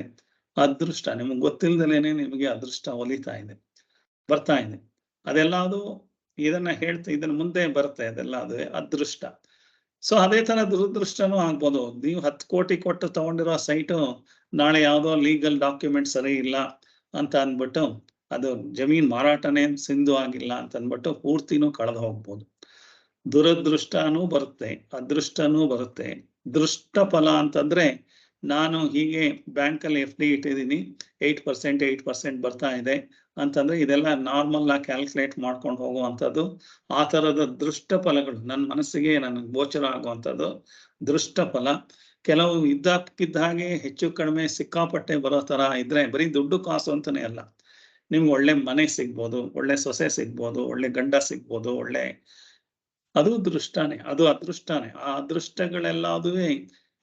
ಅದೃಷ್ಟ, ನಿಮ್ಗೆ ಗೊತ್ತಿಲ್ದಲೇನೆ ನಿಮಗೆ ಅದೃಷ್ಟ ಒಲಿತಾ ಇದೆ, ಬರ್ತಾ ಇದೆ. ಅದೆಲ್ಲದು ಇದನ್ನ ಮುಂದೆ ಬರುತ್ತೆ, ಅದೆಲ್ಲ ಅದುವೇ ಅದೃಷ್ಟ. ಸೊ ಅದೇ ತರ ದುರದೃಷ್ಟನೂ ಆಗ್ಬೋದು. ನೀವು 10 ಕೋಟಿ ಕೊಟ್ಟು ತಗೊಂಡಿರೋ ಸೈಟು ನಾಳೆ ಯಾವ್ದೋ ಲೀಗಲ್ ಡಾಕ್ಯುಮೆಂಟ್ ಸರಿ ಇಲ್ಲ ಅಂತ ಅಂದ್ಬಿಟ್ಟು ಅದು ಜಮೀನ್ ಮಾರಾಟನೇ ಸಿಂಧು ಆಗಿಲ್ಲ ಅಂತ ಅಂದ್ಬಿಟ್ಟು ಪೂರ್ತಿನೂ ಕಳೆದು ಹೋಗ್ಬೋದು. ದುರದೃಷ್ಟನೂ ಬರುತ್ತೆ, ಅದೃಷ್ಟನೂ ಬರುತ್ತೆ. ದೃಷ್ಟ ಫಲ ಅಂತಂದ್ರೆ ನಾನು ಹೀಗೆ ಬ್ಯಾಂಕಲ್ಲಿ FD ಇಟ್ಟಿದ್ದೀನಿ, 8% ಬರ್ತಾ ಇದೆ ಅಂತಂದ್ರೆ ಇದೆಲ್ಲ ನಾರ್ಮಲ್ ಆಗಿ ಕ್ಯಾಲ್ಕುಲೇಟ್ ಮಾಡ್ಕೊಂಡು ಹೋಗುವಂಥದ್ದು. ಆ ತರದ ದೃಷ್ಟ ಫಲಗಳು ನನ್ನ ಮನಸ್ಸಿಗೆ ನನಗೆ ಗೋಚರ ಆಗುವಂಥದ್ದು ದೃಷ್ಟ ಫಲ. ಕೆಲವು ಇದ್ದಕ್ಕಿದ್ದ ಹಾಗೆ ಹೆಚ್ಚು ಕಡಿಮೆ ಸಿಕ್ಕಾಪಟ್ಟೆ ಬರೋ ತರ ಇದ್ರೆ ಬರೀ ದುಡ್ಡು ಕಾಸು ಅಂತಾನೆ ಅಲ್ಲ, ನಿಮ್ಗೆ ಒಳ್ಳೆ ಮನೆ ಸಿಗ್ಬೋದು, ಒಳ್ಳೆ ಸೊಸೆ ಸಿಗ್ಬೋದು, ಒಳ್ಳೆ ಗಂಡ ಸಿಗ್ಬೋದು, ಒಳ್ಳೆ ಅದು ದೃಷ್ಟನೇ, ಅದು ಅದೃಷ್ಟನೇ. ಆ ಅದೃಷ್ಟಗಳೆಲ್ಲದುವೆ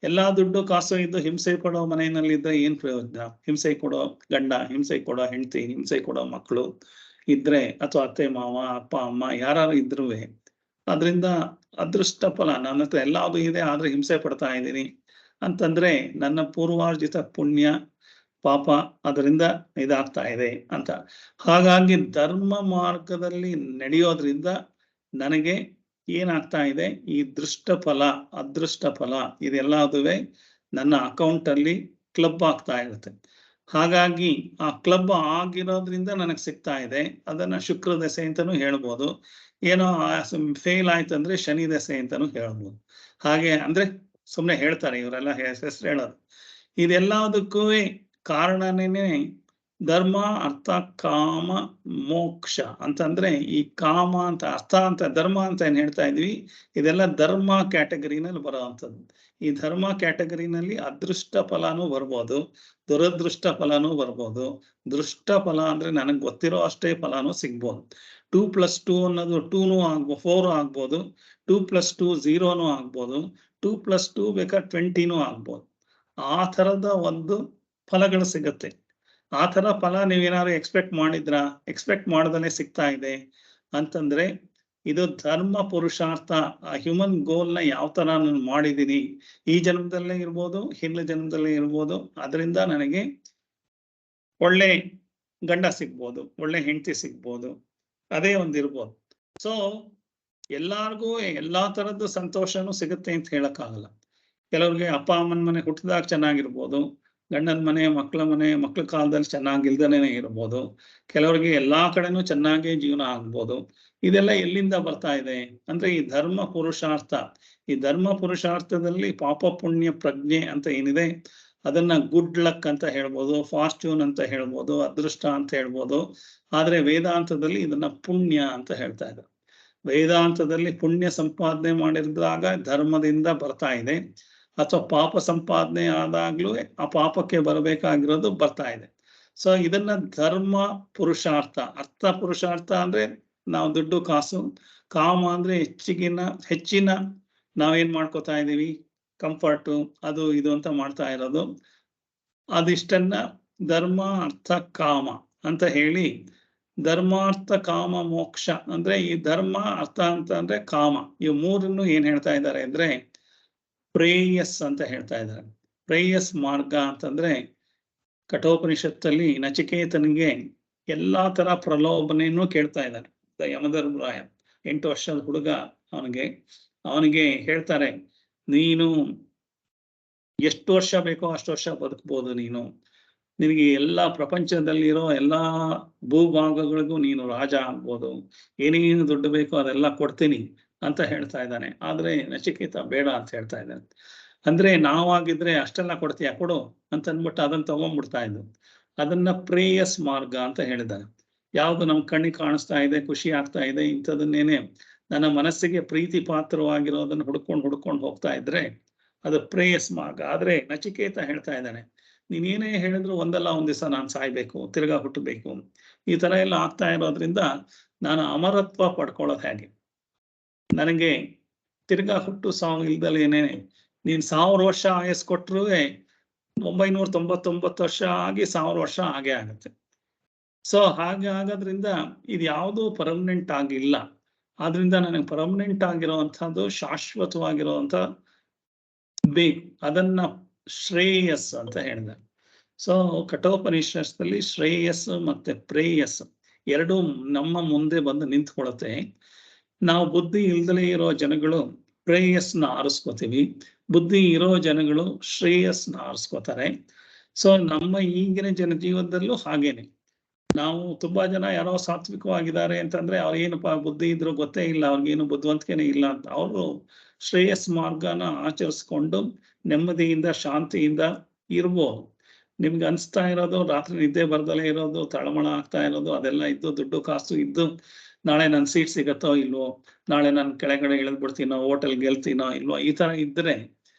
ಎಲ್ಲಾ ದುಡ್ಡು ಕಾಸು ಇದ್ದು ಹಿಂಸೆ ಕೊಡೋ ಮನೆಯಲ್ಲಿದ್ದ ಏನ್ ಪ್ರಯೋಜನ? ಹಿಂಸೆ ಕೊಡೋ ಗಂಡ, ಹಿಂಸೆ ಕೊಡೋ ಹೆಂಡತಿ, ಹಿಂಸೆ ಕೊಡೋ ಮಕ್ಕಳು ಇದ್ರೆ, ಅಥವಾ ಅತ್ತೆ ಮಾವ ಅಪ್ಪ ಅಮ್ಮ ಯಾರು ಇದ್ರು ಅದರಿಂದ ಅದೃಷ್ಟ ಫಲ ನನ್ನ ಹತ್ರ ಎಲ್ಲಾದು ಇದೆ ಆದ್ರೆ ಹಿಂಸೆ ಪಡ್ತಾ ಇದ್ದೀನಿ ಅಂತಂದ್ರೆ ನನ್ನ ಪೂರ್ವಾರ್ಜಿತ ಪುಣ್ಯ ಪಾಪ ಅದರಿಂದ ಇದಾಗ್ತಾ ಇದೆ ಅಂತ. ಹಾಗಾಗಿ ಧರ್ಮ ಮಾರ್ಗದಲ್ಲಿ ನಡೆಯೋದ್ರಿಂದ ನನಗೆ ಏನಾಗ್ತಾ ಇದೆ, ಈ ದೃಷ್ಟ ಫಲ ಅದೃಷ್ಟ ಫಲ ಇದೆಲ್ಲದುವೆ ನನ್ನ ಅಕೌಂಟ್ ಅಲ್ಲಿ ಕ್ಲಬ್ ಆಗ್ತಾ ಇರುತ್ತೆ. ಹಾಗಾಗಿ ಆ ಕ್ಲಬ್ ಆಗಿರೋದ್ರಿಂದ ನನಗೆ ಸಿಗ್ತಾ ಇದೆ. ಅದನ್ನ ಶುಕ್ರ ದಶೆ ಅಂತಾನು ಹೇಳ್ಬೋದು, ಏನೋ ಫೇಲ್ ಆಯ್ತಂದ್ರೆ ಶನಿ ದಶೆ ಅಂತಾನು ಹೇಳ್ಬೋದು. ಹಾಗೆ ಅಂದ್ರೆ ಸುಮ್ನೆ ಹೇಳ್ತಾರೆ ಇವರೆಲ್ಲ ಹೆಸರು ಹೇಳೋದು. ಇದೆಲ್ಲದಕ್ಕೂ ಕಾರಣನೇ ಧರ್ಮ ಅರ್ಥ ಕಾಮ ಮೋಕ್ಷ ಅಂತಂದ್ರೆ ಈ ಕಾಮ ಅಂತ ಅರ್ಥ ಅಂತ ಧರ್ಮ ಅಂತ ಏನ್ ಹೇಳ್ತಾ ಇದ್ವಿ, ಇದೆಲ್ಲ ಧರ್ಮ ಕ್ಯಾಟಗರಿನಲ್ಲಿ ಬರೋವಂಥದ್ದು. ಈ ಧರ್ಮ ಕ್ಯಾಟಗರಿನಲ್ಲಿ ಅದೃಷ್ಟ ಫಲನೂ ಬರ್ಬೋದು, ದುರದೃಷ್ಟ ಫಲನೂ ಬರ್ಬೋದು. ದೃಷ್ಟ ಫಲ ಅಂದ್ರೆ ನನಗೆ ಗೊತ್ತಿರೋ ಅಷ್ಟೇ ಫಲನೂ ಸಿಗ್ಬೋದು. 2+2 ಅನ್ನೋದು 2ನೂ ಆಗ್ಬೋದು, 4 ಆಗ್ಬೋದು, 2+2 0ನೂ ಆಗ್ಬೋದು, 2+2 ಬೇಕಾದ್ರೆ 20ನೂ ಆಗ್ಬೋದು. ಆ ತರದ ಒಂದು ಫಲಗಳು ಸಿಗತ್ತೆ. ಆ ತರ ಫಲ ನೀವೇನಾದ್ರು ಎಕ್ಸ್ಪೆಕ್ಟ್ ಮಾಡದಲ್ಲೇ ಸಿಗ್ತಾ ಇದೆ ಅಂತಂದ್ರೆ ಇದು ಧರ್ಮ ಪುರುಷಾರ್ಥ. ಆ ಹ್ಯೂಮನ್ ಗೋಲ್ ನ ಯಾವ ತರ ನಾನು ಮಾಡಿದೀನಿ, ಈ ಜನ್ಮದಲ್ಲೇ ಇರ್ಬೋದು, ಹಿಂದಿನ ಜನ್ಮದಲ್ಲೇ ಇರ್ಬೋದು, ಅದರಿಂದ ನನಗೆ ಒಳ್ಳೆ ಗಂಡ ಸಿಗ್ಬೋದು, ಒಳ್ಳೆ ಹೆಂಡತಿ ಸಿಗ್ಬೋದು, ಅದೇ ಒಂದಿರ್ಬೋದು. ಸೊ ಎಲ್ಲಾರ್ಗೂ ಎಲ್ಲಾ ತರದ್ದು ಸಂತೋಷನೂ ಸಿಗುತ್ತೆ ಅಂತ ಹೇಳಕ್ಕಾಗಲ್ಲ. ಕೆಲವ್ರಿಗೆ ಅಪ್ಪ ಅಮ್ಮನ ಮನೆ ಹುಟ್ಟಿದಾಗ ಚೆನ್ನಾಗಿರ್ಬೋದು, ಗಂಡನ ಮನೆ ಮಕ್ಕಳ ಕಾಲದಲ್ಲಿ ಚೆನ್ನಾಗಿಲ್ದನೇ ಇರ್ಬೋದು, ಕೆಲವರಿಗೆ ಎಲ್ಲಾ ಕಡೆನೂ ಚೆನ್ನಾಗಿ ಜೀವನ ಆಗ್ಬೋದು. ಇದೆಲ್ಲ ಎಲ್ಲಿಂದ ಬರ್ತಾ ಇದೆ ಅಂದ್ರೆ ಈ ಧರ್ಮ ಪುರುಷಾರ್ಥ. ಈ ಧರ್ಮ ಪುರುಷಾರ್ಥದಲ್ಲಿ ಪಾಪ ಪುಣ್ಯ ಪ್ರಜ್ಞೆ ಅಂತ ಏನಿದೆ ಅದನ್ನ ಗುಡ್ ಲಕ್ ಅಂತ ಹೇಳ್ಬೋದು, ಫಾರ್ಚೂನ್ ಅಂತ ಹೇಳ್ಬೋದು, ಅದೃಷ್ಟ ಅಂತ ಹೇಳ್ಬೋದು. ಆದ್ರೆ ವೇದಾಂತದಲ್ಲಿ ಇದನ್ನ ಪುಣ್ಯ ಅಂತ ಹೇಳ್ತಾ ಇದ್ದಾರೆ. ವೇದಾಂತದಲ್ಲಿ ಪುಣ್ಯ ಸಂಪಾದನೆ ಮಾಡಿದಾಗ ಧರ್ಮದಿಂದ ಬರ್ತಾ ಇದೆ, ಅಥವಾ ಪಾಪ ಸಂಪಾದನೆ ಆದಾಗ್ಲೂ ಆ ಪಾಪಕ್ಕೆ ಬರಬೇಕಾಗಿರೋದು ಬರ್ತಾ ಇದೆ. ಸೊ ಇದನ್ನ ಧರ್ಮ ಪುರುಷಾರ್ಥ, ಅರ್ಥ ಪುರುಷಾರ್ಥ ಅಂದ್ರೆ ನಾವು ದುಡ್ಡು ಕಾಸು, ಕಾಮ ಅಂದ್ರೆ ಹೆಚ್ಚಿನ ನಾವೇನ್ ಮಾಡ್ಕೋತಾ ಇದೀವಿ, ಕಂಫರ್ಟು ಅದು ಇದು ಅಂತ ಮಾಡ್ತಾ ಇರೋದು. ಅದಿಷ್ಟನ್ನ ಧರ್ಮ ಅರ್ಥ ಕಾಮ ಅಂತ ಹೇಳಿ, ಧರ್ಮಾರ್ಥ ಕಾಮ ಮೋಕ್ಷ ಅಂದ್ರೆ ಈ ಧರ್ಮ ಅರ್ಥ ಅಂತ ಅಂದ್ರೆ ಕಾಮ, ಈ ಮೂರನ್ನು ಏನ್ ಹೇಳ್ತಾ ಇದ್ದಾರೆ ಅಂದ್ರೆ ಪ್ರೇಯಸ್ ಅಂತ ಹೇಳ್ತಾ ಇದ್ದಾರೆ. ಪ್ರೇಯಸ್ ಮಾರ್ಗ ಅಂತಂದ್ರೆ ಕಠೋಪನಿಷತ್ತಲ್ಲಿ ನಚಿಕೇತನಿಗೆ ಎಲ್ಲಾ ತರ ಪ್ರಲೋಭನೆಯನ್ನು ಕೇಳ್ತಾ ಇದ್ದಾರೆ. ಯಮಧರ್ಮರಾಯ 8 ವರ್ಷದ ಹುಡುಗ, ಅವನಿಗೆ ಹೇಳ್ತಾರೆ, ನೀನು ಎಷ್ಟು ವರ್ಷ ಬೇಕೋ ಅಷ್ಟು ವರ್ಷ ಬದುಕಬಹುದು, ನಿನಗೆ ಎಲ್ಲಾ ಪ್ರಪಂಚದಲ್ಲಿರೋ ಎಲ್ಲಾ ಭೂಭಾಗಗಳಿಗೂ ನೀನು ರಾಜ ಆಗ್ಬೋದು, ಏನೇನು ದುಡ್ಡು ಬೇಕೋ ಅದೆಲ್ಲ ಕೊಡ್ತೀನಿ ಅಂತ ಹೇಳ್ತಾ ಇದ್ದಾನೆ. ಆದ್ರೆ ನಚಿಕೇತ ಬೇಡ ಅಂತ ಹೇಳ್ತಾ ಇದ್ದಾನೆ. ಅಂದ್ರೆ ನಾವಾಗಿದ್ರೆ ಅಷ್ಟೆಲ್ಲ ಕೊಡ್ತೀಯ, ಕೊಡು ಅಂತ ಅಂದ್ಬಿಟ್ಟು ಅದನ್ನ ತಗೊಂಡ್ಬಿಡ್ತಾ ಇದ್ದು. ಅದನ್ನ ಪ್ರೇಯಸ್ ಮಾರ್ಗ ಅಂತ ಹೇಳಿದ್ದಾರೆ. ಯಾವ್ದು ನಮ್ ಕಣ್ಣಿಗೆ ಕಾಣಿಸ್ತಾ ಇದೆ, ಖುಷಿ ಆಗ್ತಾ ಇದೆ, ಇಂಥದನ್ನೇನೆ ನನ್ನ ಮನಸ್ಸಿಗೆ ಪ್ರೀತಿ ಪಾತ್ರವಾಗಿರೋದನ್ನ ಹುಡ್ಕೊಂಡು ಹೋಗ್ತಾ ಇದ್ರೆ ಅದು ಪ್ರೇಯಸ್ ಮಾರ್ಗ. ಆದ್ರೆ ನಚಿಕೇತ ಹೇಳ್ತಾ ಇದ್ದಾನೆ, ನೀನೇನೇ ಹೇಳಿದ್ರು ಒಂದಲ್ಲ ಒಂದ್ ದಿವಸ ನಾನು ಸಾಯ್ಬೇಕು, ತಿರ್ಗಾ ಹುಟ್ಟಬೇಕು, ಈ ತರ ಎಲ್ಲ ಆಗ್ತಾ ಇರೋದ್ರಿಂದ ನಾನು ಅಮರತ್ವ ಪಡ್ಕೊಳ್ಳೋದು ಹೇಗೆ, ನನಗೆ ತಿರ್ಗಾ ಹುಟ್ಟು ಸಾವು ಇಲ್ದಲೇನೆ ನೀನ್ 1000 ವರ್ಷ ಆಯಸ್ ಕೊಟ್ರು 999 ವರ್ಷ ಆಗಿ 1000 ವರ್ಷ ಹಾಗೆ ಆಗುತ್ತೆ. ಸೊ ಹಾಗೆ ಆಗೋದ್ರಿಂದ ಇದು ಯಾವುದು ಪರ್ಮನೆಂಟ್ ಆಗಿಲ್ಲ. ಆದ್ರಿಂದ ನನಗೆ ಪರ್ಮನೆಂಟ್ ಆಗಿರೋವಂಥದ್ದು, ಶಾಶ್ವತವಾಗಿರುವಂತ ಬೇಕು, ಅದನ್ನ ಶ್ರೇಯಸ್ ಅಂತ ಹೇಳಿದ. ಸೊ ಕಠೋಪನಿಷತ್ತಲ್ಲಿ ಶ್ರೇಯಸ್ ಮತ್ತೆ ಪ್ರೇಯಸ್ ಎರಡೂ ನಮ್ಮ ಮುಂದೆ ಬಂದು ನಿಂತ್ಕೊಳ್ಳುತ್ತೆ. ನಾವು ಬುದ್ಧಿ ಇಲ್ದಲೇ ಇರೋ ಜನಗಳು ಪ್ರೇಯಸ್ನ ಆರಿಸ್ಕೋತೀವಿ, ಬುದ್ಧಿ ಇರೋ ಜನಗಳು ಶ್ರೇಯಸ್ನ ಆರಿಸ್ಕೋತಾರೆ. ಸೊ ನಮ್ಮ ಈಗಿನ ಜೀವನದಲ್ಲೂ ಹಾಗೇನೆ. ನಾವು ತುಂಬಾ ಜನ ಯಾರೋ ಸಾತ್ವಿಕವಾಗಿದ್ದಾರೆ ಅಂತಂದ್ರೆ ಅವ್ರಿಗೇನಪ್ಪ ಬುದ್ಧಿ ಇದ್ರು ಗೊತ್ತೇ ಇಲ್ಲ, ಅವ್ರಿಗೇನು ಬುದ್ಧಿವಂತಿಕೆನೇ ಇಲ್ಲ ಅಂತ. ಅವರು ಶ್ರೇಯಸ್ ಮಾರ್ಗನ ಆಚರಿಸ್ಕೊಂಡು ನೆಮ್ಮದಿಯಿಂದ ಶಾಂತಿಯಿಂದ ಇರ್ಬೋದು. ನಿಮ್ಗೆ ಅನ್ಸ್ತಾ ಇರೋದು ರಾತ್ರಿ ನಿದ್ದೆ ಬರ್ದಲೇ ಇರೋದು, ತಳಮಳ ಆಗ್ತಾ ಇರೋದು, ಅದೆಲ್ಲ ಇದ್ದು, ದುಡ್ಡು ಕಾಸು ಇದ್ದು, ನಾಳೆ ನನ್ ಸೀಟ್ ಸಿಗತ್ತೋ ಇಲ್ವೋ, ನಾಳೆ ನಾನು ಕೆಳಗಡೆ ಇಳಿದ್ಬಿಡ್ತೀನೋ, ಹೋಟೆಲ್ ಗೆಲ್ತೀನೋ ಇಲ್ವೋ, ಈ ತರ ಇದ್ರೆ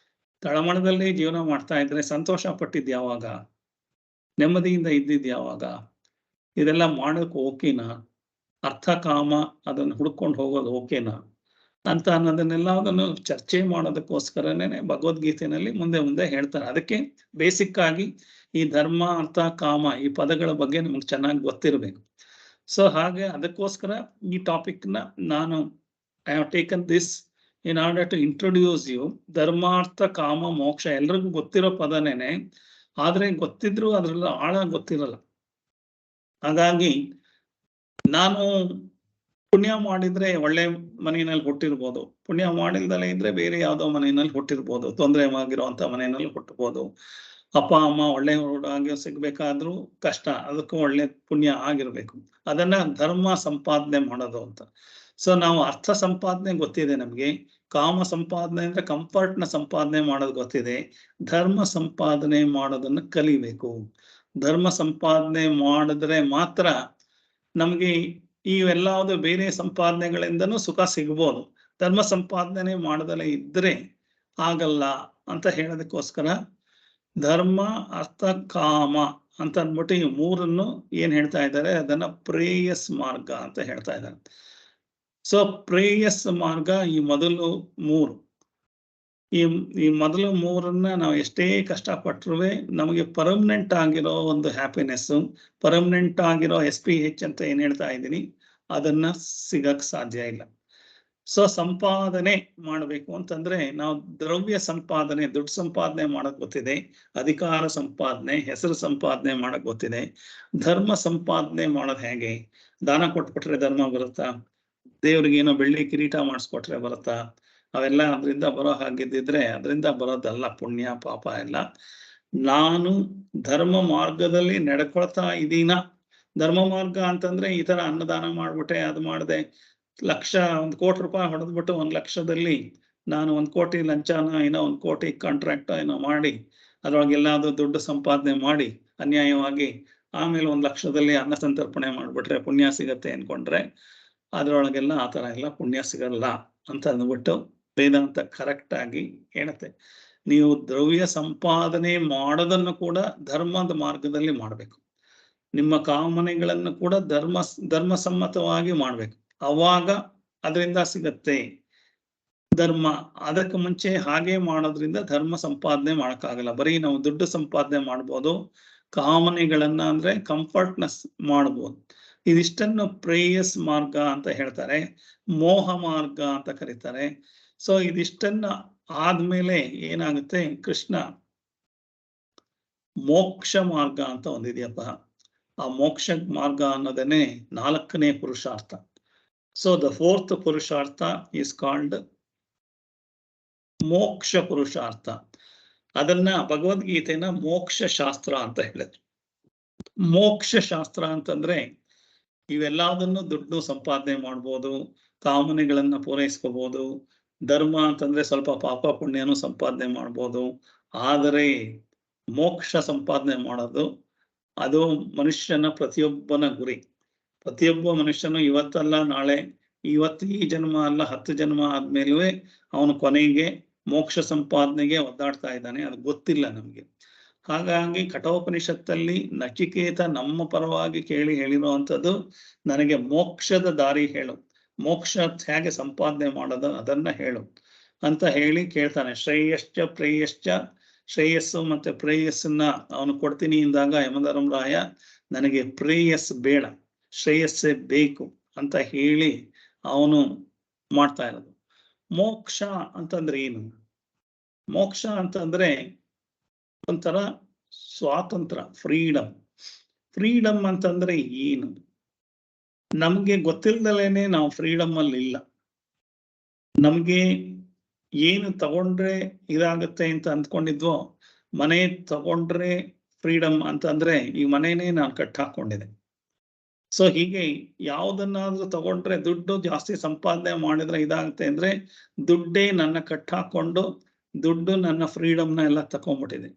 ತಳಮಳದಲ್ಲಿ ಜೀವನ ಮಾಡ್ತಾ ಇದ್ರೆ ಸಂತೋಷ ಪಟ್ಟಿದ್ ಯಾವಾಗ, ನೆಮ್ಮದಿಯಿಂದ ಇದ್ದಿದ್ ಯಾವಾಗ? ಇದೆಲ್ಲ ಮಾಡೋಕೆ ಓಕೆನಾ? ಅರ್ಥ ಕಾಮ ಅದನ್ನು ಹುಡ್ಕೊಂಡು ಹೋಗೋದು ಓಕೆನಾ ಅಂತ ಅನ್ನೋದನ್ನೆಲ್ಲದನ್ನು ಚರ್ಚೆ ಮಾಡೋದಕ್ಕೋಸ್ಕರನೇ ಭಗವದ್ಗೀತೆಯಲ್ಲಿ ಮುಂದೆ ಹೇಳ್ತಾರೆ. ಅದಕ್ಕೆ ಬೇಸಿಕ್ ಆಗಿ ಈ ಧರ್ಮ ಅರ್ಥ ಕಾಮ ಈ ಪದಗಳ ಬಗ್ಗೆ ನಿಮ್ಗೆ ಚೆನ್ನಾಗಿ ಗೊತ್ತಿರಬೇಕು. ಸೊ ಹಾಗೆ ಅದಕ್ಕೋಸ್ಕರ ಈ ಟಾಪಿಕ್ ನ ನಾನು I have taken this in order to introduce you. ಧರ್ಮಾರ್ಥ ಕಾಮ ಮೋಕ್ಷ ಎಲ್ರಿಗೂ ಗೊತ್ತಿರೋ ಪದನೇನೆ, ಆದ್ರೆ ಗೊತ್ತಿದ್ರು ಅದ್ರಲ್ಲಿ ಆಳ ಗೊತ್ತಿರಲ್ಲ. ಹಾಗಾಗಿ ನಾನು ಪುಣ್ಯ ಮಾಡಿದ್ರೆ ಒಳ್ಳೆ ಮನೆಯಲ್ಲಿ ಹುಟ್ಟಿರ್ಬೋದು, ಪುಣ್ಯ ಮಾಡಿಲ್ದಲೇ ಇದ್ರೆ ಬೇರೆ ಯಾವ್ದೋ ಮನೆಯಲ್ಲಿ ಹುಟ್ಟಿರ್ಬೋದು, ತೊಂದರೆವಾಗಿರುವಂತ ಮನೆಯಲ್ಲಿ ಹುಟ್ಟಬಹುದು. ಅಪ್ಪ ಅಮ್ಮ ಒಳ್ಳೆಯವ್ರಾಗಿ ಸಿಗ್ಬೇಕಾದ್ರೂ ಕಷ್ಟ, ಅದಕ್ಕೂ ಒಳ್ಳೆ ಪುಣ್ಯ ಆಗಿರ್ಬೇಕು. ಅದನ್ನ ಧರ್ಮ ಸಂಪಾದನೆ ಮಾಡೋದು ಅಂತ. ಸೊ ನಾವು ಅರ್ಥ ಸಂಪಾದನೆ ಗೊತ್ತಿದೆ ನಮ್ಗೆ, ಕಾಮ ಸಂಪಾದನೆ ಅಂದ್ರೆ ಕಂಫರ್ಟ್ ನ ಸಂಪಾದನೆ ಮಾಡೋದು ಗೊತ್ತಿದೆ, ಧರ್ಮ ಸಂಪಾದನೆ ಮಾಡೋದನ್ನ ಕಲಿಬೇಕು. ಧರ್ಮ ಸಂಪಾದನೆ ಮಾಡಿದ್ರೆ ಮಾತ್ರ ನಮ್ಗೆ ಇವೆಲ್ಲಾವುದು ಬೇರೆ ಸಂಪಾದನೆಗಳಿಂದನೂ ಸುಖ ಸಿಗ್ಬೋದು. ಧರ್ಮ ಸಂಪಾದನೆ ಮಾಡದಲೇ ಇದ್ರೆ ಆಗಲ್ಲ ಅಂತ ಹೇಳೋದಕ್ಕೋಸ್ಕರ ಧರ್ಮ ಅರ್ಥ ಕಾಮ ಅಂತ ಅಂದ್ಬಿಟ್ಟು ಈ ಮೂರನ್ನು ಏನ್ ಹೇಳ್ತಾ ಇದ್ದಾರೆ, ಅದನ್ನ ಪ್ರೇಯಸ್ ಮಾರ್ಗ ಅಂತ ಹೇಳ್ತಾ ಇದ್ದಾರೆ. ಸೊ ಪ್ರೇಯಸ್ ಮಾರ್ಗ ಈ ಮೊದಲು ಮೂರು, ಈ ಮೊದಲು ಮೂರನ್ನ ನಾವು ಎಷ್ಟೇ ಕಷ್ಟಪಟ್ಟರು ನಮಗೆ ಪರ್ಮನೆಂಟ್ ಆಗಿರೋ ಒಂದು ಹ್ಯಾಪಿನೆಸ್, ಪರ್ಮನೆಂಟ್ ಆಗಿರೋ SPH ಅಂತ ಏನ್ ಹೇಳ್ತಾ ಇದ್ದೀನಿ ಅದನ್ನ ಸಿಗಕ್ ಸಾಧ್ಯ ಇಲ್ಲ. ಸೊ ಸಂಪಾದನೆ ಮಾಡಬೇಕು ಅಂತಂದ್ರೆ ನಾವು ದ್ರವ್ಯ ಸಂಪಾದನೆ, ದುಡ್ಡು ಸಂಪಾದನೆ ಮಾಡಕ್ ಗೊತ್ತಿದೆ, ಅಧಿಕಾರ ಸಂಪಾದನೆ, ಹೆಸರು ಸಂಪಾದನೆ ಮಾಡಕ್ ಗೊತ್ತಿದೆ. ಧರ್ಮ ಸಂಪಾದನೆ ಮಾಡೋದು ಹೇಗೆ? ದಾನ ಕೊಟ್ಬಿಟ್ರೆ ಧರ್ಮ ಬರುತ್ತಾ? ದೇವ್ರಿಗೆ ಏನೋ ಬೆಳ್ಳಿ ಕಿರೀಟ ಮಾಡಿಸ್ಕೊಟ್ರೆ ಬರುತ್ತಾ? ಅವೆಲ್ಲ ಅದರಿಂದ ಬರೋ ಹಾಗಿದ್ದಿದ್ರೆ ಅದರಿಂದ ಬರೋದಲ್ಲ ಪುಣ್ಯ ಪಾಪ ಎಲ್ಲ. ನಾನು ಧರ್ಮ ಮಾರ್ಗದಲ್ಲಿ ನಡ್ಕೊಳ್ತಾ ಇದೀನ. ಧರ್ಮ ಮಾರ್ಗ ಅಂತಂದ್ರೆ ಈ ತರ ಅನ್ನದಾನ ಮಾಡ್ಬಿಟ್ಟೆ, ಅದು ಮಾಡದೆ, 1 ಕೋಟಿ ರೂಪಾಯಿ ಹೊಡೆದ್ಬಿಟ್ಟು 1 ಲಕ್ಷದಲ್ಲಿ ನಾನು 1 ಕೋಟಿ ಲಂಚಾನ ಏನೋ 1 ಕೋಟಿ ಕಾಂಟ್ರಾಕ್ಟ್ ಏನೋ ಮಾಡಿ ಅದ್ರೊಳಗೆಲ್ಲಾದ್ರೂ ದುಡ್ಡು ಸಂಪಾದನೆ ಮಾಡಿ ಅನ್ಯಾಯವಾಗಿ ಆಮೇಲೆ 1 ಲಕ್ಷದಲ್ಲಿ ಅನ್ನ ಸಂತರ್ಪಣೆ ಮಾಡ್ಬಿಟ್ರೆ ಪುಣ್ಯ ಸಿಗತ್ತೆ ಅನ್ಕೊಂಡ್ರೆ ಅದ್ರೊಳಗೆಲ್ಲ ಆ ತರ ಎಲ್ಲ ಪುಣ್ಯ ಸಿಗಲ್ಲ ಅಂತ ಅಂದ್ಬಿಟ್ಟು ವೇದಾಂತ ಕರೆಕ್ಟ್ ಆಗಿ ಹೇಳುತ್ತೆ. ನೀವು ದ್ರವ್ಯ ಸಂಪಾದನೆ ಮಾಡೋದನ್ನು ಕೂಡ ಧರ್ಮದ ಮಾರ್ಗದಲ್ಲಿ ಮಾಡಬೇಕು. ನಿಮ್ಮ ಕಾಮನೆಗಳನ್ನು ಕೂಡ ಧರ್ಮಸಮ್ಮತವಾಗಿ ಮಾಡ್ಬೇಕು. ಅವಾಗ ಅದರಿಂದ ಸಿಗತ್ತೆ ಧರ್ಮ. ಅದಕ್ಕೆ ಮುಂಚೆ ಹಾಗೆ ಮಾಡೋದ್ರಿಂದ ಧರ್ಮ ಸಂಪಾದನೆ ಮಾಡಕ್ಕಾಗಲ್ಲ. ಬರೀ ನಾವು ದುಡ್ಡು ಸಂಪಾದನೆ ಮಾಡ್ಬೋದು, ಕಾಮನೆಗಳನ್ನ ಅಂದ್ರೆ ಕಂಫರ್ಟ್ನೆಸ್ ಮಾಡ್ಬೋದು. ಇದಿಷ್ಟನ್ನು ಪ್ರೇಯಸ್ ಮಾರ್ಗ ಅಂತ ಹೇಳ್ತಾರೆ, ಮೋಹ ಮಾರ್ಗ ಅಂತ ಕರೀತಾರೆ. ಸೊ ಇದಿಷ್ಟನ್ನ ಆದ್ಮೇಲೆ ಏನಾಗುತ್ತೆ, ಕೃಷ್ಣ ಮೋಕ್ಷ ಮಾರ್ಗ ಅಂತ ಒಂದಿದೆಯಪ್ಪ. ಆ ಮೋಕ್ಷ ಮಾರ್ಗ ಅನ್ನೋದನ್ನೇ 4ನೇ ಪುರುಷಾರ್ಥ. ಸೊ ದ 4th ಪುರುಷಾರ್ಥ ಈಸ್ ಕಾಲ್ಡ್ ಮೋಕ್ಷ ಪುರುಷಾರ್ಥ. ಅದನ್ನ ಭಗವದ್ಗೀತೆನ ಮೋಕ್ಷ ಶಾಸ್ತ್ರ ಅಂತ ಹೇಳಿದ್ರು. ಮೋಕ್ಷ ಶಾಸ್ತ್ರ ಅಂತಂದ್ರೆ ಇವೆಲ್ಲದನ್ನು ದುಡ್ಡು ಸಂಪಾದನೆ ಮಾಡ್ಬೋದು, ಕಾಮನೆಗಳನ್ನ ಪೂರೈಸ್ಕೋಬಹುದು, ಧರ್ಮ ಅಂತಂದ್ರೆ ಸ್ವಲ್ಪ ಪಾಪ ಪುಣ್ಯನು ಸಂಪಾದನೆ ಮಾಡ್ಬೋದು. ಆದರೆ ಮೋಕ್ಷ ಸಂಪಾದನೆ ಮಾಡೋದು ಅದು ಮನುಷ್ಯನ ಪ್ರತಿಯೊಬ್ಬನ ಗುರಿ. ಪ್ರತಿಯೊಬ್ಬ ಮನುಷ್ಯನು ಇವತ್ತಲ್ಲ ನಾಳೆ, ಇವತ್ತು ಈ ಜನ್ಮ ಅಲ್ಲ 10 ಜನ್ಮ ಆದ್ಮೇಲೂ ಅವನು ಕೊನೆಗೆ ಮೋಕ್ಷ ಸಂಪಾದನೆಗೆ ಒದ್ದಾಡ್ತಾ ಇದ್ದಾನೆ. ಅದು ಗೊತ್ತಿಲ್ಲ ನಮ್ಗೆ. ಹಾಗಾಗಿ ಕಠೋಪನಿಷತ್ತಲ್ಲಿ ನಚಿಕೇತ ನಮ್ಮ ಪರವಾಗಿ ಕೇಳಿ ಹೇಳಿರುವಂಥದ್ದು, ನನಗೆ ಮೋಕ್ಷದ ದಾರಿ ಹೇಳು, ಮೋಕ್ಷ ಹೇಗೆ ಸಂಪಾದನೆ ಮಾಡೋದು ಅದನ್ನ ಹೇಳು ಅಂತ ಹೇಳಿ ಕೇಳ್ತಾನೆ. ಶ್ರೇಯಶ್ಚ ಪ್ರೇಯಶ್ಚ, ಶ್ರೇಯಸ್ಸು ಮತ್ತೆ ಪ್ರೇಯಸ್ಸನ್ನ ಅವನು ಕೊಡ್ತೀನಿ ಇಂದಾಗ ಯಮಧರ್ಮರಾಯ ನನಗೆ ಪ್ರೇಯಸ್ ಬೇಡ, ಶ್ರೇಯಸ್ಸೇ ಬೇಕು ಅಂತ ಹೇಳಿ ಅವನು ಮಾಡ್ತಾ ಇರೋದು. ಮೋಕ್ಷ ಅಂತಂದ್ರೆ ಏನು? ಮೋಕ್ಷ ಅಂತಂದ್ರೆ ಒಂಥರ ಸ್ವಾತಂತ್ರ್ಯ, ಫ್ರೀಡಮ್. ಫ್ರೀಡಮ್ ಅಂತಂದ್ರೆ ಏನು? ನಮ್ಗೆ ಗೊತ್ತಿಲ್ದಲೇನೆ ನಾವು ಫ್ರೀಡಮ್ ಅಲ್ಲಿ ಇಲ್ಲ. ನಮ್ಗೆ ಏನು ತಗೊಂಡ್ರೆ ಇದಾಗುತ್ತೆ ಅಂತ ಅಂದ್ಕೊಂಡಿದ್ವೋ, ಮನೆ ತಗೊಂಡ್ರೆ ಫ್ರೀಡಮ್ ಅಂತಂದ್ರೆ ಈ ಮನೆನೇ ನಾನು ಕಟ್ಟಾಕೊಂಡಿದೆ. ಸೊ ಹೀಗೆ ಯಾವುದನ್ನಾದ್ರೂ ತಗೊಂಡ್ರೆ, ದುಡ್ಡು ಜಾಸ್ತಿ ಸಂಪಾದನೆ ಮಾಡಿದ್ರೆ ಇದಾಗುತ್ತೆ ಅಂದ್ರೆ ದುಡ್ಡೇ ನನ್ನ ಕಟ್ಟಾಕೊಂಡು, ದುಡ್ಡು ನನ್ನ ಫ್ರೀಡಮ್ನ ಎಲ್ಲ ತಕೊಂಡ್ಬಿಟ್ಟಿದೆ.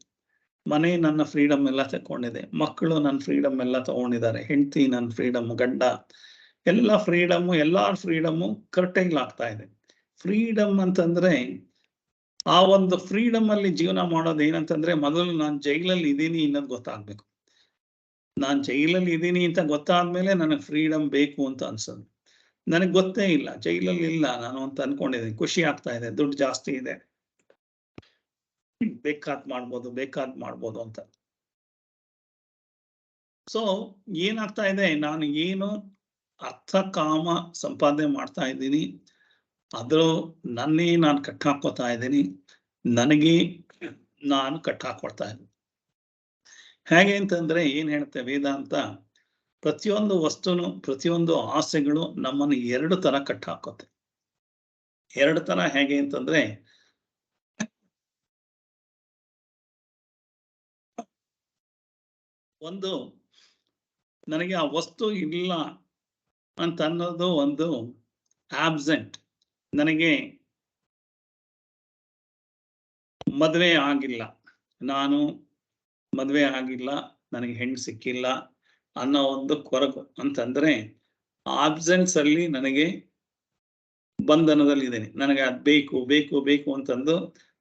ಮನೆ ನನ್ನ ಫ್ರೀಡಮ್ ಎಲ್ಲ ತಕೊಂಡಿದೆ, ಮಕ್ಕಳು ನನ್ನ ಫ್ರೀಡಮ್ ಎಲ್ಲ ತಗೊಂಡಿದ್ದಾರೆ, ಹೆಂಡತಿ ನನ್ನ ಫ್ರೀಡಮ್, ಗಂಡ ಎಲ್ಲ ಫ್ರೀಡಮ್ಮು, ಎಲ್ಲಾರ ಫ್ರೀಡಮ್ಮು ಕರ್ಟೈಲ್ ಆಗ್ತಾ ಇದೆ. ಫ್ರೀಡಮ್ ಅಂತಂದ್ರೆ ಆ ಒಂದು ಫ್ರೀಡಮ್ ಅಲ್ಲಿ ಜೀವನ ಮಾಡೋದು ಏನಂತಂದ್ರೆ, ಮೊದಲು ನಾನು ಜೈಲಲ್ಲಿ ಇದ್ದೀನಿ ಅನ್ನೋದು ಗೊತ್ತಾಗ್ಬೇಕು. ನಾನು ಜೈಲಲ್ಲಿ ಇದ್ದೀನಿ ಅಂತ ಗೊತ್ತಾದ್ಮೇಲೆ ನನಗೆ ಫ್ರೀಡಮ್ ಬೇಕು ಅಂತ ಅನ್ಸೋದು. ನನಗೆ ಗೊತ್ತೇ ಇಲ್ಲ, ಜೈಲಲ್ಲಿ ಇಲ್ಲ ನಾನು ಅಂತ ಅನ್ಕೊಂಡಿದ್ದೀನಿ, ಖುಷಿ ಆಗ್ತಾ ಇದೆ, ದುಡ್ಡು ಜಾಸ್ತಿ ಇದೆ, ಬೇಕಾದ್ ಮಾಡ್ಬೋದು ಅಂತ. ಸೊ ಏನಾಗ್ತಾ ಇದೆ, ನಾನು ಏನು ಅರ್ಥ ಕಾಮ ಸಂಪಾದನೆ ಮಾಡ್ತಾ ಇದ್ದೀನಿ, ಅದ್ರ ನನ್ನೇ ನಾನು ಕಟ್ಟಾಕೋತಾ ಇದ್ದೀನಿ, ನನಗೆ ನಾನು ಕಟ್ಟಾಕೊಳ್ತಾ ಇದ್ದೀನಿ. ಹೇಗೆ ಅಂತಂದ್ರೆ ಏನ್ ಹೇಳುತ್ತೆ ವೇದಾಂತ, ಪ್ರತಿಯೊಂದು ವಸ್ತುನು, ಪ್ರತಿಯೊಂದು ಆಸೆಗಳು ನಮ್ಮನ್ನು 2 ತರ ಕಟ್ಟಾಕೋತೆ. 2 ತರ ಹೇಗೆ ಅಂತಂದ್ರೆ, ಒಂದು ನನಗೆ ಆ ವಸ್ತು ಇಲ್ಲ ಅಂತ ಅನ್ನೋದು ಒಂದು ಆಬ್ಸೆಂಟ್. ನನಗೆ ಮದುವೆ ಆಗಿಲ್ಲ, ನಾನು ಮದುವೆ ಆಗಿಲ್ಲ, ನನಗೆ ಹೆಣ್ಣು ಸಿಕ್ಕಿಲ್ಲ ಅನ್ನೋ ಒಂದು ಕೊರಗು ಅಂತಂದ್ರೆ ಆಬ್ಸೆನ್ಸ್ ಅಲ್ಲಿ ನನಗೆ ಬಂಧನದಲ್ಲಿ ಇದ್ದೀನಿ. ನನಗೆ ಅದ್ ಬೇಕು ಬೇಕು ಬೇಕು ಅಂತಂದು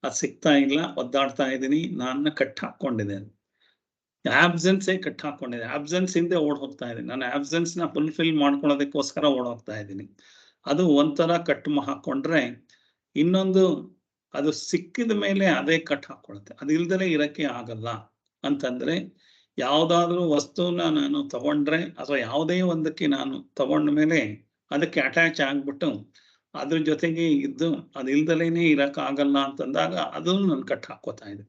ಅದು ಸಿಗ್ತಾ ಇಲ್ಲ, ಒದ್ದಾಡ್ತಾ ಇದ್ದೀನಿ, ನನ್ನ ಕಟ್ಟಾಕೊಂಡಿದ್ದೇನೆ. ಆಬ್ಸೆನ್ಸೇ ಕಟ್ಟಾಕೊಂಡಿದೆ, ಆಬ್ಸೆನ್ಸ್ ಹಿಂದೆ ಓಡ್ ಹೋಗ್ತಾ ಇದ್ದೀನಿ, ನನ್ನ ಆಬ್ಸೆನ್ಸ್ ನ ಫುಲ್ಫಿಲ್ ಮಾಡ್ಕೊಳ್ಳೋದಕ್ಕೋಸ್ಕರ ಓಡೋಗ್ತಾ ಇದ್ದೀನಿ. ಅದು ಒಂಥರ ಕಟ್ಟು ಹಾಕೊಂಡ್ರೆ, ಇನ್ನೊಂದು ಅದು ಸಿಕ್ಕಿದ ಮೇಲೆ ಅದೇ ಕಟ್ ಹಾಕೊಳುತ್ತೆ, ಅದು ಇಲ್ದಲೇ ಇರಕ್ಕೆ ಆಗಲ್ಲ. ಅಂತಂದ್ರೆ ಯಾವ್ದಾದ್ರು ವಸ್ತುನ ನಾನು ತಗೊಂಡ್ರೆ ಅಥವಾ ಯಾವುದೇ ಒಂದಕ್ಕೆ ನಾನು ತಗೊಂಡ ಮೇಲೆ ಅದಕ್ಕೆ ಅಟ್ಯಾಚ್ ಆಗ್ಬಿಟ್ಟು ಅದ್ರ ಜೊತೆಗೆ ಇದ್ದು ಅದಿಲ್ದಲೇನೆ ಇರಕ್ಕಾಗಲ್ಲ ಅಂತಂದಾಗ ಅದನ್ನು ನಾನು ಕಟ್ ಹಾಕೋತಾ ಇದೆ.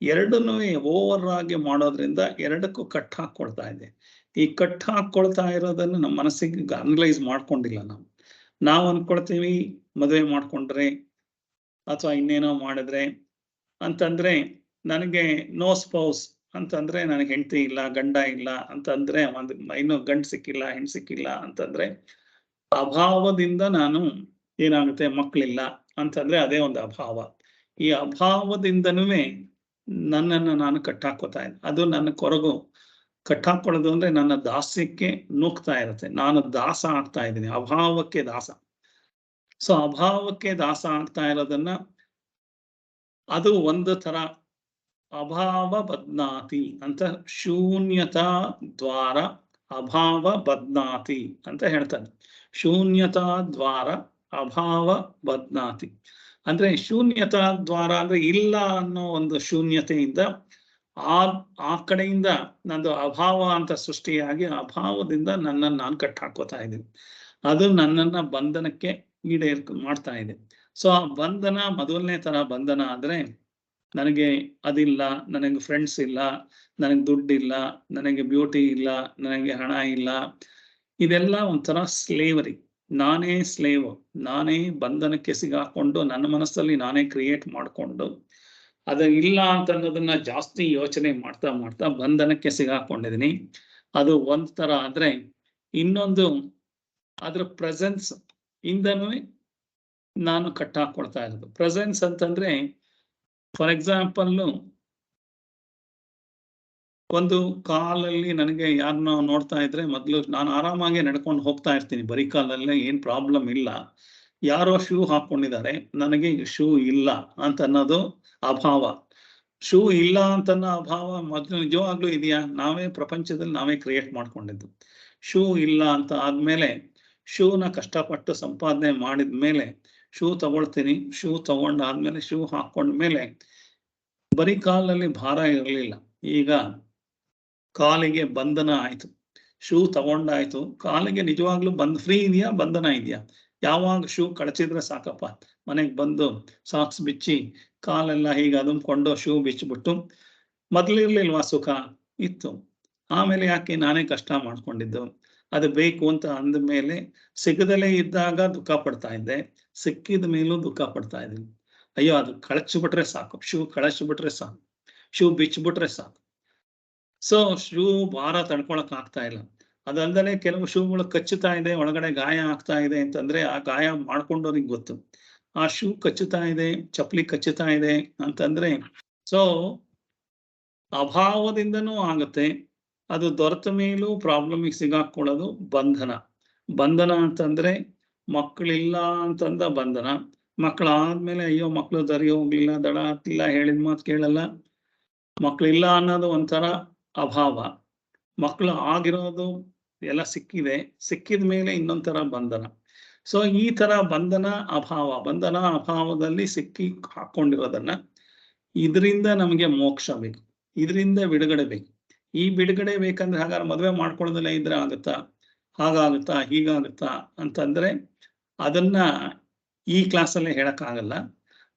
ಎರಡನ್ನೂ ಓವರ್ ಆಗಿ ಮಾಡೋದ್ರಿಂದ ಎರಡಕ್ಕೂ ಕಟ್ ಹಾಕೊಳ್ತಾ ಇದೆ. ಈ ಕಟ್ ಹಾಕೊಳ್ತಾ ಇರೋದನ್ನು ನಮ್ಮ ಮನಸ್ಸಿಗೆ ಅನಲೈಸ್ ಮಾಡ್ಕೊಂಡಿಲ್ಲ ನಾವು ಅನ್ಕೊಳ್ತೀವಿ ಮದುವೆ ಮಾಡ್ಕೊಂಡ್ರೆ ಅಥವಾ ಇನ್ನೇನೋ ಮಾಡಿದ್ರೆ ಅಂತಂದ್ರೆ ನನಗೆ ನೋ ಸ್ಪೌಸ್ ಅಂತಂದ್ರೆ ನನಗೆ ಹೆಂಡತಿ ಇಲ್ಲ, ಗಂಡ ಇಲ್ಲ ಅಂತಂದ್ರೆ, ಇನ್ನು ಗಂಡು ಸಿಕ್ಕಿಲ್ಲ, ಹೆಣ್ಣು ಸಿಕ್ಕಿಲ್ಲ ಅಂತಂದ್ರೆ ಅಭಾವದಿಂದ ನಾನು ಏನಾಗುತ್ತೆ, ಮಕ್ಕಳಿಲ್ಲ ಅಂತಂದ್ರೆ ಅದೇ ಒಂದು ಅಭಾವ. ಈ ಅಭಾವದಿಂದನೂ ನನ್ನನ್ನು ನಾನು ಕಟ್ಟಾಕೋತಾ ಇದ್ದೆ. ಅದು ನನ್ನ ಕೊರಗು. ಕಟ್ಟಾಕೊಳ್ಳೋದು ಅಂದ್ರೆ ನನ್ನ ದಾಸ್ಯಕ್ಕೆ ನೂಕ್ತಾ ಇರುತ್ತೆ, ನಾನು ದಾಸ ಆಗ್ತಾ ಇದ್ದೀನಿ, ಅಭಾವಕ್ಕೆ ದಾಸ. ಸೊ ಅಭಾವಕ್ಕೆ ದಾಸ ಆಗ್ತಾ ಇರೋದನ್ನ ಅದು ಒಂದು ತರ ಅಭಾವ ಬದ್ನಾತಿ ಅಂತ, ಶೂನ್ಯತಾ ದ್ವಾರ ಅಭಾವ ಬದ್ನಾತಿ ಅಂತ ಹೇಳ್ತಾನೆ. ಶೂನ್ಯತಾ ದ್ವಾರ ಅಭಾವ ಬದ್ನಾತಿ ಅಂದ್ರೆ, ಶೂನ್ಯತಾ ದ್ವಾರ ಅಂದ್ರೆ ಇಲ್ಲ ಅನ್ನೋ ಒಂದು ಶೂನ್ಯತೆಯಿಂದ ಆ ಕಡೆಯಿಂದ ನಂದು ಅಭಾವ ಅಂತ ಸೃಷ್ಟಿಯಾಗಿ, ಅಭಾವದಿಂದ ನನ್ನನ್ನು ನಾನು ಕಟ್ ಹಾಕೋತಾ ಇದ್ದೀನಿ. ಅದು ನನ್ನನ್ನ ಬಂಧನಕ್ಕೆ ಮಾಡ್ತಾ ಇದೆ. ಸೊ ಆ ಬಂಧನ ಮೊದಲನೇ ತರ ಬಂಧನ ಆದ್ರೆ, ನನಗೆ ಅದಿಲ್ಲ, ನನಗೆ ಫ್ರೆಂಡ್ಸ್ ಇಲ್ಲ, ನನಗೆ ದುಡ್ಡಿಲ್ಲ, ನನಗೆ ಬ್ಯೂಟಿ ಇಲ್ಲ, ನನಗೆ ಹಣ ಇಲ್ಲ, ಇದೆಲ್ಲ ಒಂಥರ ಸ್ಲೇವರಿ. ನಾನೇ ಸ್ಲೇವ್, ನಾನೇ ಬಂಧನಕ್ಕೆ ಸಿಗಾಕೊಂಡು ನನ್ನ ಮನಸ್ಸಲ್ಲಿ ನಾನೇ ಕ್ರಿಯೇಟ್ ಮಾಡಿಕೊಂಡು ಅದು ಇಲ್ಲ ಅಂತ ಅನ್ನೋದನ್ನ ಜಾಸ್ತಿ ಯೋಚನೆ ಮಾಡ್ತಾ ಮಾಡ್ತಾ ಬಂಧನಕ್ಕೆ ಸಿಗಾಕೊಂಡಿದೀನಿ. ಅದು ಒಂದ್ ತರ ಆದ್ರೆ, ಇನ್ನೊಂದು ಅದ್ರ ಪ್ರೆಸೆನ್ಸ್ ಇಂದನೂ ನಾನು ಕಟ್ಟಾಕೊಳ್ತಾ ಇರೋದು. ಪ್ರೆಸೆನ್ಸ್ ಅಂತಂದ್ರೆ, ಫಾರ್ ಎಕ್ಸಾಂಪಲ್, ಒಂದು ಕಾಲಲ್ಲಿ ನನಗೆ ಯಾರನ್ನ ನೋಡ್ತಾ ಇದ್ರೆ, ಮೊದಲು ನಾನು ಆರಾಮಾಗಿ ನಡ್ಕೊಂಡು ಹೋಗ್ತಾ ಇರ್ತೀನಿ, ಬರೀ ಕಾಲಲ್ಲೇ, ಏನ್ ಪ್ರಾಬ್ಲಮ್ ಇಲ್ಲ. ಯಾರೋ ಶೂ ಹಾಕೊಂಡಿದ್ದಾರೆ, ನನಗೆ ಶೂ ಇಲ್ಲ ಅಂತ ಅನ್ನೋದು ಅಭಾವ. ಶೂ ಇಲ್ಲ ಅಂತ ಅನ್ನೋ ಅಭಾವ ಮೊದಲು ನಿಜವಾಗ್ಲೂ ಇದೆಯಾ? ನಾವೇ ಪ್ರಪಂಚದಲ್ಲಿ ನಾವೇ ಕ್ರಿಯೇಟ್ ಮಾಡ್ಕೊಂಡಿದ್ದು. ಶೂ ಇಲ್ಲ ಅಂತ ಆದ್ಮೇಲೆ, ಶೂನ ಕಷ್ಟಪಟ್ಟು ಸಂಪಾದನೆ ಮಾಡಿದ್ಮೇಲೆ ಶೂ ತಗೊಳ್ತೀನಿ. ಶೂ ತಗೊಂಡಾದ್ಮೇಲೆ, ಶೂ ಹಾಕೊಂಡ್ಮೇಲೆ ಬರೀ ಕಾಲಲ್ಲಿ ಭಾರ ಇರಲಿಲ್ಲ, ಈಗ ಕಾಲಿಗೆ ಬಂಧನ ಆಯ್ತು. ಶೂ ತಗೊಂಡಾಯ್ತು, ಕಾಲಿಗೆ ನಿಜವಾಗ್ಲೂ ಫ್ರೀ ಇದೆಯಾ, ಬಂಧನ ಇದೆಯಾ? ಯಾವಾಗ ಶೂ ಕಳಚಿದ್ರೆ ಸಾಕಪ್ಪ, ಮನೆಗೆ ಬಂದು ಸಾಕ್ಸ್ ಬಿಚ್ಚಿ ಕಾಲೆಲ್ಲ ಹೀಗೆ ಅದುಮ್ಕೊಂಡು ಶೂ ಬಿಚ್ಚಿಬಿಟ್ಟು, ಮೊದಲಿರ್ಲಿಲ್ವಾ ಸುಖ? ಇತ್ತು. ಆಮೇಲೆ ಯಾಕೆ ನಾನೇ ಕಷ್ಟ ಮಾಡ್ಕೊಂಡಿದ್ದು? ಅದು ಬೇಕು ಅಂತ ಅಂದಮೇಲೆ, ಸಿಗದಲೇ ಇದ್ದಾಗ ದುಃಖ ಪಡ್ತಾ ಇದ್ದೆ, ಸಿಕ್ಕಿದ ಮೇಲೂ ದುಃಖ ಪಡ್ತಾ ಇದ್ದೀನಿ. ಅಯ್ಯೋ, ಅದು ಕಳಚಿಬಿಟ್ರೆ ಸಾಕು, ಶೂ ಕಳಚಿಬಿಟ್ರೆ ಸಾಕು, ಶೂ ಬಿಚ್ಚಿಬಿಟ್ರೆ ಸಾಕು. ಸೊ ಶೂ ಭಾರ ತಡ್ಕೊಳಕ್ ಆಗ್ತಾ ಇಲ್ಲ. ಅದಲ್ದಲೆ ಕೆಲವು ಶೂಗಳು ಕಚ್ಚುತ್ತಾ ಇದೆ, ಒಳಗಡೆ ಗಾಯ ಆಗ್ತಾ ಇದೆ ಅಂತಂದ್ರೆ, ಆ ಗಾಯ ಮಾಡ್ಕೊಂಡವ್ರಿಗೆ ಗೊತ್ತು. ಆ ಶೂ ಕಚ್ಚುತ್ತಾ ಇದೆ, ಚಪ್ಪಲಿ ಕಚ್ಚುತ್ತಾ ಇದೆ ಅಂತಂದ್ರೆ, ಸೊ ಅಭಾವದಿಂದನೂ ಆಗುತ್ತೆ. ಅದು ದೊರೆತ ಮೇಲೂ ಪ್ರಾಬ್ಲಮಿಗೆ ಸಿಗಾಕೊಳ್ಳೋದು ಬಂಧನ. ಬಂಧನ ಅಂತಂದ್ರೆ, ಮಕ್ಕಳಿಲ್ಲ ಅಂತಂದ ಬಂಧನ. ಮಕ್ಕಳಾದ್ಮೇಲೆ ಅಯ್ಯೋ ಮಕ್ಕಳು ದರಿ ಹೋಗ್ಲಿಲ್ಲ, ದಡ ಹತ್ತಿಲ್ಲ, ಹೇಳಿದ ಮಾತು ಕೇಳಲ್ಲ, ಮಕ್ಕಳಿಲ್ಲ ಅನ್ನೋದು ಒಂಥರ ಅಭಾವ. ಮಕ್ಕಳು ಆಗಿರೋದು ಎಲ್ಲ ಸಿಕ್ಕಿದೆ, ಸಿಕ್ಕಿದ ಮೇಲೆ ಇನ್ನೊಂಥರ ಬಂಧನ. ಸೊ ಈ ತರ ಬಂಧನ ಅಭಾವ, ಬಂಧನ ಅಭಾವದಲ್ಲಿ ಸಿಕ್ಕಿ ಹಾಕೊಂಡಿರೋದನ್ನ, ಇದರಿಂದ ನಮಗೆ ಮೋಕ್ಷ ಬೇಕು, ಇದರಿಂದ ಬಿಡುಗಡೆ ಬೇಕು. ಈ ಬಿಡುಗಡೆ ಬೇಕಂದ್ರೆ ಹಾಗಾದ್ರೆ ಮದುವೆ ಮಾಡ್ಕೊಳ್ಳೋದಲ್ಲೇ ಇದ್ರೆ ಆಗುತ್ತಾ, ಹಾಗಾಗುತ್ತಾ, ಹೀಗಾಗುತ್ತಾ ಅಂತಂದ್ರೆ ಅದನ್ನ ಈ ಕ್ಲಾಸಲ್ಲೇ ಹೇಳಕ್ಕಾಗಲ್ಲ.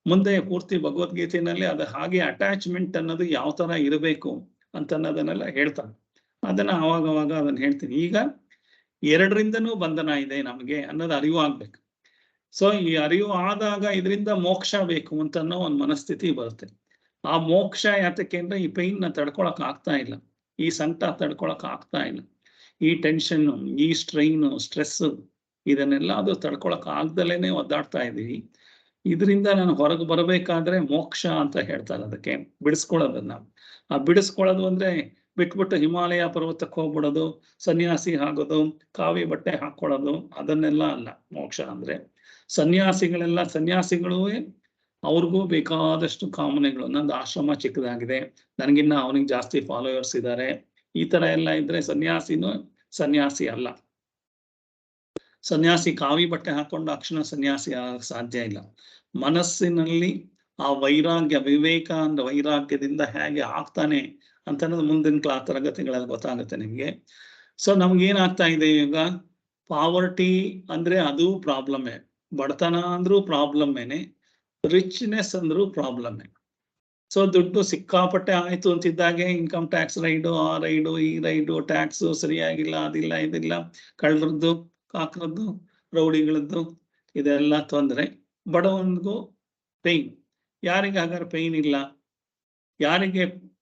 ಮುಂದೆ ಪೂರ್ತಿ ಭಗವದ್ಗೀತೆಯಲ್ಲಿ ಅದು ಹಾಗೆ ಅಟ್ಯಾಚ್ಮೆಂಟ್ ಅನ್ನೋದು ಯಾವ ತರ ಇರಬೇಕು ಅಂತ ಅನ್ನೋದನ್ನೆಲ್ಲ ಹೇಳ್ತಾನೆ. ಅದನ್ನ ಅವಾಗವಾಗ ಅದನ್ನ ಹೇಳ್ತೀನಿ. ಈಗ ಎರಡರಿಂದನೂ ಬಂಧನ ಇದೆ ನಮಗೆ ಅನ್ನೋದು ಅರಿವು ಆಗ್ಬೇಕು. ಸೊ ಈ ಅರಿವು ಆದಾಗ ಇದರಿಂದ ಮೋಕ್ಷ ಬೇಕು ಅಂತ ಅನ್ನೋ ಒಂದು ಮನಸ್ಥಿತಿ ಬರುತ್ತೆ. ಆ ಮೋಕ್ಷ ಯಾತಕ್ಕೆ ಅಂದ್ರೆ, ಈ ಪೈನ್ ನ ತಡ್ಕೊಳಕ್ ಆಗ್ತಾ ಇಲ್ಲ, ಈ ಸಂಕಟ ತಡ್ಕೊಳಕ್ ಆಗ್ತಾ ಇಲ್ಲ, ಈ ಟೆನ್ಷನ್, ಈ ಸ್ಟ್ರೈನ್, ಸ್ಟ್ರೆಸ್, ಇದನ್ನೆಲ್ಲ ಅದು ತಡ್ಕೊಳಕ್ ಆಗ್ದಲೇನೆ ಒದ್ದಾಡ್ತಾ ಇದೀವಿ. ಇದರಿಂದ ನಾನು ಹೊರಗೆ ಬರಬೇಕಾದ್ರೆ ಮೋಕ್ಷ ಅಂತ ಹೇಳ್ತಾರೆ ಅದಕ್ಕೆ, ಬಿಡಿಸ್ಕೊಳ್ಳೋದನ್ನ. ಆ ಬಿಡಿಸ್ಕೊಳ್ಳೋದು ಅಂದ್ರೆ ಬಿಟ್ಬಿಟ್ಟು ಹಿಮಾಲಯ ಪರ್ವತಕ್ಕೆ ಹೋಗ್ಬಿಡೋದು, ಸನ್ಯಾಸಿ ಆಗೋದು, ಕಾವಿ ಬಟ್ಟೆ ಹಾಕೊಳ್ಳೋದು, ಅದನ್ನೆಲ್ಲ ಅಲ್ಲ ಮೋಕ್ಷ ಅಂದ್ರೆ. ಸನ್ಯಾಸಿಗಳು ಅವ್ರಿಗೂ ಬೇಕಾದಷ್ಟು ಕಾಮನೆಗಳು. ನಂದು ಆಶ್ರಮ ಚಿಕ್ಕದಾಗಿದೆ, ನನಗಿನ್ನ ಅವನಿಗೆ ಜಾಸ್ತಿ ಫಾಲೋವರ್ಸ್ ಇದ್ದಾರೆ, ಈ ತರ ಎಲ್ಲ ಇದ್ರೆ ಸನ್ಯಾಸಿನೂ ಸನ್ಯಾಸಿ ಅಲ್ಲ. ಸನ್ಯಾಸಿ ಕಾವಿ ಬಟ್ಟೆ ಹಾಕೊಂಡು ಅಕ್ಷಣ ಸನ್ಯಾಸಿ ಆಗಕ್ಕೆ ಸಾಧ್ಯ ಇಲ್ಲ. ಮನಸ್ಸಿನಲ್ಲಿ ಆ ವೈರಾಗ್ಯ, ವಿವೇಕ ಅಂದ್ರೆ ವೈರಾಗ್ಯದಿಂದ ಹೇಗೆ ಆಗ್ತಾನೆ ಅಂತ ಅನ್ನೋದು ಮುಂದಿನ ತರಗತಿಗಳಲ್ಲಿ ಗೊತ್ತಾಗುತ್ತೆ ನಿಮ್ಗೆ. ಸೊ ನಮ್ಗೇನಾಗ್ತಾ ಇದೆ ಈಗ, ಪಾವರ್ಟಿ ಅಂದ್ರೆ ಅದು ಪ್ರಾಬ್ಲಮ್ಮೇ, ಬಡತನ ಅಂದ್ರೂ ಪ್ರಾಬ್ಲಮ್ಮೇನೆ, ರಿಚ್ನೆಸ್ ಅಂದ್ರೂ ಪ್ರಾಬ್ಲಮ್ಮೇ. ಸೊ ದುಡ್ಡು ಸಿಕ್ಕಾಪಟ್ಟೆ ಆಯ್ತು ಅಂತಿದ್ದಾಗೆ ಇನ್ಕಮ್ ಟ್ಯಾಕ್ಸ್ ರೈಡು, ಆ ರೈಡು, ಈ ರೈಡು, ಟ್ಯಾಕ್ಸು ಸರಿಯಾಗಿಲ್ಲ, ಅದಿಲ್ಲ, ಇದಿಲ್ಲ, ಕಳ್ಳರದ್ದು, ಕಾಕರದ್ದು, ರೌಡಿಗಳದ್ದು, ಇದೆಲ್ಲ ತೊಂದರೆ. ಬಡವನಿಗೂ ಪೈನ್. ಯಾರಿಗೆ ಹಾಗಾದ್ರೆ ಪೈನ್ ಇಲ್ಲ?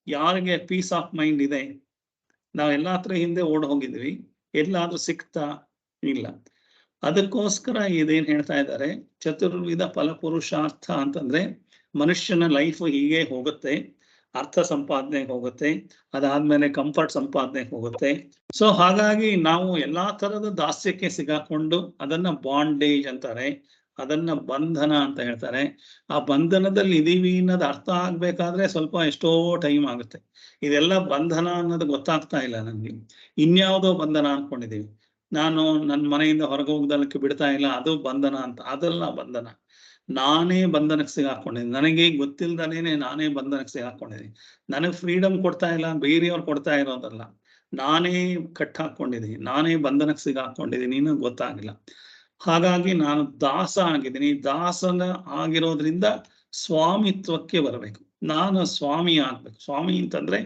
ಯಾರಿಗೆ ಪೀಸ್ ಆಫ್ ಮೈಂಡ್ ಇದೆ? ನಾವೆಲ್ಲ ಹತ್ರ ಹಿಂದೆ ಓಡ್ ಹೋಗಿದ್ವಿ, ಎಲ್ಲಾದ್ರೂ ಸಿಕ್ತಾ? ಇಲ್ಲ. ಅದಕ್ಕೋಸ್ಕರ ಇದೇನ್ ಹೇಳ್ತಾ ಇದ್ದಾರೆ, ಚತುರ್ವಿಧ ಫಲಪುರುಷಾರ್ಥ ಅಂತಂದ್ರೆ, ಮನುಷ್ಯನ ಲೈಫ್ ಹೀಗೆ ಹೋಗುತ್ತೆ. ಅರ್ಥ ಸಂಪಾದನೆಗೆ ಹೋಗುತ್ತೆ, ಅದಾದ್ಮೇಲೆ ಕಂಫರ್ಟ್ ಸಂಪಾದನೆಗೆ ಹೋಗುತ್ತೆ. ಸೊ ಹಾಗಾಗಿ ನಾವು ಎಲ್ಲಾ ತರದ ದಾಸ್ಯಕ್ಕೆ ಸಿಗಾಕೊಂಡು, ಅದನ್ನ ಬಾಂಡೇಜ್ ಅಂತಾರೆ, ಅದನ್ನ ಬಂಧನ ಅಂತ ಹೇಳ್ತಾರೆ. ಆ ಬಂಧನದಲ್ಲಿ ಇದೀವಿ ಅನ್ನೋದು ಅರ್ಥ ಆಗ್ಬೇಕಾದ್ರೆ ಸ್ವಲ್ಪ ಎಷ್ಟೋ ಟೈಮ್ ಆಗುತ್ತೆ. ಇದೆಲ್ಲ ಬಂಧನ ಅನ್ನೋದು ಗೊತ್ತಾಗ್ತಾ ಇಲ್ಲ ನನ್ಗೆ. ಇನ್ಯಾವುದೋ ಬಂಧನ ಅನ್ಕೊಂಡಿದೀವಿ. ನಾನು ನನ್ನ ಮನೆಯಿಂದ ಹೊರಗೆ ಹೋಗ್ದಲಕ್ಕೆ ಬಿಡ್ತಾ ಇಲ್ಲ, ಅದು ಬಂಧನ ಅಂತ. ಅದಲ್ಲ ಬಂಧನ. ನಾನೇ ಬಂಧನಕ್ಕೆ ಸಿಗಾಕೊಂಡಿದ್ದೀನಿ. ನನಗೆ ಗೊತ್ತಿಲ್ದನೇನೆ ನಾನೇ ಬಂಧನಕ್ಕೆ ಸಿಗಾಕೊಂಡಿದ್ದೀನಿ. ನನಗೆ ಫ್ರೀಡಮ್ ಕೊಡ್ತಾ ಇಲ್ಲ, ಬೇರೆಯವ್ರು ಕೊಡ್ತಾ ಇರೋದಲ್ಲ. ನಾನೇ ಕಟ್ಟಾಕೊಂಡಿದ್ದೀನಿ, ನಾನೇ ಬಂಧನಕ್ಕೆ ಸಿಗಾಕೊಂಡಿದ್ದೀನಿ, ಇನ್ನೂ ಗೊತ್ತಾಗಿಲ್ಲ. ಹಾಗಾಗಿ ನಾನು ದಾಸ ಆಗಿದ್ದೀನಿ. ದಾಸನ ಆಗಿರೋದ್ರಿಂದ ಸ್ವಾಮಿತ್ವಕ್ಕೆ ಬರಬೇಕು. ನಾನು ಸ್ವಾಮಿ ಆಗ್ಬೇಕು. ಸ್ವಾಮಿ ಅಂತಂದ್ರೆ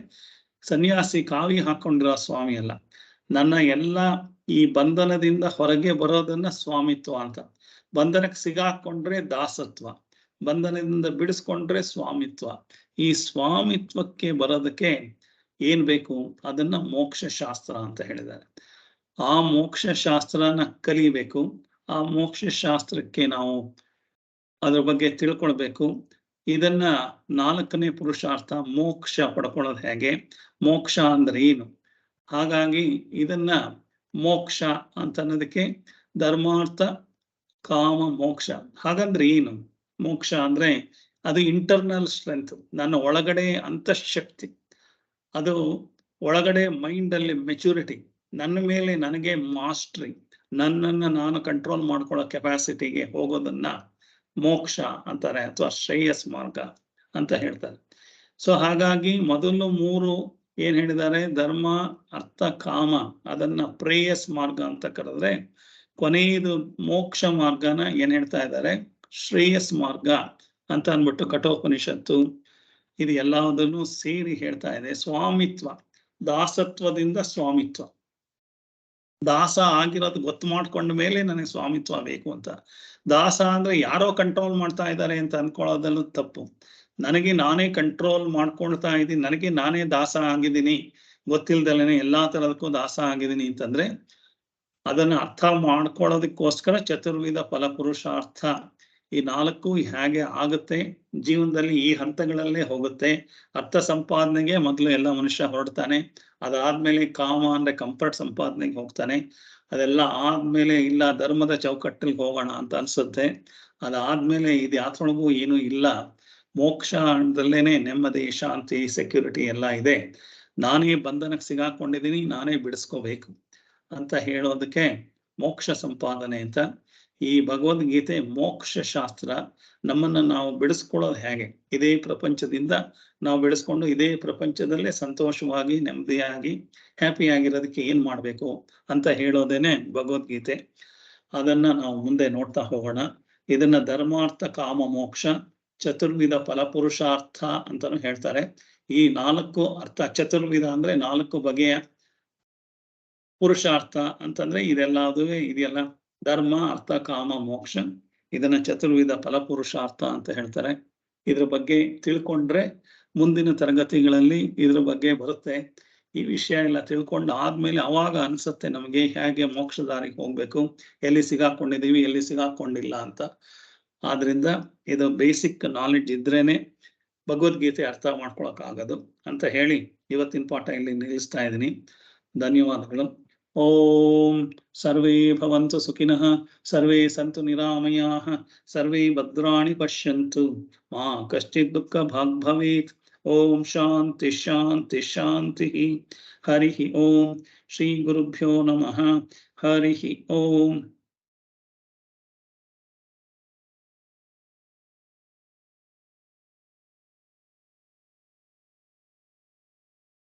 ಸನ್ಯಾಸಿ ಕಾವಿ ಹಾಕೊಂಡಿರೋ ಸ್ವಾಮಿ ಅಲ್ಲ. ನನ್ನ ಎಲ್ಲ ಈ ಬಂಧನದಿಂದ ಹೊರಗೆ ಬರೋದನ್ನ ಸ್ವಾಮಿತ್ವ ಅಂತ. ಬಂಧನಕ್ಕೆ ಸಿಗಾಕೊಂಡ್ರೆ ದಾಸತ್ವ, ಬಂಧನದಿಂದ ಬಿಡಿಸ್ಕೊಂಡ್ರೆ ಸ್ವಾಮಿತ್ವ. ಈ ಸ್ವಾಮಿತ್ವಕ್ಕೆ ಬರೋದಕ್ಕೆ ಏನ್ ಬೇಕು? ಅದನ್ನ ಮೋಕ್ಷ ಶಾಸ್ತ್ರ ಅಂತ ಹೇಳಿದ್ದಾರೆ. ಆ ಮೋಕ್ಷ ಶಾಸ್ತ್ರನ ಕಲಿಬೇಕು. ಆ ಮೋಕ್ಷ ಶಾಸ್ತ್ರಕ್ಕೆ ನಾವು ಅದ್ರ ಬಗ್ಗೆ ತಿಳ್ಕೊಳ್ಬೇಕು. ಇದನ್ನ 4ನೇ ಪುರುಷಾರ್ಥ, ಮೋಕ್ಷ ಪಡ್ಕೊಳ್ಳೋದು ಹೇಗೆ, ಮೋಕ್ಷ ಅಂದ್ರೆ ಏನು. ಹಾಗಾಗಿ ಇದನ್ನ ಮೋಕ್ಷ ಅಂತ ಅನ್ನೋದಕ್ಕೆ ಧರ್ಮಾರ್ಥ ಕಾಮ ಮೋಕ್ಷ. ಹಾಗಂದ್ರೆ ಏನು? ಮೋಕ್ಷ ಅಂದ್ರೆ ಅದು ಇಂಟರ್ನಲ್ ಸ್ಟ್ರೆಂತ್, ನನ್ನ ಒಳಗಡೆ ಅಂತಃಶಕ್ತಿ, ಅದು ಒಳಗಡೆ ಮೈಂಡ್ ಅಲ್ಲಿ ಮೆಚುರಿಟಿ, ನನ್ನ ಮೇಲೆ ನನಗೆ ಮಾಸ್ಟ್ರಿ, ನನ್ನನ್ನು ನಾನು ಕಂಟ್ರೋಲ್ ಮಾಡ್ಕೊಳ್ಳೋ ಕೆಪಾಸಿಟಿಗೆ ಹೋಗೋದನ್ನ ಮೋಕ್ಷ ಅಂತಾರೆ, ಅಥವಾ ಶ್ರೇಯಸ್ ಮಾರ್ಗ ಅಂತ ಹೇಳ್ತಾರೆ. ಸೊ ಹಾಗಾಗಿ ಮೊದಲು 3 ಏನ್ ಹೇಳಿದ್ದಾರೆ? ಧರ್ಮ, ಅರ್ಥ, ಕಾಮ, ಅದನ್ನ ಪ್ರೇಯಸ್ ಮಾರ್ಗ ಅಂತ ಕರೆದ್ರೆ, ಕೊನೆಯದು ಮೋಕ್ಷ ಮಾರ್ಗನ ಏನ್ ಹೇಳ್ತಾ ಇದ್ದಾರೆ? ಶ್ರೇಯಸ್ ಮಾರ್ಗ ಅಂತ ಅಂದ್ಬಿಟ್ಟು ಕಠೋಪನಿಷತ್ತು ಇದು ಎಲ್ಲದನ್ನು ಸೇರಿ ಹೇಳ್ತಾ ಇದೆ. ಸ್ವಾಮಿತ್ವ, ದಾಸತ್ವದಿಂದ ಸ್ವಾಮಿತ್ವ. ದಾಸ ಆಗಿರೋದು ಗೊತ್ತು ಮಾಡ್ಕೊಂಡ ಮೇಲೆ ನನಗೆ ಸ್ವಾಮಿತ್ವ ಬೇಕು ಅಂತ. ದಾಸ ಅಂದ್ರೆ ಯಾರೋ ಕಂಟ್ರೋಲ್ ಮಾಡ್ತಾ ಇದ್ದಾರೆ ಅಂತ ಅನ್ಕೊಳ್ಳೋದಲ್ಲೂ ತಪ್ಪು. ನನಗೆ ನಾನೇ ಕಂಟ್ರೋಲ್ ಮಾಡ್ಕೊಳ್ತಾ ಇದ್ದೀನಿ, ನನಗೆ ನಾನೇ ದಾಸ ಆಗಿದ್ದೀನಿ, ಗೊತ್ತಿಲ್ದಲೇನೆ ಎಲ್ಲಾ ತರದಕ್ಕೂ ದಾಸ ಆಗಿದ್ದೀನಿ ಅಂತಂದ್ರೆ, ಅದನ್ನ ಅರ್ಥ ಮಾಡ್ಕೊಳ್ಳೋದಕ್ಕೋಸ್ಕರ ಚತುರ್ವಿಧ ಫಲಪುರುಷಾರ್ಥ ಈ 4 ಹೇಗೆ ಆಗುತ್ತೆ ಜೀವನದಲ್ಲಿ, ಈ ಹಂತಗಳಲ್ಲೇ ಹೋಗುತ್ತೆ. ಅರ್ಥ ಸಂಪಾದನೆಗೆ ಮೊದಲು ಎಲ್ಲ ಮನುಷ್ಯ ಹೊರಡ್ತಾನೆ. ಅದಾದ್ಮೇಲೆ ಕಾಮ ಅಂದ್ರೆ ಕಂಫರ್ಟ್ ಸಂಪಾದನೆಗೆ ಹೋಗ್ತಾನೆ. ಅದೆಲ್ಲ ಆದ್ಮೇಲೆ ಇಲ್ಲ ಧರ್ಮದ ಚೌಕಟ್ಟಲ್ಲಿ ಹೋಗೋಣ ಅಂತ ಅನ್ಸುತ್ತೆ. ಅದಾದ್ಮೇಲೆ ಇದು ಯಾತ್ರೊಳಗೂ ಏನು ಇಲ್ಲ, ಮೋಕ್ಷದಲ್ಲೇನೆ ನೆಮ್ಮದಿ, ಶಾಂತಿ, ಸೆಕ್ಯೂರಿಟಿ ಎಲ್ಲ ಇದೆ. ನಾನೇ ಬಂಧನಕ್ಕೆ ಸಿಗಾಕೊಂಡಿದ್ದೀನಿ, ನಾನೇ ಬಿಡಿಸ್ಕೋಬೇಕು ಅಂತ ಹೇಳೋದಕ್ಕೆ ಮೋಕ್ಷ ಸಂಪಾದನೆ ಅಂತ. ಈ ಭಗವದ್ಗೀತೆ ಮೋಕ್ಷ ಶಾಸ್ತ್ರ. ನಮ್ಮನ್ನ ನಾವು ಬಿಡಿಸ್ಕೊಳ್ಳೋದು ಹೇಗೆ, ಇದೇ ಪ್ರಪಂಚದಿಂದ ನಾವು ಬಿಡಿಸ್ಕೊಂಡು ಇದೇ ಪ್ರಪಂಚದಲ್ಲೇ ಸಂತೋಷವಾಗಿ ನೆಮ್ಮದಿಯಾಗಿ ಹ್ಯಾಪಿ ಆಗಿರೋದಕ್ಕೆ ಏನ್ ಮಾಡ್ಬೇಕು ಅಂತ ಹೇಳೋದೇನೆ ಭಗವದ್ಗೀತೆ. ಅದನ್ನ ನಾವು ಮುಂದೆ ನೋಡ್ತಾ ಹೋಗೋಣ. ಇದನ್ನ ಧರ್ಮಾರ್ಥ ಕಾಮ ಮೋಕ್ಷ ಚತುರ್ವಿಧ ಫಲಪುರುಷಾರ್ಥ ಅಂತಾನು ಹೇಳ್ತಾರೆ. ಈ 4 ಅರ್ಥ, ಚತುರ್ವಿಧ ಅಂದ್ರೆ 4 ಬಗೆಯ ಪುರುಷಾರ್ಥ ಅಂತಂದ್ರೆ ಇದೆಲ್ಲ ಧರ್ಮ, ಅರ್ಥ, ಕಾಮ, ಮೋಕ್ಷ. ಇದನ್ನ ಚತುರ್ವಿಧ ಫಲಪುರುಷಾರ್ಥ ಅಂತ ಹೇಳ್ತಾರೆ. ಇದ್ರ ಬಗ್ಗೆ ತಿಳ್ಕೊಂಡ್ರೆ ಮುಂದಿನ ತರಗತಿಗಳಲ್ಲಿ ಇದ್ರ ಬಗ್ಗೆ ಬರುತ್ತೆ. ಈ ವಿಷಯ ಎಲ್ಲ ತಿಳ್ಕೊಂಡು ಆದ್ಮೇಲೆ ಅವಾಗ ಅನ್ಸುತ್ತೆ ನಮಗೆ ಹೇಗೆ ಮೋಕ್ಷ ದಾರಿಗೆ ಹೋಗ್ಬೇಕು, ಎಲ್ಲಿ ಸಿಗಾಕೊಂಡಿದೀವಿ, ಎಲ್ಲಿ ಸಿಗಾಕೊಂಡಿಲ್ಲ ಅಂತ. ಆದ್ರಿಂದ ಇದು ಬೇಸಿಕ್ ನಾಲೆಡ್ಜ್ ಇದ್ರೇನೆ ಭಗವದ್ಗೀತೆ ಅರ್ಥ ಮಾಡ್ಕೊಳಕ್ ಆಗೋದು ಅಂತ ಹೇಳಿ ಇವತ್ತಿನ ಪಾಠ ಇಲ್ಲಿ ನಿಲ್ಲಿಸ್ತಾ ಇದ್ದೀನಿ. ಧನ್ಯವಾದಗಳು. ಓಂ ಸರ್ವೇ ಭವಂತು ಸುಖಿನಃ, ಸರ್ವೇ ಸಂತು ನಿರಾಮಯಾಃ, ಸರ್ವೇ ಭದ್ರಾಣಿ ಪಶ್ಯಂತು, ಮಾ ಕಶ್ಚಿತ್ ದುಃಖ ಭಾಗ್ ಭವೇತ್. ಓಂ ಶಾಂತಿ ಶಾಂತಿ ಶಾಂತಿ. ಹರಿ ಓಂ. ಶ್ರೀ ಗುರುಭ್ಯೋ ನಮಃ. ಹರಿ ಓಂ.